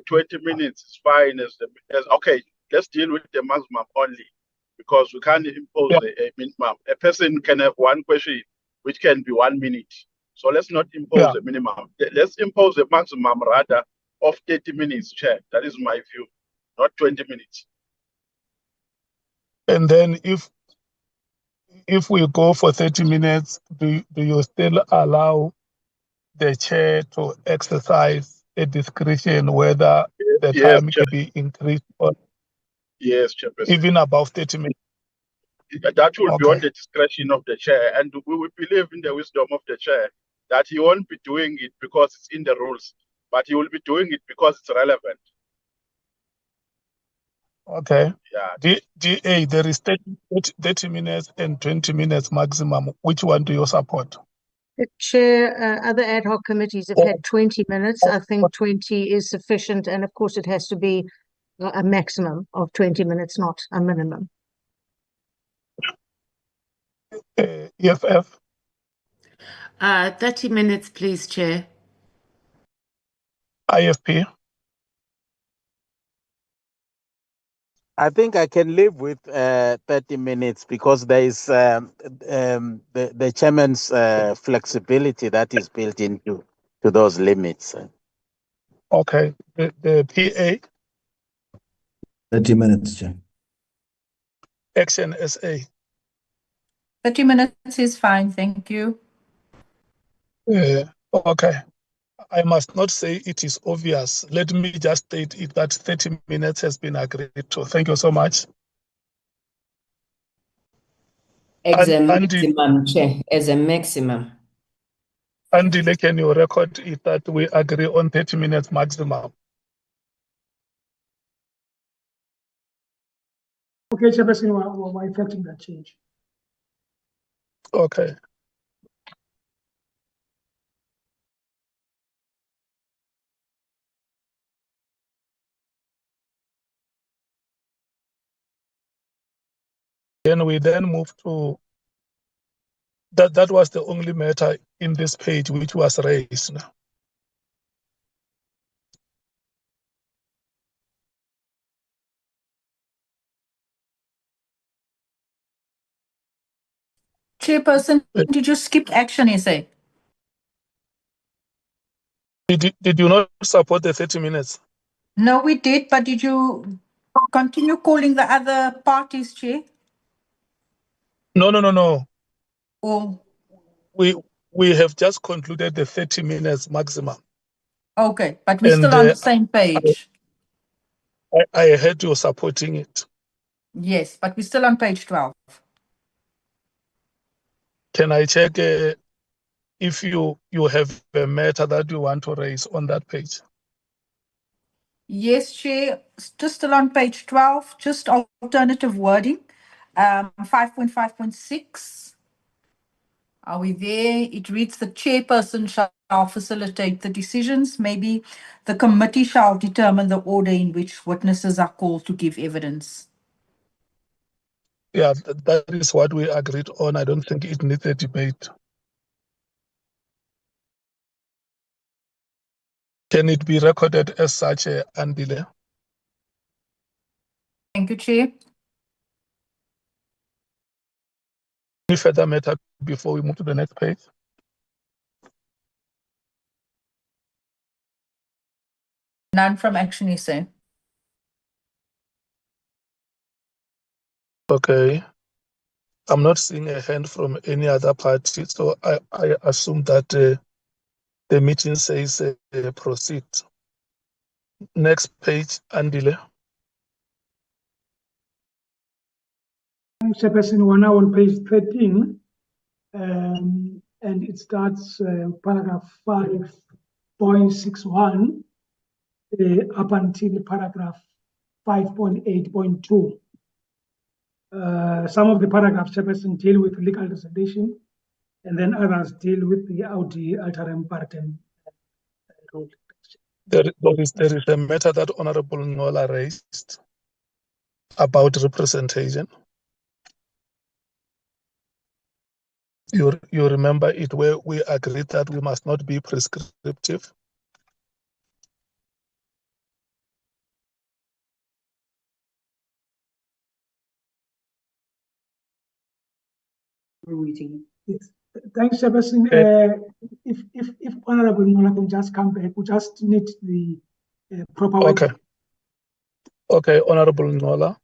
20 minutes is fine as okay. Let's deal with the maximum only, because we can't impose a minimum. A person can have one question, which can be 1 minute. So let's not impose a minimum. Let's impose a maximum rather of 30 minutes, Chair. That is my view, not 20 minutes. And then if we go for 30 minutes, do you still allow the chair to exercise a discretion whether the time can be increased or even above 30 minutes? That will be on the discretion of the chair, and we will believe in the wisdom of the chair that he won't be doing it because it's in the rules, but he will be doing it because it's relevant. Okay. Yeah. DA, there is 30 minutes and 20 minutes maximum. Which one do you support? The chair, other ad hoc committees have had 20 minutes. I think 20 is sufficient. And of course, it has to be a maximum of 20 minutes, not a minimum. EFF? 30 minutes, please, Chair. IFP? I think I can live with 30 minutes because there is the chairman's flexibility that is built into those limits. Okay. The PA? 30 minutes, Chair. Action SA? 30 minutes is fine, thank you. Okay. I must not say it is obvious. Let me just state it that 30 minutes has been agreed to. Thank you so much. As a maximum, Chair, as a maximum. Andy, can you record it that we agree on 30 minutes maximum? Okay, Chairperson, we're effecting that change. Okay. Then we move to that was the only matter in this page which was raised. Chairperson, did you skip action essay? Did you not support the 30 minutes? No, we did, but did you continue calling the other parties, Chair? No. Oh. We have just concluded the 30 minutes maximum. Okay, but we're still on the same page. I heard you supporting it. Yes, but we're still on page 12. Can I check if you have a matter that you want to raise on that page? Yes, Chair, just still on page 12, just alternative wording. 5.5.6. Are we there? It reads the chairperson shall facilitate the decisions. Maybe the committee shall determine the order in which witnesses are called to give evidence. Yeah, that is what we agreed on. I don't think it needs a debate. Can it be recorded as such, Andile? Thank you, Chair. Any further matter before we move to the next page? None from Action SA. Okay. I'm not seeing a hand from any other party, so I assume that the meeting says proceed. Next page, Andile. Chairperson, we're now on page 13, and it starts paragraph 5.61 up until paragraph 5.8.2. Some of the paragraphs, Chairperson, deal with legal representation, and then others deal with the Audi alteram partem rule. There is a matter that Honorable Ngola raised about representation. You remember it where we agreed that we must not be prescriptive. We're waiting. Thanks, Chairperson. If Honorable Ngola can just come back, we just need the proper way. Okay. Okay, Honorable Ngola.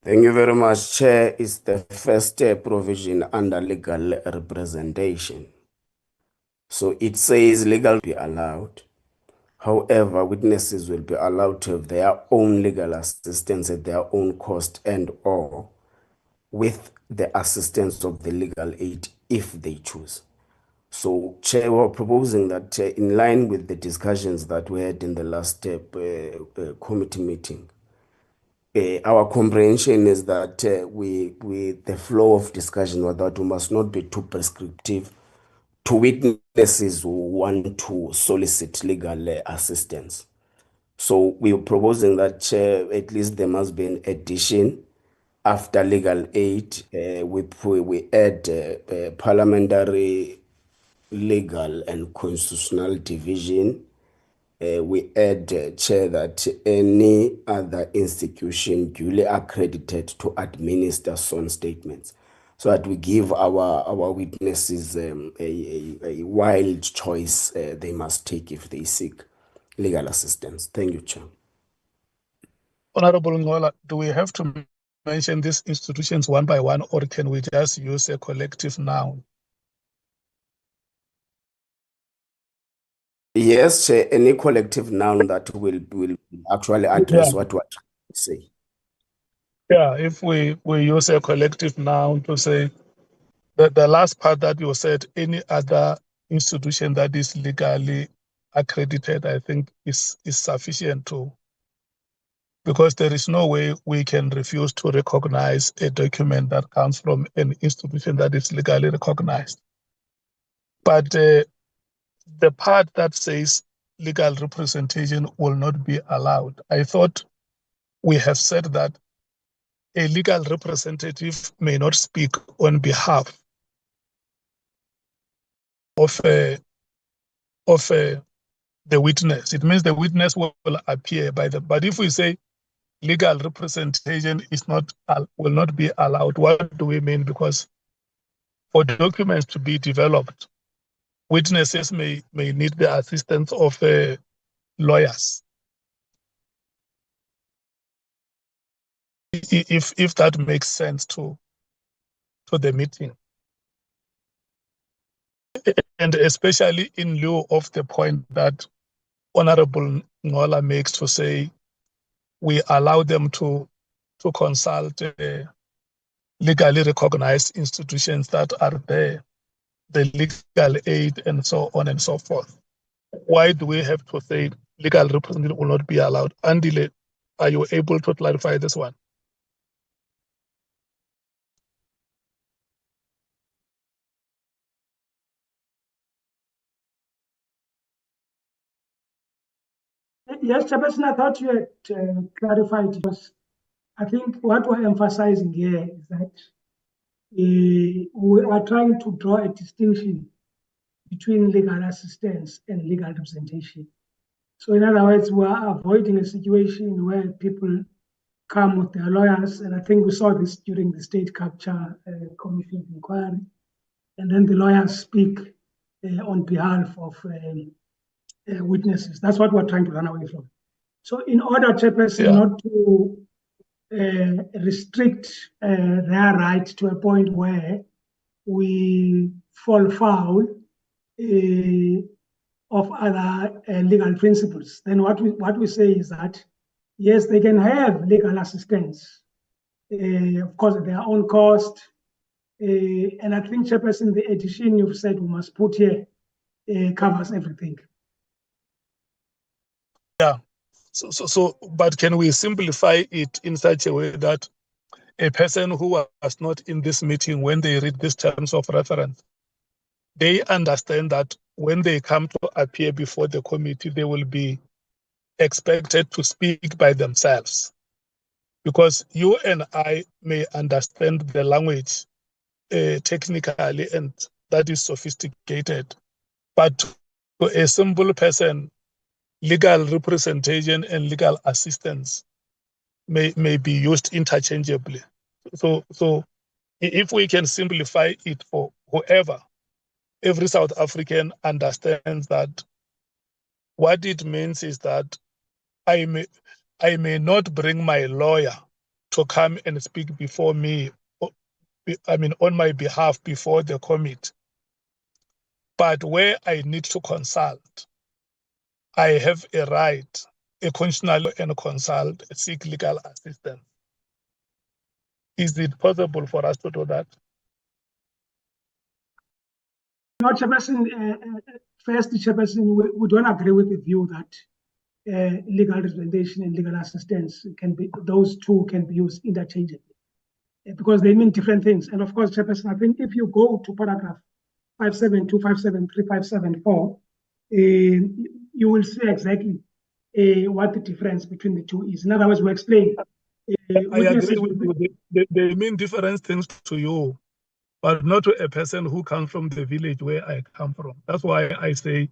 Thank you very much, Chair. Is the first provision under legal representation. So it says legal will be allowed. However, witnesses will be allowed to have their own legal assistance at their own cost and or with the assistance of the legal aid if they choose. So, Chair, we're proposing that in line with the discussions that we had in the last committee meeting, our comprehension is that the flow of discussion was that we must not be too prescriptive to witnesses who want to solicit legal assistance. So we are proposing that at least there must be an addition after legal aid. We add parliamentary, legal and constitutional division. We add, Chair, that any other institution duly accredited to administer sworn statements, so that we give our witnesses a wild choice they must take if they seek legal assistance. Thank you, Chair. Honorable Ngola, do we have to mention these institutions one by one, or can we just use a collective noun? Yes, Chair, any collective noun that will actually address what we're trying to say. Yeah, if we use a collective noun to say that the last part that you said, any other institution that is legally accredited, I think is sufficient to, because there is no way we can refuse to recognize a document that comes from an institution that is legally recognized. But the part that says legal representation will not be allowed, I thought we have said that a legal representative may not speak on behalf of the witness. It means the witness will appear by the. But if we say legal representation will not be allowed, what do we mean? Because for documents to be developed, witnesses may need the assistance of lawyers. If that makes sense to the meeting. And especially in lieu of the point that Honorable Ngola makes to say we allow them to consult legally recognized institutions that are there, the legal aid and so on and so forth. Why do we have to say legal representation will not be allowed? Andile, are you able to clarify this one? Yes, Chairperson, I thought you had clarified, because I think what we're emphasizing here is that we are trying to draw a distinction between legal assistance and legal representation. So in other words, we are avoiding a situation where people come with their lawyers, and I think we saw this during the State Capture Commission inquiry, and then the lawyers speak on behalf of witnesses. That's what we're trying to run away from. So in order, Chairperson, not to restrict their right to a point where we fall foul of other legal principles. Then what we say is that, yes, they can have legal assistance, of course, at their own cost. And I think, Chairperson, the addition you've said we must put here covers everything. Yeah. But can we simplify it in such a way that a person who was not in this meeting, when they read these terms of reference, they understand that when they come to appear before the committee, they will be expected to speak by themselves? Because you and I may understand the language technically, and that is sophisticated, but to a simple person, legal representation and legal assistance may be used interchangeably. So if we can simplify it for whoever, every South African understands that what it means is that I may not bring my lawyer to come and speak before me, on my behalf before the committee. But where I need to consult, I have a right, a constitutional and consult, seek legal assistance. Is it possible for us to do that? No, Chairperson, first, Chairperson, we don't agree with the view that legal representation and legal assistance those two can be used interchangeably, because they mean different things. And of course, Chairperson, I think if you go to paragraph 572, 573, 574, you will see exactly what the difference between the two is. In other words, we explain. I agree with you. They mean different things to you, but not to a person who comes from the village where I come from. That's why I say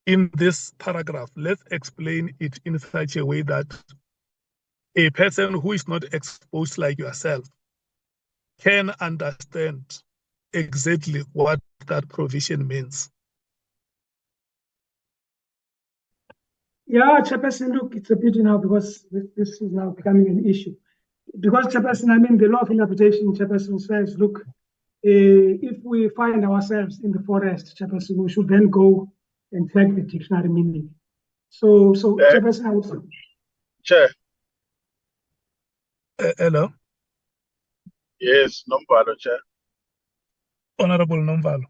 in this paragraph, let's explain it in such a way that a person who is not exposed like yourself can understand exactly what that provision means. Yeah, Chairperson, look, it's a pity now because this is now becoming an issue. Because, Chairperson, I mean, the law of interpretation, Chairperson, says, look, if we find ourselves in the forest, Chairperson, we should then go and check the dictionary meaning. So Chairperson, I would say. Chair. Hello? Yes, Nombalo, Chair. Honorable Nombalo.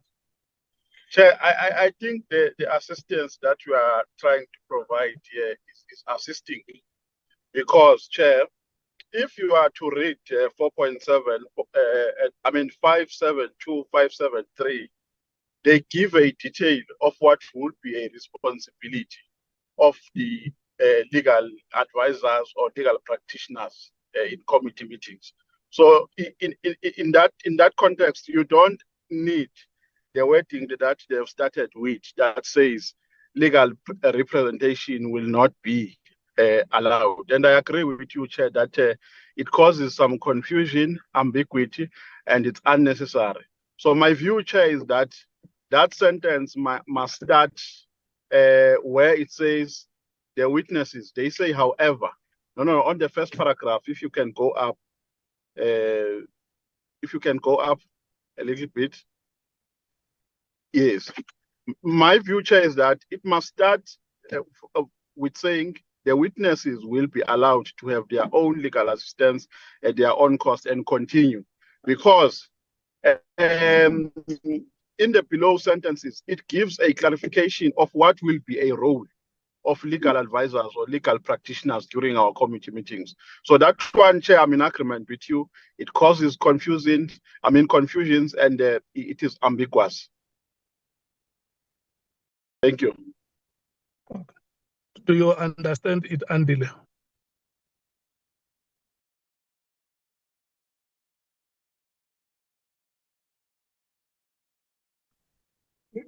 Chair, I think the assistance that you are trying to provide here is assisting, because, Chair, if you are to read 4.7, 572, 573, they give a detail of what would be a responsibility of the legal advisors or legal practitioners in committee meetings. So in that context, you don't need the wording that they've started with that says legal representation will not be allowed. And I agree with you, Chair, that it causes some confusion, ambiguity, and it's unnecessary. So my view, Chair, is that that sentence must start where it says the witnesses. They say, however, on the first paragraph, if you can go up a little bit. Yes. My view, Chair, is that it must start with saying the witnesses will be allowed to have their own legal assistance at their own cost and continue. Because in the below sentences, it gives a clarification of what will be a role of legal advisors or legal practitioners during our committee meetings. So that one, Chair, I'm in agreement with you. It causes confusions, and it is ambiguous. Thank you. Okay. Do you understand it, Andile?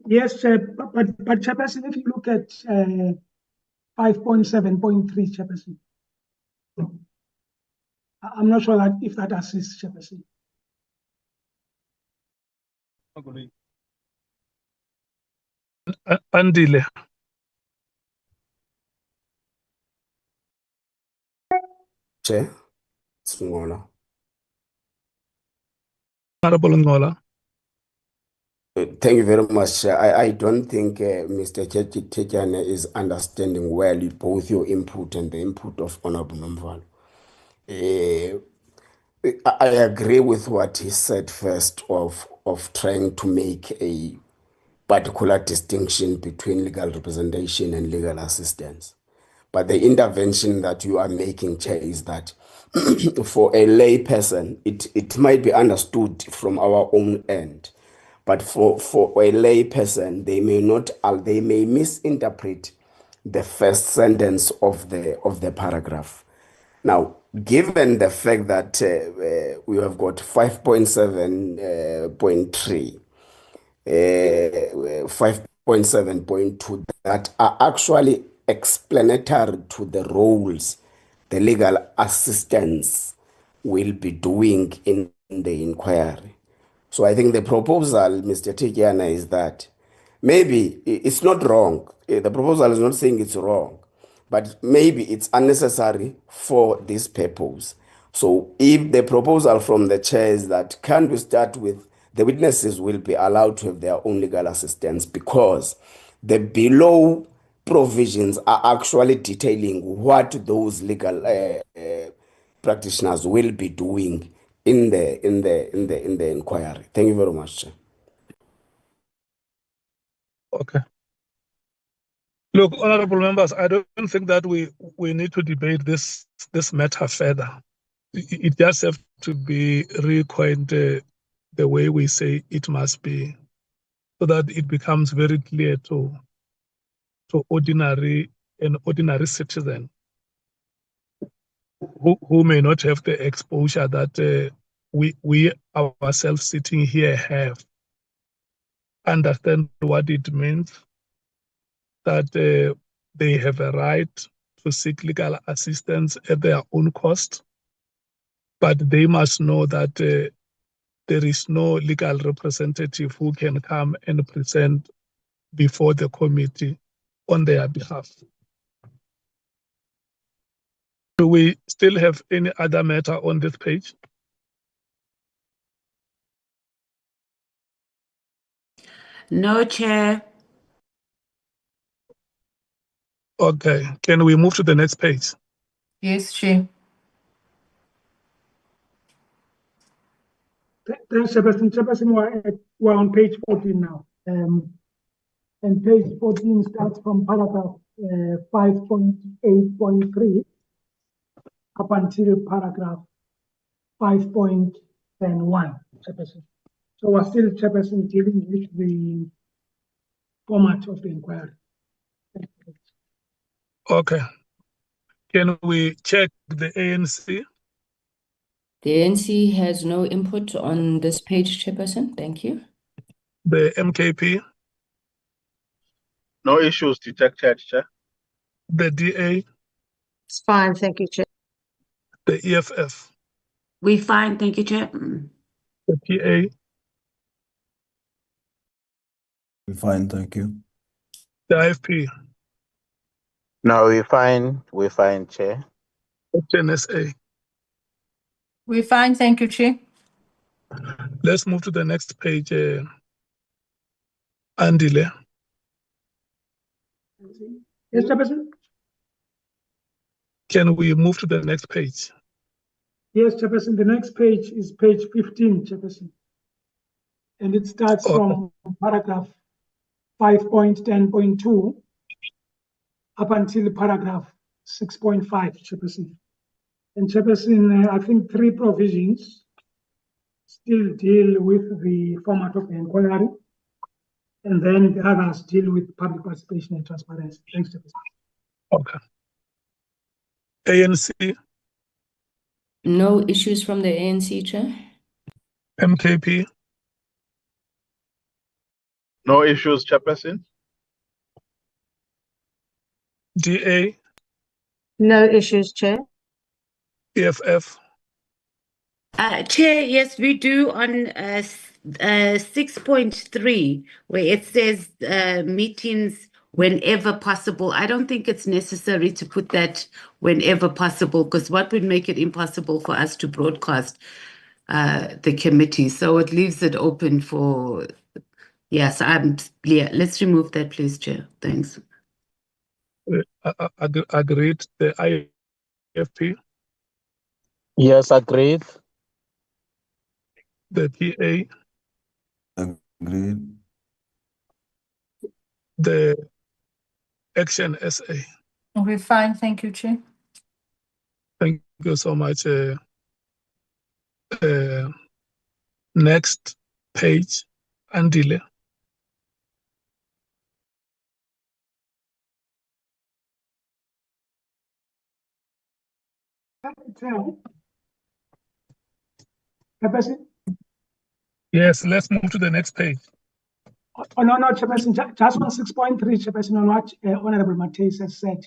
Yes, but Chairperson, if you look at 5.7.3, Chairperson, I'm not sure that if that assists, Chairperson. Andile. Chair? Smaller. Honorable Ngola. Thank you very much. I don't think Mr. Lekganyane is understanding well both your input and the input of Honorable Nomvalo. I agree with what he said first of trying to make a particular distinction between legal representation and legal assistance. But the intervention that you are making, Chair, is that for a lay person, it might be understood from our own end. But for a lay person, they may misinterpret the first sentence of the paragraph. Now, given the fact that we have got 5.7.3, 5.7.2 that are actually explanatory to the roles the legal assistants will be doing in the inquiry. So I think the proposal, Mr. Lekganyane, is that maybe it's not wrong. The proposal is not saying it's wrong, but maybe it's unnecessary for this purpose. So if the proposal from the chair is that can we start with the witnesses will be allowed to have their own legal assistance because the below provisions are actually detailing what those legal practitioners will be doing in the inquiry. Thank you very much, Chair. Okay. Look, honorable members, I don't think that we need to debate this matter further. It just have to be recoined the way we say it must be, so that it becomes very clear to ordinary citizen who may not have the exposure that we ourselves sitting here have. Understand what it means that they have a right to seek legal assistance at their own cost, but they must know that there is no legal representative who can come and present before the committee on their behalf. Do we still have any other matter on this page? No, Chair. Okay, can we move to the next page? Yes, Chair. Thanks, Chairperson. Chairperson, we're on page 14 now. And page 14 starts from paragraph 5.8.3 up until paragraph 5.1, Chairperson. So we're still, Chairperson, dealing with the format of the inquiry. Okay. Can we check the ANC? The ANC has no input on this page, Chairperson. Thank you. The MKP? No issues detected, Chair. The DA? It's fine, thank you, Chair. The EFF? We fine, thank you, Chair. The PA? We're fine, thank you. The IFP? No, we're fine, Chair. The NSA? We're fine, thank you, Chair. Let's move to the next page. Andile. Yes, Chairperson? Can we move to the next page? Yes, Chairperson. The next page is page 15, Chairperson. And it starts from paragraph 5.10.2 up until paragraph 6.5, Chairperson. And Chairperson, I think 3 provisions still deal with the format of the inquiry, and then the others deal with public participation and transparency. Thanks, Chairperson. Okay. ANC? No issues from the ANC, Chair. MKP? No issues, Chairperson. DA? No issues, Chair. EFF? Chair, yes, we do on 6.3, where it says meetings whenever possible. I don't think it's necessary to put that whenever possible, because what would make it impossible for us to broadcast the committee? So it leaves it open for, yes, let's remove that, please, Chair. Thanks. Agreed. The IFP, Yes, agreed. the PA, Agreed. the Action SA. We're fine, thank you, Chair. Thank you so much. Next page, Andile. Yes, let's move to the next page. Oh, no, Chairperson, just on 6.3, Chairperson, on what Honorable Matheus has said.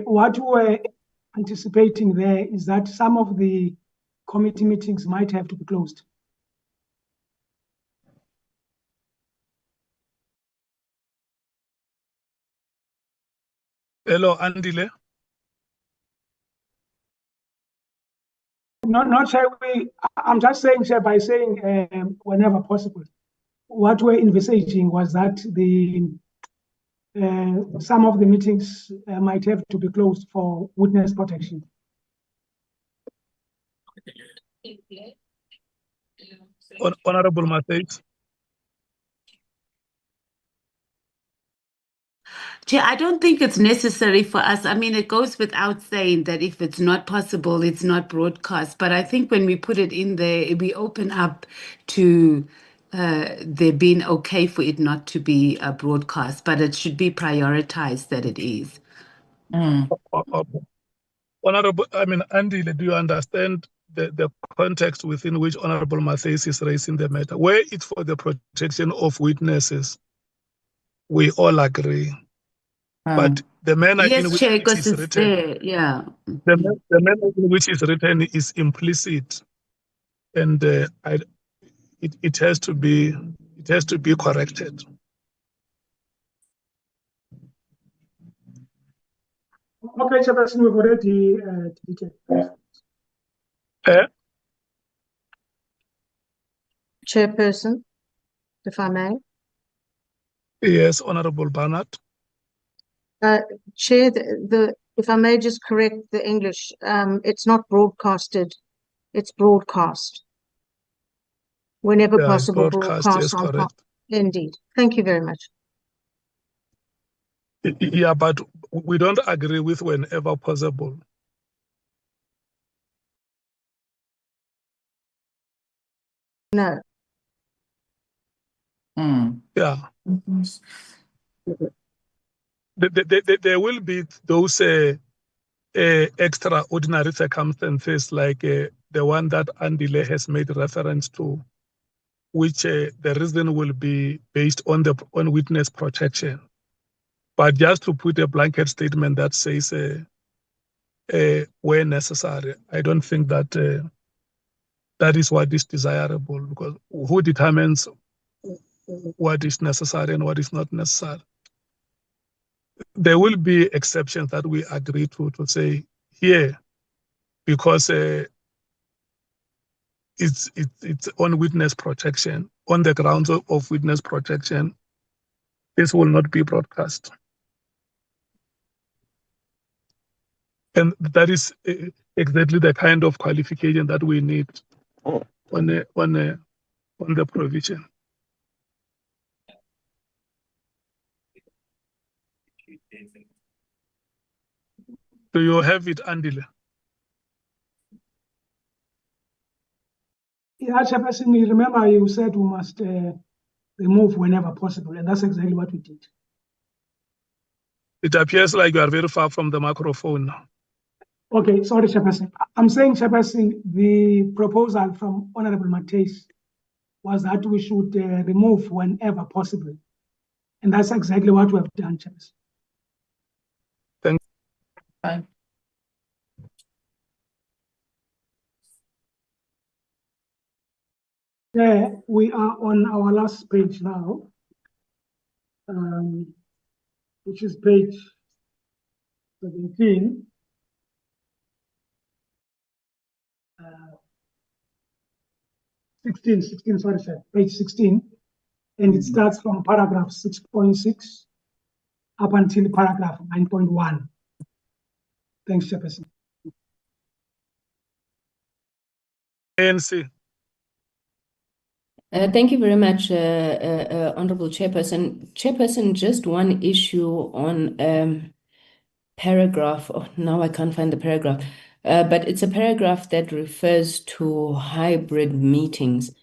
What we're anticipating there is that some of the committee meetings might have to be closed. Hello, Andile. Not sure I'm just saying, Chair, by saying whenever possible. What we're envisaging was that some of the meetings might have to be closed for witness protection. Honorable Matheus. Chair, I don't think it's necessary for us. I mean, it goes without saying that if it's not possible, it's not broadcast. But I think when we put it in there, we open up to there being okay for it not to be broadcast, but it should be prioritized that it is. Honorable, Andile, do you understand the context within which Honorable Matheus is raising the matter? Where it's for the protection of witnesses, we all agree. But the manner in which Chair, it because is it's written, there, yeah. the manner in which it's written is implicit, and it has to be corrected. Okay, Chairperson, we've already deleted. Chairperson, if I may. Yes, Honorable Barnard. Chair, if I may just correct the English, it's not broadcasted, it's broadcast. Whenever possible, broadcast yes, on correct. Indeed. Thank you very much. Yeah, but we don't agree with whenever possible. No. Yeah. There will be those extraordinary circumstances like the one that Andile has made reference to, which the reason will be based on witness protection. But just to put a blanket statement that says where necessary, I don't think that that is what is desirable, because who determines what is necessary and what is not necessary? There will be exceptions that we agree to say here, because it's on witness protection, on the grounds of witness protection, this will not be broadcast. And that is exactly the kind of qualification that we need on the provision. Do you have it, Andile? Yeah, Chairperson, remember you said we must remove whenever possible, and that's exactly what we did. It appears like you are very far from the microphone now. Okay, sorry, Chairperson. I'm saying, Chairperson, the proposal from Honorable Matheus was that we should remove whenever possible. And that's exactly what we have done, Chairperson. Thank you. Fine. We are on our last page now. which is page 17. 16, sorry, sir, page 16. And it starts from paragraph 6.6 up until paragraph 9.1. Thanks, Chairperson. ANC. Thank you very much, Honorable Chairperson. Chairperson, just one issue on paragraph. Oh, now I can't find the paragraph. But it's a paragraph that refers to hybrid meetings.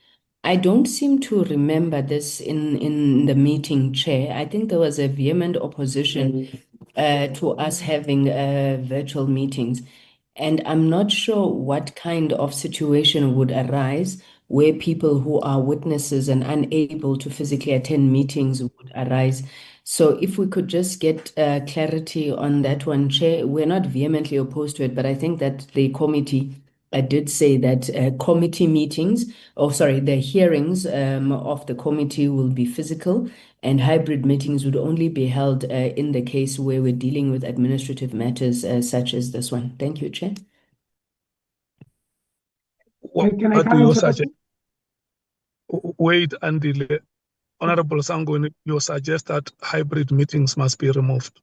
I don't seem to remember this in the meeting, Chair. I think there was a vehement opposition to us having virtual meetings. And I'm not sure what kind of situation would arise where people who are witnesses and unable to physically attend meetings would arise. So if we could just get clarity on that one, Chair. We're not vehemently opposed to it, but I think that the committee did say that committee meetings, the hearings of the committee will be physical, and hybrid meetings would only be held in the case where we're dealing with administrative matters such as this one. Thank you, Chair. Can I come in, Chairperson? Wait until Honorable Sangweni, you suggest that hybrid meetings must be removed.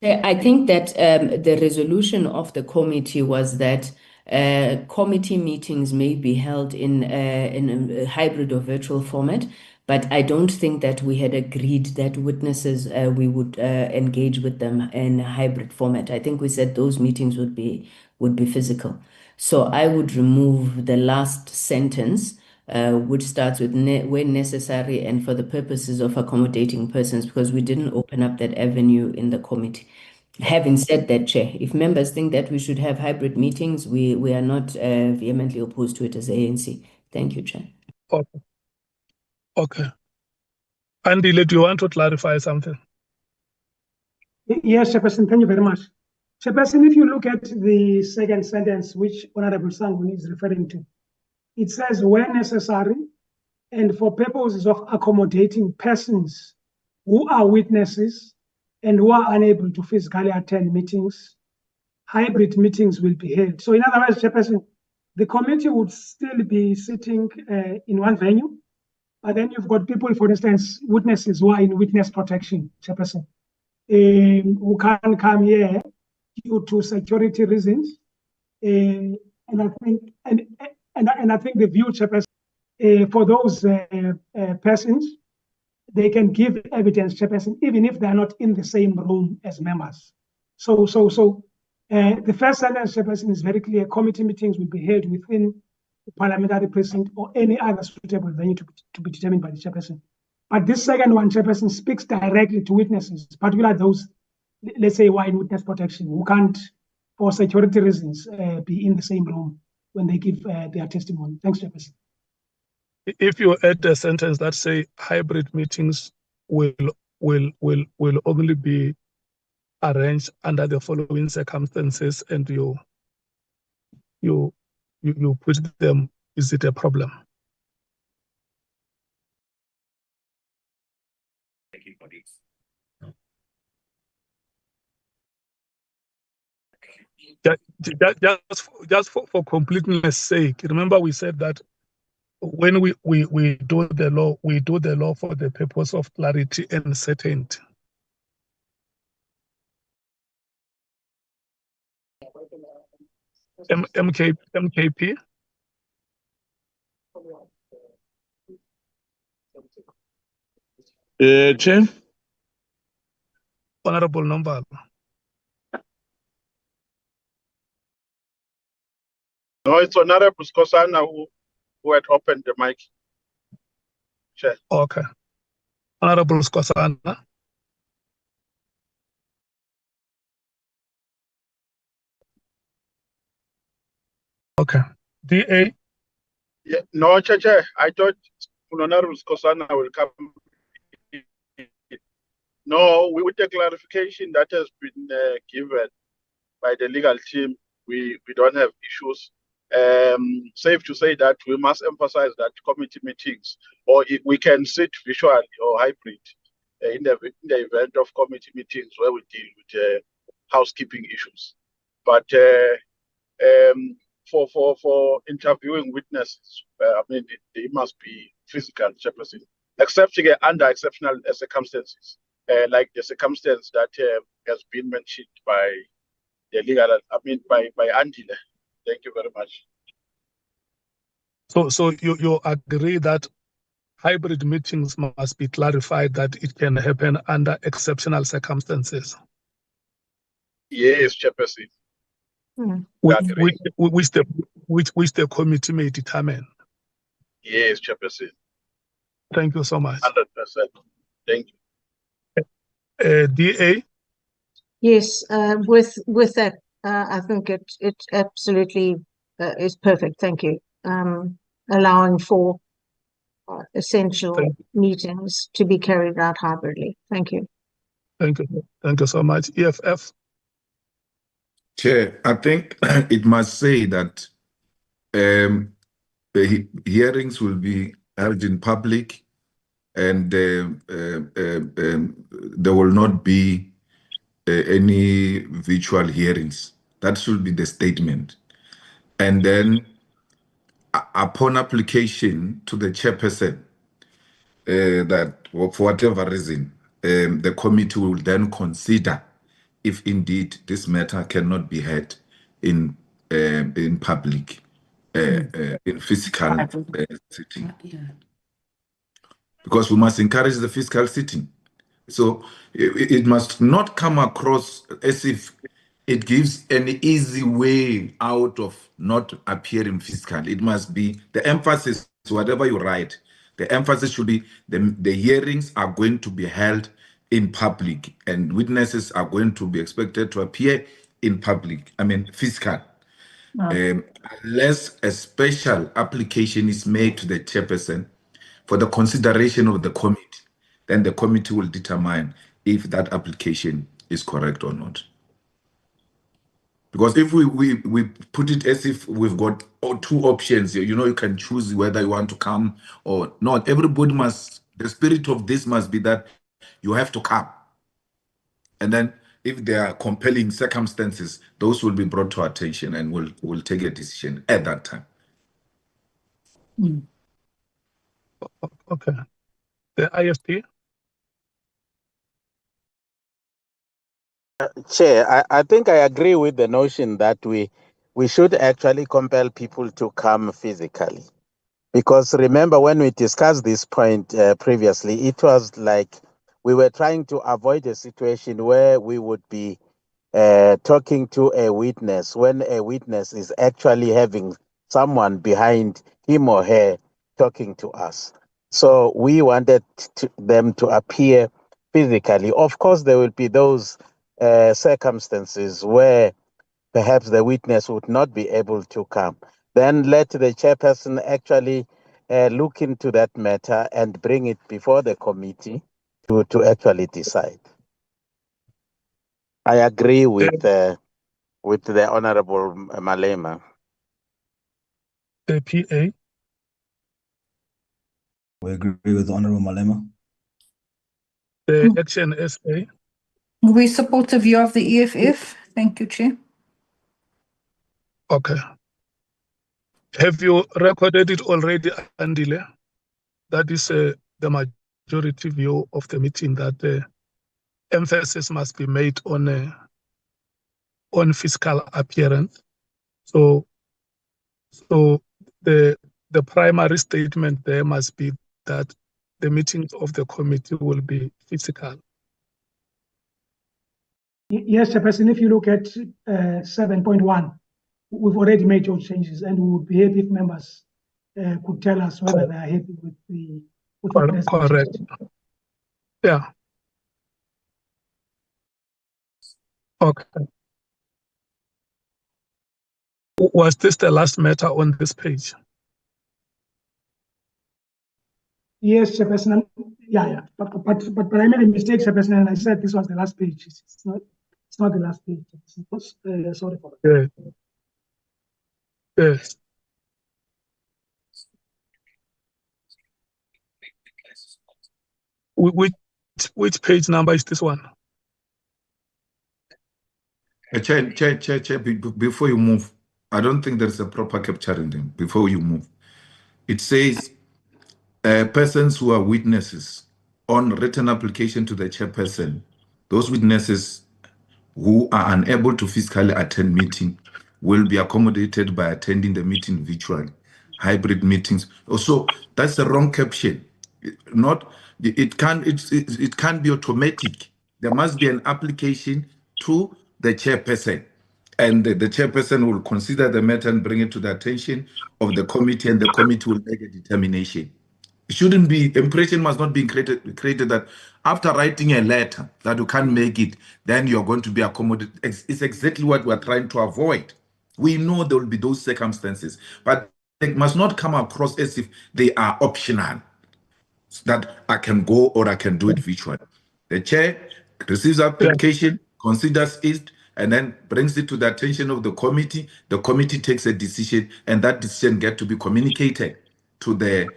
I think that the resolution of the committee was that committee meetings may be held in a hybrid or virtual format, but I don't think that we had agreed that witnesses, we would engage with them in a hybrid format. I think we said those meetings would be physical. So I would remove the last sentence, which starts with when necessary and for the purposes of accommodating persons, because we didn't open up that avenue in the committee. Having said that, Chair, if members think that we should have hybrid meetings, we are not vehemently opposed to it as ANC. Thank you, Chair. Okay. Andy, do you want to clarify something? Yes, Chairperson, thank you very much. Chairperson, if you look at the second sentence, which Honorable Sangweni is referring to, it says, where necessary, and for purposes of accommodating persons who are witnesses and who are unable to physically attend meetings, hybrid meetings will be held. So in other words, Chairperson, the committee would still be sitting in one venue, but then you've got people, for instance, witnesses who are in witness protection, Chairperson, who can't come here due to security reasons. And I think the view, Chairperson, for those persons, they can give evidence, Chairperson, even if they are not in the same room as members. So the first sentence, Chairperson, is very clear. Committee meetings will be held within the parliamentary precinct or any other suitable venue to be determined by the Chairperson. But this second one, Chairperson, speaks directly to witnesses, particularly those, let's say, who are in witness protection, who can't, for security reasons, be in the same room when they give their testimony. Thanks, Chairperson. If you add a sentence that say hybrid meetings will only be arranged under the following circumstances, and you put them, is it a problem? Just for completeness sake, remember we said that when we do the law, we do the law for the purpose of clarity and certainty. MKP? Chair? Honorable Nombala. No, it's Honorable Skosana who had opened the mic. Chair. Okay. Honorable Skosana. Okay. DA? Yeah, no, Chair. I thought Honorable Skosana will come. No, with the clarification that has been given by the legal team, we don't have issues. safe to say that we must emphasize that committee meetings, or we can sit virtually or hybrid in the event of committee meetings where we deal with housekeeping issues. But for interviewing witnesses, I mean, it must be physical, Chairperson, except under exceptional circumstances, like the circumstance that has been mentioned by the legal, by Andile. Thank you very much. So you agree that hybrid meetings must be clarified that it can happen under exceptional circumstances? Yes, Chairperson. Which the committee may determine. Yes, Chairperson. Thank you so much. 100%. Thank you. DA? Yes, with that, I think it absolutely is perfect. Thank you. Allowing for essential meetings to be carried out hybridly. Thank you. Thank you. Thank you so much. EFF? Chair, I think it must say that the hearings will be held in public, and there will not be any virtual hearings. That should be the statement. And then upon application to the chairperson, that for whatever reason, the committee will then consider if indeed this matter cannot be heard in public, in physical sitting. Because we must encourage the physical sitting. So it must not come across as if it gives an easy way out of not appearing physical. It must be the emphasis, whatever you write, the emphasis should be the hearings are going to be held in public, and witnesses are going to be expected to appear in public, physical. Unless a special application is made to the chairperson for the consideration of the committee, then the committee will determine if that application is correct or not. Because if we put it as if we've got two options here, you can choose whether you want to come or not. Everybody must, the spirit of this must be that you have to come. And then if there are compelling circumstances, those will be brought to attention and we'll take a decision at that time. Okay. The IFP? Chair, I think I agree with the notion that we should actually compel people to come physically. Because remember, when we discussed this point previously, it was like we were trying to avoid a situation where we would be talking to a witness when a witness is actually having someone behind him or her talking to us. So we wanted them to appear physically. Of course, there will be those circumstances where perhaps the witness would not be able to come. Then let the chairperson actually look into that matter and bring it before the committee to actually decide. I agree with the Honorable Malema. The PA? We agree with Honorable Malema. The Action SA? We support the view of the EFF. Thank you, Chair. Okay. Have you recorded it already, Andile? That is the majority view of the meeting, that emphasis must be made on physical appearance. So the primary statement there must be that the meetings of the committee will be physical. Yes, Chairperson, if you look at 7.1, we've already made those changes, and we would be happy if members could tell us whether they are happy with what has been Correct. changed. Yeah. Okay. Was this the last matter on this page? Yes, Chairperson. Yeah. But I made a mistake, Chairperson, and I said this was the last page. It's not the last page. Sorry for that. Yeah. Yes. Which page number is this one? Chair, before you move, I don't think there's a proper capturing them before you move. It says persons who are witnesses on written application to the chairperson, those witnesses who are unable to physically attend meeting will be accommodated by attending the meeting virtually. Hybrid meetings. Also, that's the wrong caption. It can't be automatic. There must be an application to the chairperson, and the chairperson will consider the matter and bring it to the attention of the committee, and the committee will make a determination. It shouldn't be, impression must not be created that after writing a letter that you can't make it, then you're going to be accommodated. It's exactly what we're trying to avoid. We know there will be those circumstances, but it must not come across as if they are optional, that I can go or I can do it virtually. The chair receives application, considers it, and then brings it to the attention of the committee. The committee takes a decision, and that decision gets to be communicated to the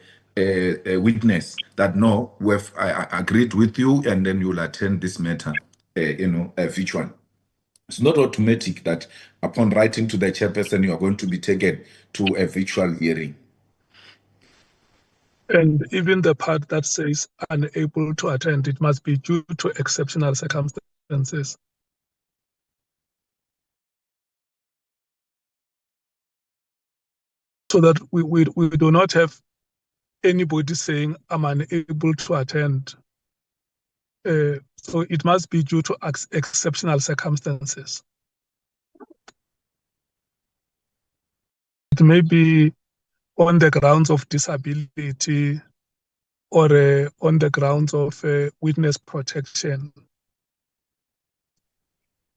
witness that no, I agreed with you, and then you'll attend this matter, virtually. It's not automatic that upon writing to the chairperson, you are going to be taken to a virtual hearing. And even the part that says unable to attend, it must be due to exceptional circumstances. So that we do not have anybody saying, I'm unable to attend. So it must be due to exceptional circumstances. It may be on the grounds of disability or on the grounds of witness protection.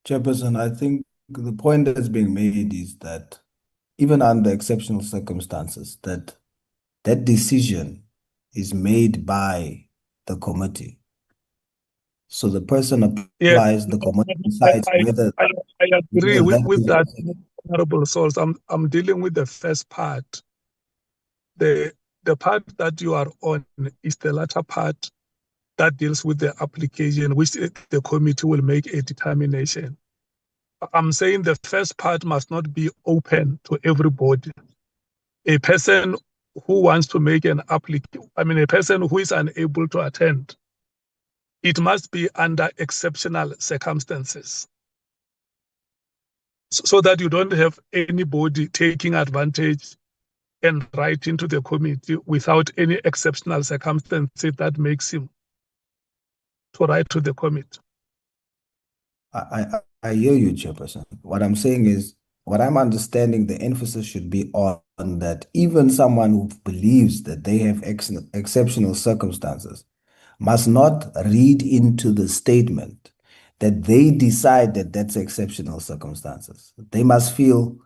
Chairperson, I think the point that's being made is that even under exceptional circumstances, that decision is made by the committee. So the person applies, the committee decides whether... I agree with that, Honorable Souls. I'm dealing with the first part. The part that you are on is the latter part that deals with the application, which the committee will make a determination. I'm saying the first part must not be open to everybody. A person who wants to make an application, a person who is unable to attend, it must be under exceptional circumstances. So that you don't have anybody taking advantage and writing to the committee without any exceptional circumstances that makes him to write to the committee. I hear you, Chairperson. What I'm saying is, what I'm understanding, the emphasis should be on that even someone who believes that they have exceptional circumstances must not read into the statement that they decide that that's exceptional circumstances. They must feel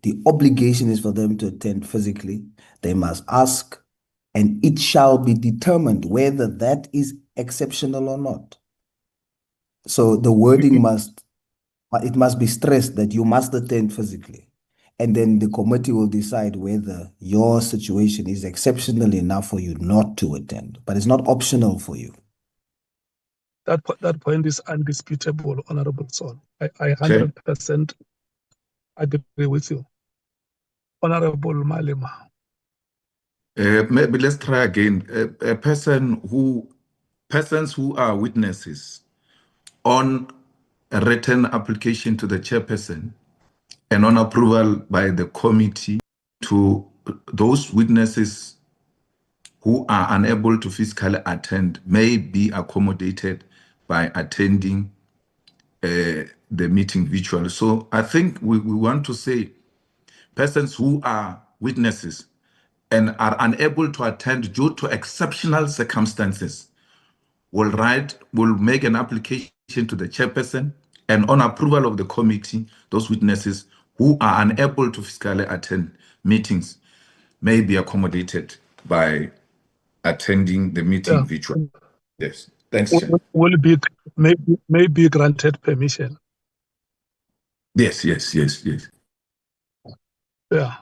the obligation is for them to attend physically. They must ask, and it shall be determined whether that is exceptional or not. So the wording must be stressed that you must attend physically. And then the committee will decide whether your situation is exceptional enough for you not to attend, but it's not optional for you. That point is undisputable, Honorable Son. I 100% agree with you. Honorable Malema. Maybe let's try again. Persons who are witnesses on a written application to the chairperson and on approval by the committee, to those witnesses who are unable to physically attend may be accommodated by attending the meeting virtually. So I think we want to say persons who are witnesses and are unable to attend due to exceptional circumstances will make an application to the chairperson, and on approval of the committee, those witnesses who are unable to physically attend meetings may be accommodated by attending the meeting virtually. Yes, thanks, Chair. May be granted permission. Yes. Yeah.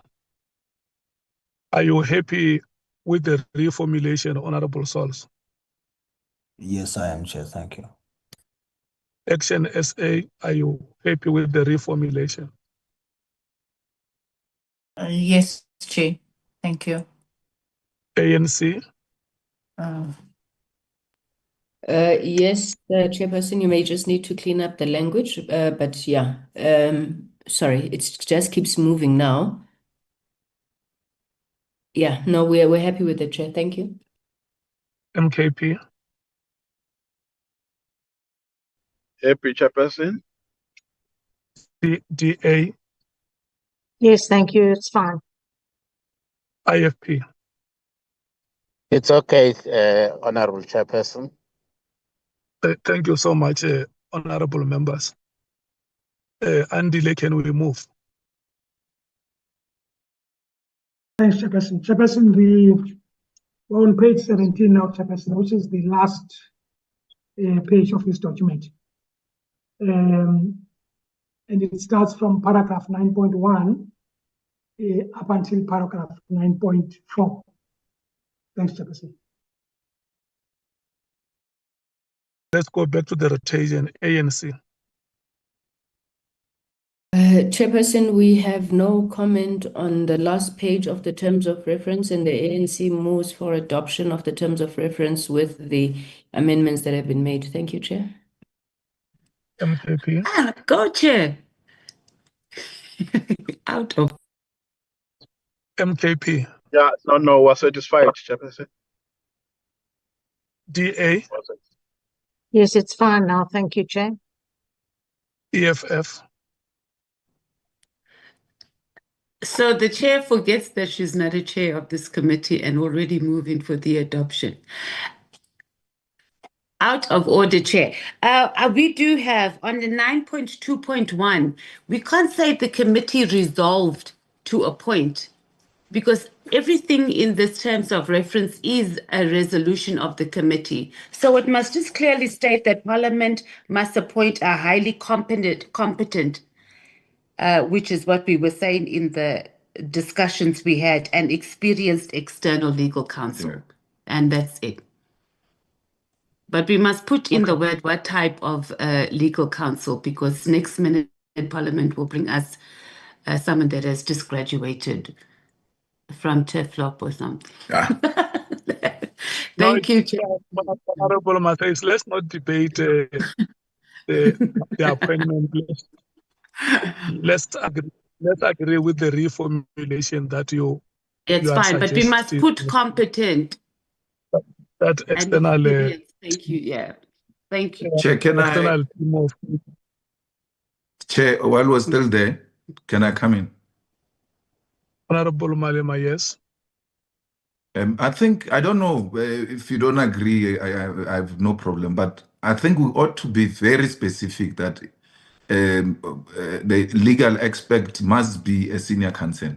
Are you happy with the reformulation, Honorable Sols? Yes, I am, Chair. Thank you. Action SA, are you happy with the reformulation? Yes, Chair. Thank you. ANC? Yes, Chairperson, you may just need to clean up the language, but yeah, sorry, it just keeps moving now. Yeah, no, we're happy with the Chair. Thank you. MKP? Happy, Chairperson. DA? Yes, thank you. It's fine. IFP? It's okay, Honorable Chairperson. Thank you so much, honorable members. Andile, can we move? Thanks, Chairperson. Chairperson, we're on page 17 now, Chairperson, which is the last page of this document. And it starts from paragraph 9.1 up until paragraph 9.4. Thanks, Chairperson. Let's go back to the rotation, ANC. Chairperson, we have no comment on the last page of the terms of reference, and the ANC moves for adoption of the terms of reference with the amendments that have been made. Thank you, Chair. MKP? Go, Chair. Out of. MKP? Yeah, no, we're satisfied, Chairperson. DA? Yes, it's fine now. Thank you, Chair. EFF? So the chair forgets that she's not a chair of this committee and already moving for the adoption. Out of order, Chair. We do have on the 9.2.1, we can't say the committee resolved to appoint because everything in this terms of reference is a resolution of the committee. So it must just clearly state that Parliament must appoint a highly competent, which is what we were saying in the discussions we had, an experienced external legal counsel. Yeah. And that's it. But we must put in the word what type of legal counsel, because next minute Parliament will bring us someone that has just graduated from TEFLOP or something. Yeah. Thank you, Chair. Honorable Matthias, let's not debate the appointment. Let's agree with the reformulation that you. It's fine, but we must put competent. That external. Thank you. Yeah. Thank you. Chair, can external team of. Chair, while we're still there, can I come in? Honorable Malema, yes. I think, I don't know if you don't agree, I have no problem, but I think we ought to be very specific that the legal expert must be a senior counsel.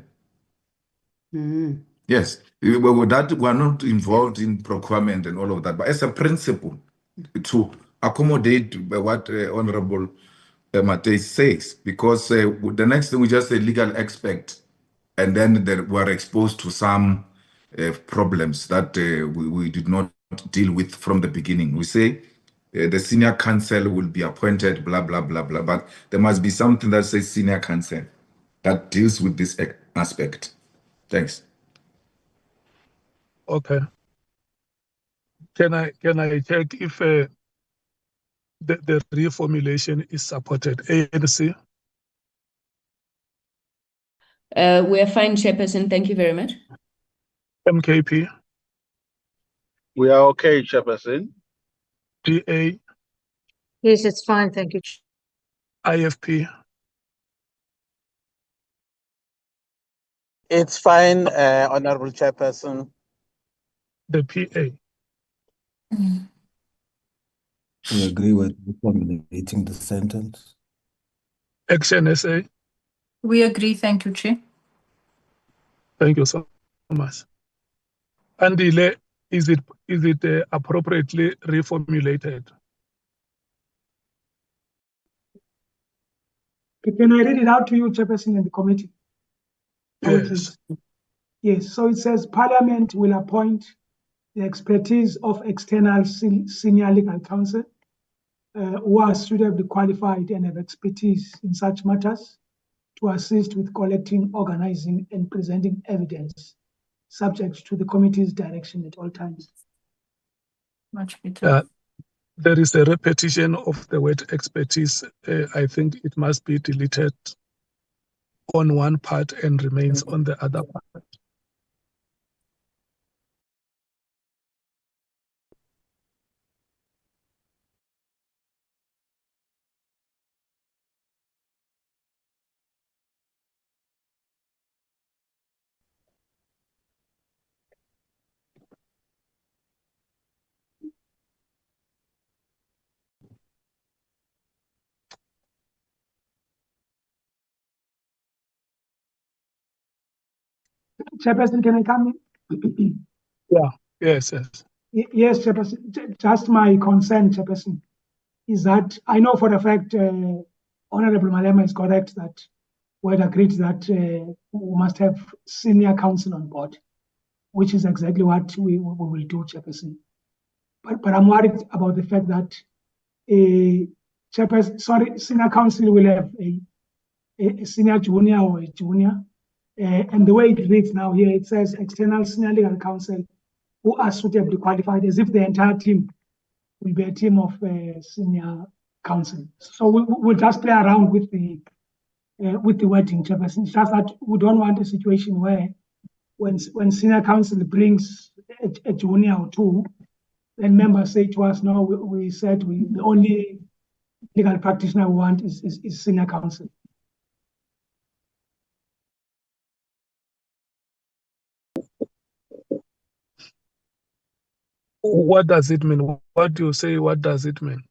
Mm. Yes, that we're not involved in procurement and all of that, but as a principle, to accommodate what Honorable Matthias says, because the next thing we just say legal expert, and then we're exposed to some problems that we did not deal with from the beginning. We say the senior counsel will be appointed, blah, blah, blah, blah, but there must be something that says senior counsel that deals with this aspect. Thanks. Okay. Can I check if the reformulation is supported? ANC? We're fine, Chairperson. Thank you very much. MKP? We are okay, Chairperson. DA? Yes, it's fine. Thank you. IFP? It's fine, Honorable Chairperson. The PA? We agree with formulating the sentence. Action SA? We agree. Thank you, Chair. Thank you so much. Andile, is it appropriately reformulated? Can I read it out to you, Chairperson, and the committee? Yes. Yes, so it says Parliament will appoint the expertise of external senior legal counsel who are suitably qualified and have expertise in such matters to assist with collecting, organizing, and presenting evidence subject to the committee's direction at all times. Much better. There is a repetition of the word expertise. I think it must be deleted on one part and remains on the other part. Chairperson, can I come in? Yeah, yes. Yes, Chairperson. Just my concern, Chairperson, is that I know for a fact Honorable Malema is correct that we had agreed that we must have senior counsel on board, which is exactly what we will do, Chairperson. But I'm worried about the fact that senior counsel will have a senior junior or a junior. And the way it reads now here, it says external senior legal counsel who are suitably qualified, as if the entire team will be a team of senior counsel. So we'll just play around with the wording, Chairperson. It's just that we don't want a situation where when senior counsel brings a junior or two, then members say to us, no, we said the only legal practitioner we want is senior counsel. What does it mean? What do you say? What does it mean?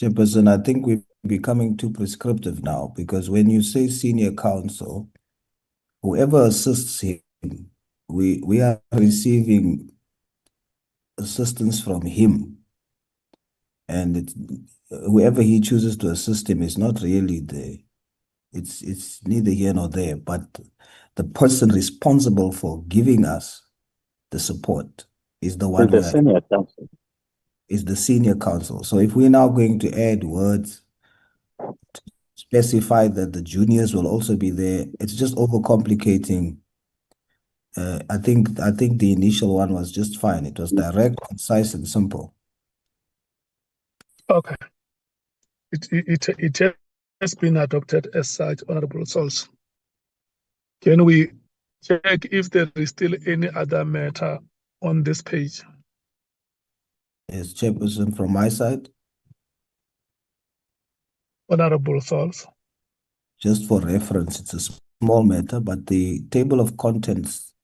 Chairperson, I think we're becoming too prescriptive now, because when you say senior counsel, whoever assists him, we are receiving assistance from him, and whoever he chooses to assist him is not really it's neither here nor there, but the person responsible for giving us the support is the one The senior counsel. Is the senior counsel. So if we're now going to add words to specify that the juniors will also be there, it's just overcomplicating. I think the initial one was just fine. It was direct, concise, and simple. Okay. It has been adopted as such, Honorable Souls. Can we check if there is still any other matter on this page? Yes, Chairperson, from my side. Honorable Souls. Just for reference, it's a small matter, but the table of contents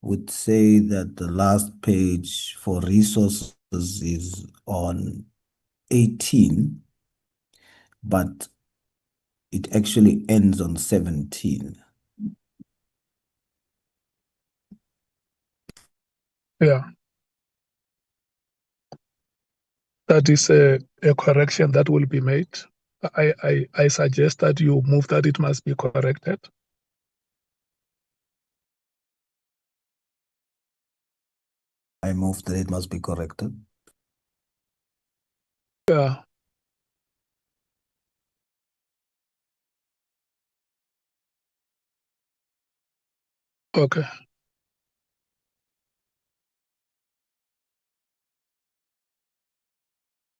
would say that the last page for resources is on 18, but it actually ends on 17. Yeah. That is a correction that will be made. I suggest that you move that it must be corrected. I move that it must be corrected. Yeah. Okay.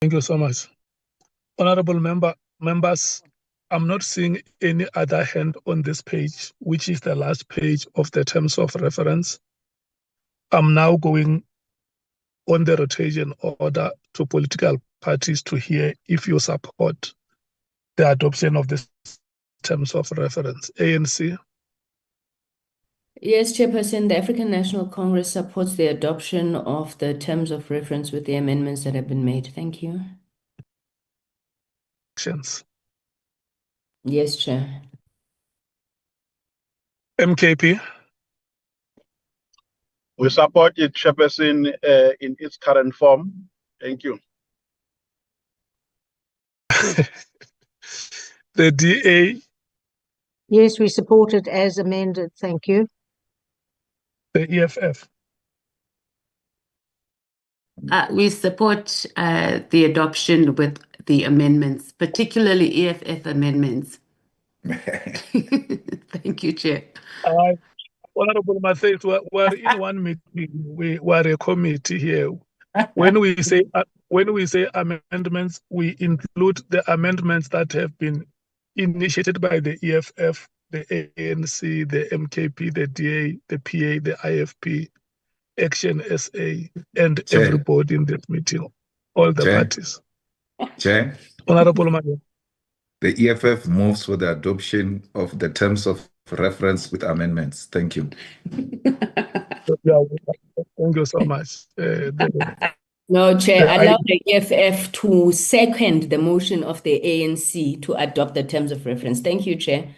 Thank you so much. Honorable members, I'm not seeing any other hand on this page, which is the last page of the terms of reference. I'm now going on the rotation order to political parties to hear if you support the adoption of this terms of reference. ANC. Yes, Chairperson, the African National Congress supports the adoption of the terms of reference with the amendments that have been made. Thank you. Yes, Chair. MKP. We support it, Chairperson, in its current form. Thank you. The DA. Yes, we support it as amended. Thank you. The EFF. We support the adoption with the amendments, particularly EFF amendments. Thank you, Chair. Honorable Mathies, we're in one meeting. We are a committee here. When we say amendments, we include the amendments that have been initiated by the EFF, the ANC, the MKP, the DA, the PA, the IFP, Action SA, and Chair. everybody in this meeting, all the parties. Chair. Honorable Mathies. The EFF moves for the adoption of the terms of reference with amendments. Thank you. Yeah, thank you so much. No, Chair, allow the EFF to second the motion of the ANC to adopt the terms of reference. Thank you, Chair.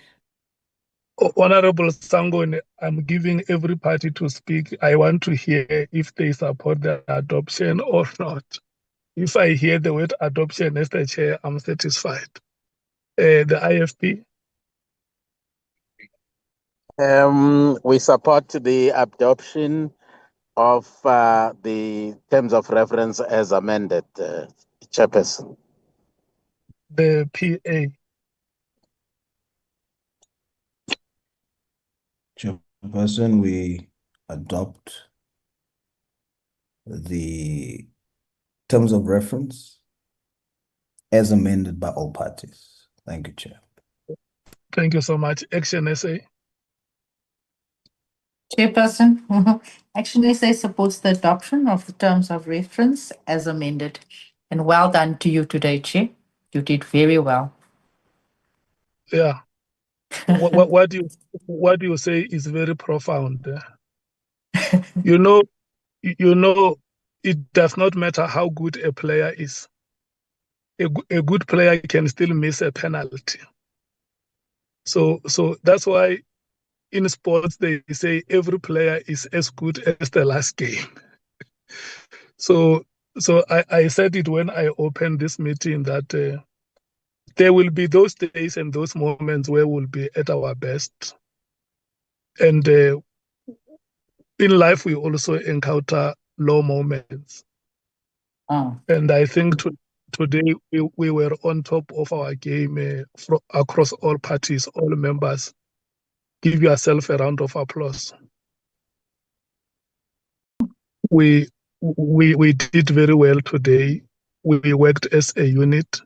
Honorable Sangone, I'm giving every party to speak. I want to hear if they support the adoption or not. If I hear the word adoption, Mr. Chair, I'm satisfied. The IFP? We support the adoption of the terms of reference as amended, Chairperson. The PA? Chairperson, we adopt the terms of reference as amended by all parties. Thank you, Chair. Thank you so much. Action SA? Chairperson, Action SA supports the adoption of the terms of reference as amended. And well done to you today, Chair. You did very well. Yeah. what do you say is very profound? You know, it does not matter how good a player is. A good player can still miss a penalty. So that's why in sports they say every player is as good as the last game. So I said it when I opened this meeting that there will be those days and those moments where we'll be at our best. And in life, we also encounter low moments. And I think today we were on top of our game across all parties, all members. Give yourself a round of applause. We did very well today. We worked as a unit.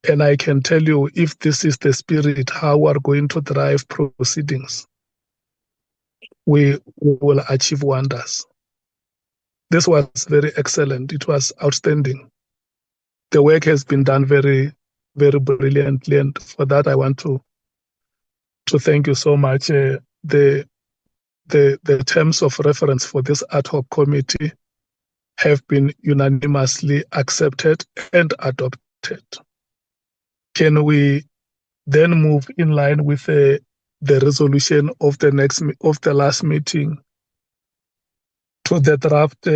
And I can tell you, if this is the spirit, how we are going to drive proceedings, we will achieve wonders. This was very excellent. It was outstanding. The work has been done very, very brilliantly. And for that, I want to thank you so much. The terms of reference for this ad hoc committee have been unanimously accepted and adopted. Can we then move in line with the resolution of the last meeting to the draft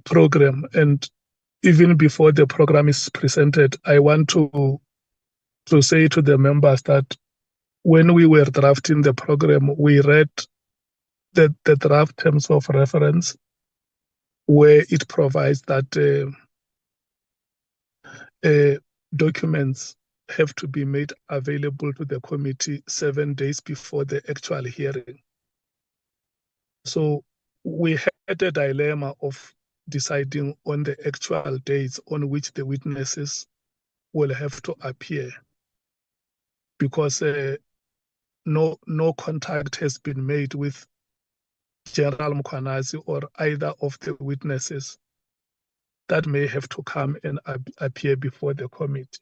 program? And even before the program is presented, I want to say to the members that when we were drafting the program, we read the draft terms of reference where it provides that documents have to be made available to the committee 7 days before the actual hearing. So we had a dilemma of deciding on the actual dates on which the witnesses will have to appear, because no contact has been made with General Mkhwanazi or either of the witnesses that may have to come and appear before the committee.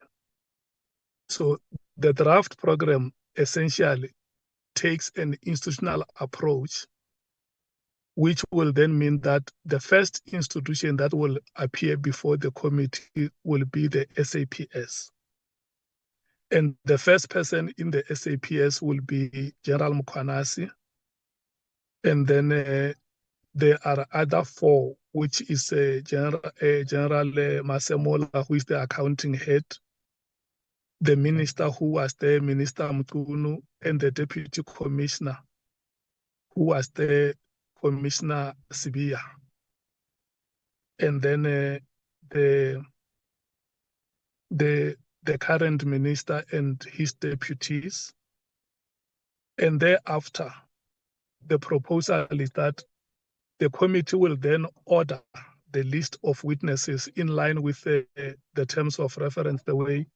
So the draft program essentially takes an institutional approach, which will then mean that the first institution that will appear before the committee will be the SAPS. And the first person in the SAPS will be General Mkhwanazi. And then there are other four, which is General Masemola, who is the accounting head, the minister who was there, Minister Mkhunu, and the deputy commissioner, who was there, Commissioner Sibia. And then the current minister and his deputies. And thereafter, the proposal is that the committee will then order the list of witnesses in line with the terms of reference, the way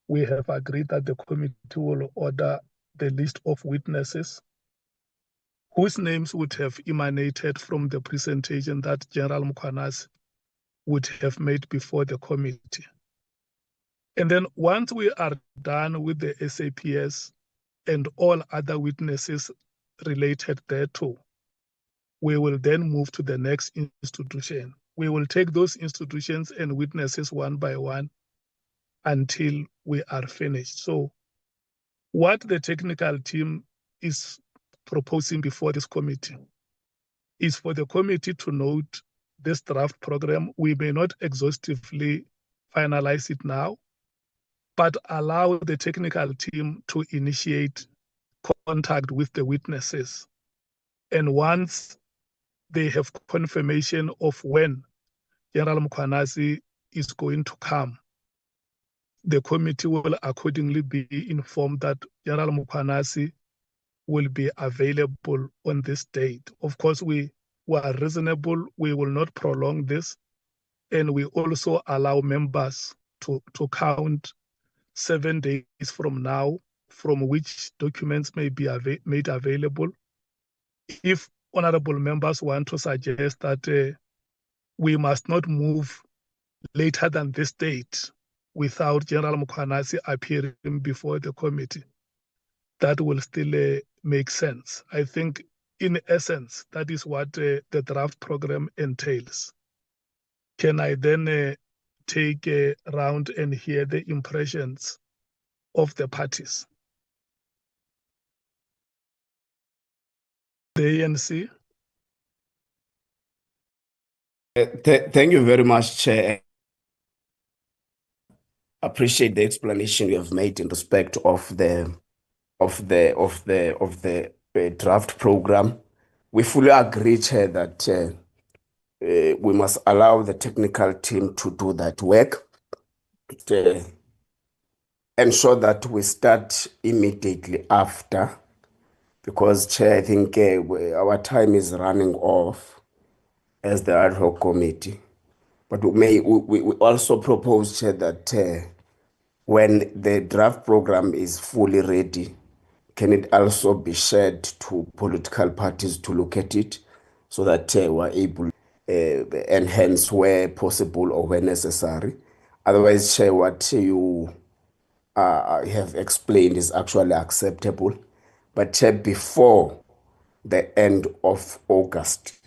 we have agreed that the committee will order the list of witnesses whose names would have emanated from the presentation that General Mkhwanazi would have made before the committee. And then once we are done with the SAPS and all other witnesses related thereto, we will then move to the next institution. We will take those institutions and witnesses one by one until we are finished. So what the technical team is proposing before this committee is for the committee to note this draft program. We may not exhaustively finalize it now, but allow the technical team to initiate contact with the witnesses. And once they have confirmation of when General Mkhwanazi is going to come, the committee will accordingly be informed that General Mkhwanazi will be available on this date. Of course, we are reasonable. We will not prolong this. And we also allow members to count 7 days from now, from which documents may be made available. If honorable members want to suggest that we must not move later than this date without General Mkhwanazi appearing before the committee, that will still make sense. I think, in essence, that is what the draft program entails. Can I then take a round and hear the impressions of the parties? The ANC? Thank you very much, Chair. Appreciate the explanation you have made in respect of the draft program. We fully agree, Chair, that we must allow the technical team to do that work, to ensure that we start immediately after, because, Chair, I think our time is running off as the ad hoc committee. But we also propose, Chair, that when the draft program is fully ready, can it also be shared to political parties to look at it, so that we're able to enhance where possible or where necessary? Otherwise, Chair, what you have explained is actually acceptable. But, Chair, before the end of August,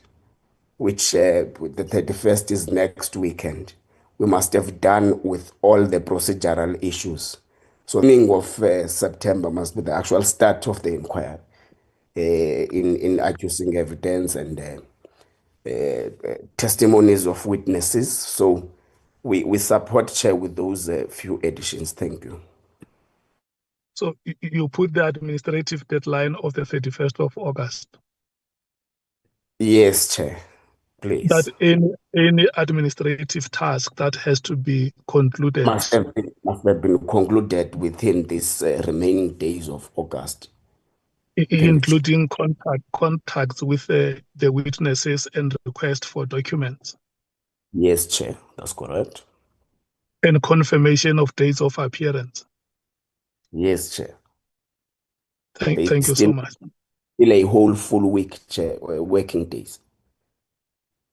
which the 31st is next weekend, we must have done with all the procedural issues. So the beginning of September must be the actual start of the inquiry in accusing evidence and testimonies of witnesses. So we support, Chair, with those few additions. Thank you. So you put the administrative deadline of the 31st of August? Yes, Chair. Please. That any administrative task that has to be concluded must have been concluded within these remaining days of August, including contacts with the witnesses and request for documents. Yes, Chair, that's correct. And confirmation of dates of appearance. Yes, Chair. Thank you so much. Still a whole full week, Chair, working days.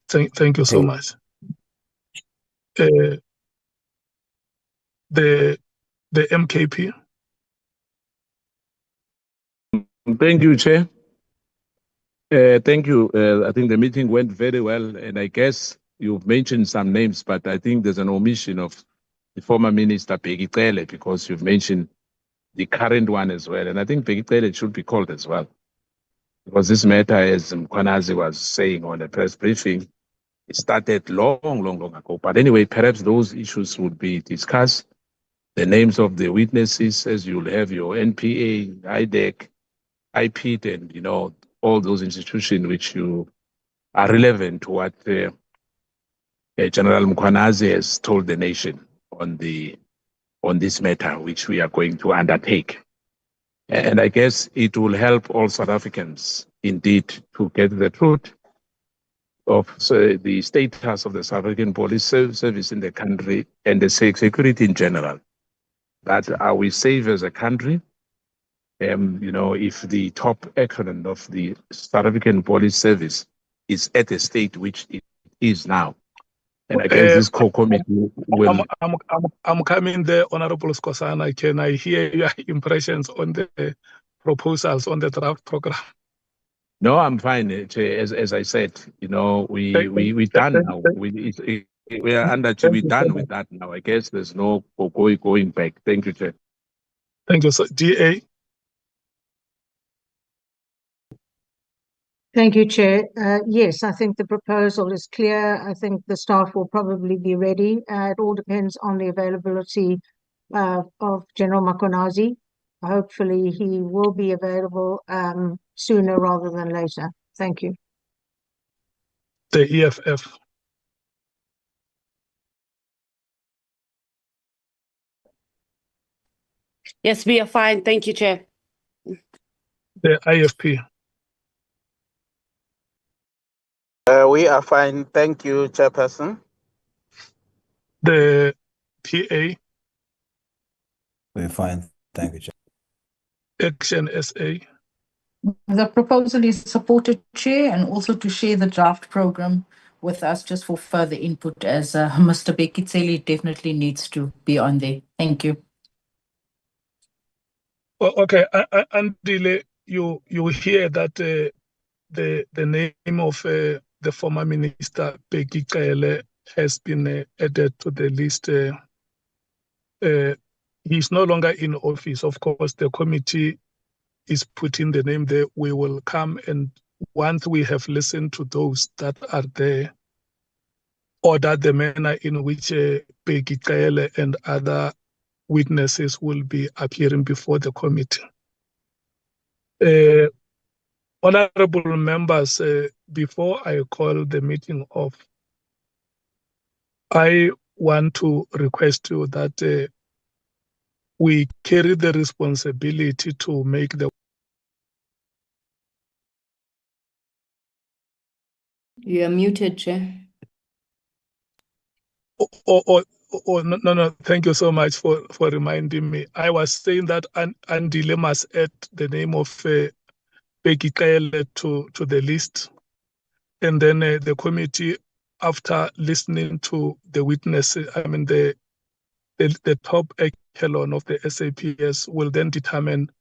Thank you so much. The MKP. Thank you, Chair. Thank you. I think the meeting went very well, and I guess you've mentioned some names, but I think there's an omission of the former Minister Bheki Cele, because you've mentioned the current one as well. And I think Bheki Cele should be called as well, because this matter, as Mkhwanazi was saying on a press briefing, it started long ago. But anyway, perhaps those issues would be discussed. The names of the witnesses, as you'll have your NPA, IDEC, IPIT, and all those institutions which you are relevant to what General Mkhwanazi has told the nation on this matter, which we are going to undertake. And I guess it will help all South Africans indeed to get the truth of the status of the South African police service in the country and the security in general. That are we safe as a country? If the top echelon of the South African police service is at a state which it is now. And I guess this core committee will... I'm coming there, Honorable Skosana. Can I hear your impressions on the proposals on the draft program? No, I'm fine. As I said, we done now. We are under. We're done with that now. I guess there's no going back. Thank you, Chair. Thank you, sir. DA. Thank you, Chair. Yes, I think the proposal is clear. I think the staff will probably be ready. It all depends on the availability of General Mkhwanazi. Hopefully he will be available sooner rather than later. Thank you. The EFF. Yes, we are fine. Thank you, Chair. The IFP. We are fine. Thank you, Chairperson. The PA. We're fine. Thank you, Chair. Action SA. The proposal is supported, Chair, and also to share the draft program with us just for further input, as Mr. Bheki Cele definitely needs to be on there. Thank you. Okay, Andile, you hear that the name of the former minister Bheki Cele has been added to the list. He's no longer in office. Of course, the committee is putting the name there. We will come, and once we have listened to those that are there, or that the manner in which Bheki Cele and other witnesses will be appearing before the committee. Honorable members, before I call the meeting off, I want to request you that we carry the responsibility to make the... You are muted, Chair. No, thank you so much for reminding me. I was saying that Andile must add the name of Bheki Cele to the list. And then the committee, after listening to the witnesses, the top echelon of the SAPS will then determine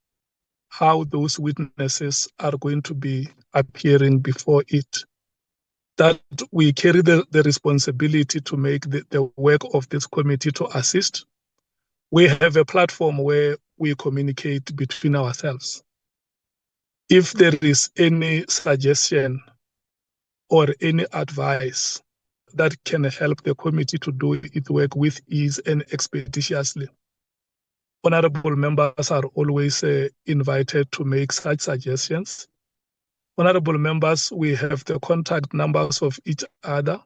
how those witnesses are going to be appearing before it. That we carry the responsibility to make the work of this committee to assist. We have a platform where we communicate between ourselves. If there is any suggestion or any advice that can help the committee to do its work with ease and expeditiously, honorable members are always invited to make such suggestions. Honorable members, we have the contact numbers of each other.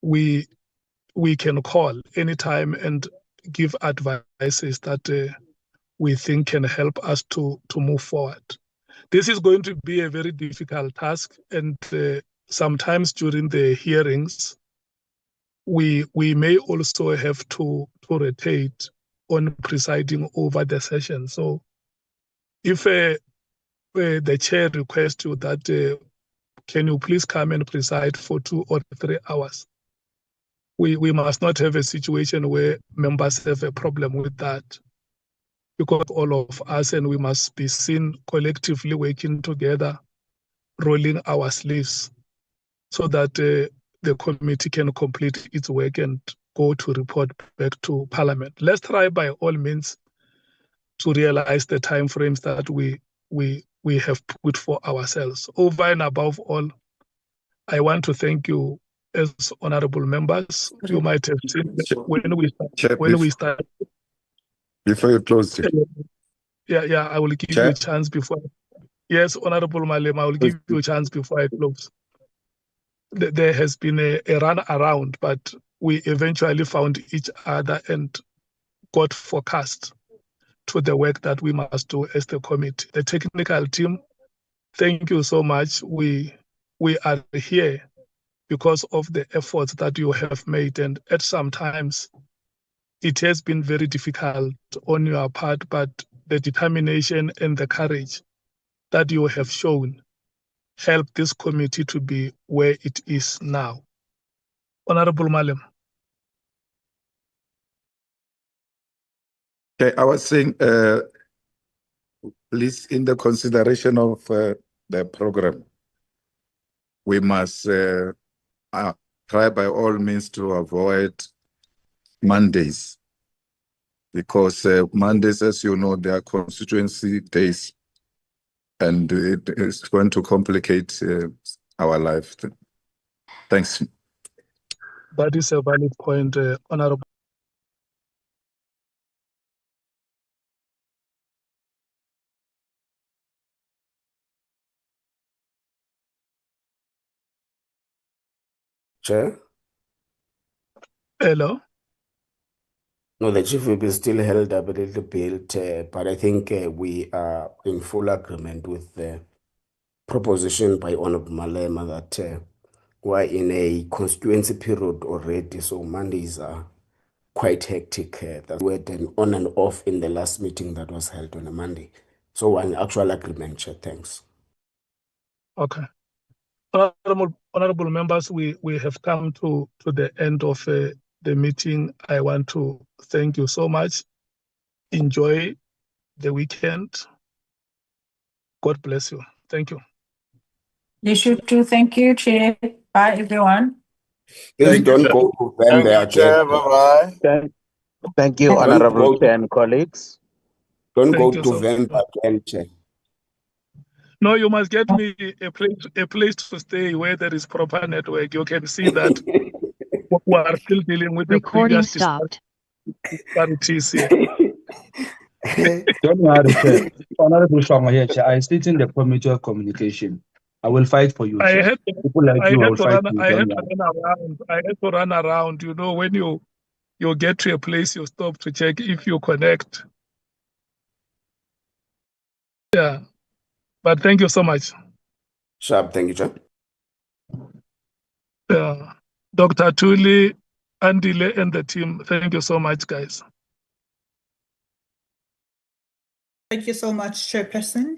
We can call anytime and give advices that we think can help us to move forward. This is going to be a very difficult task, and sometimes during the hearings, we may also have to rotate on presiding over the session. So if the chair requests you that can you please come and preside for 2 or 3 hours, we must not have a situation where members have a problem with that, because all of us, and we must be seen collectively working together, rolling our sleeves, so that the committee can complete its work and go to report back to Parliament. Let's try by all means to realize the timeframes that we have put for ourselves. Over and above all, I want to thank you as honorable members. You might have seen when we start. Before you close it. Yeah, I will give you a chance before. Yes, Honorable Malema, I will give you a chance before I close. There has been a run around, but we eventually found each other and got focused to the work that we must do as the committee. The technical team, thank you so much. We are here because of the efforts that you have made, and at some times it has been very difficult on your part, but the determination and the courage that you have shown help this committee to be where it is now. Honorable Malem. Okay, I was saying, please, in the consideration of the program, we must try by all means to avoid Mondays, because Mondays, as you know, they are constituency days, and it is going to complicate our life. Thanks. That is a valid point, Honorable. Chair? Hello? No, the chief whip is still held up a little bit, but I think we are in full agreement with the proposition by Honorable Malema that we're in a constituency period already, so Mondays are quite hectic. That we had an on and off in the last meeting that was held on a Monday. So an actual agreement, Chair. Thanks. Okay. Honorable members, we have come to the end of the meeting. I want to thank you so much. Enjoy the weekend. God bless you. Thank you. You should too. Thank you, Chair. Bye, everyone. Please don't go to them there, Chair. Bye-bye. Thank you, Honorable Chair and colleagues. Don't Thank go you to so them much. again, Chair. No, you must get me a place to stay where there is proper network. You can see that we are still dealing with the previous disparities here. Don't worry, Chair. Honorable Shwama here, Chair. I sit in the Committee of Communication. I will fight for you, I Chair. had People like you, I will fight for you. I had to run around. You know, when you get to a place, you stop to check if you connect. Yeah, but thank you so much. Sharp, thank you, Chair. Dr. Tuli, Andile, and the team, thank you so much, guys. Thank you so much, Chairperson.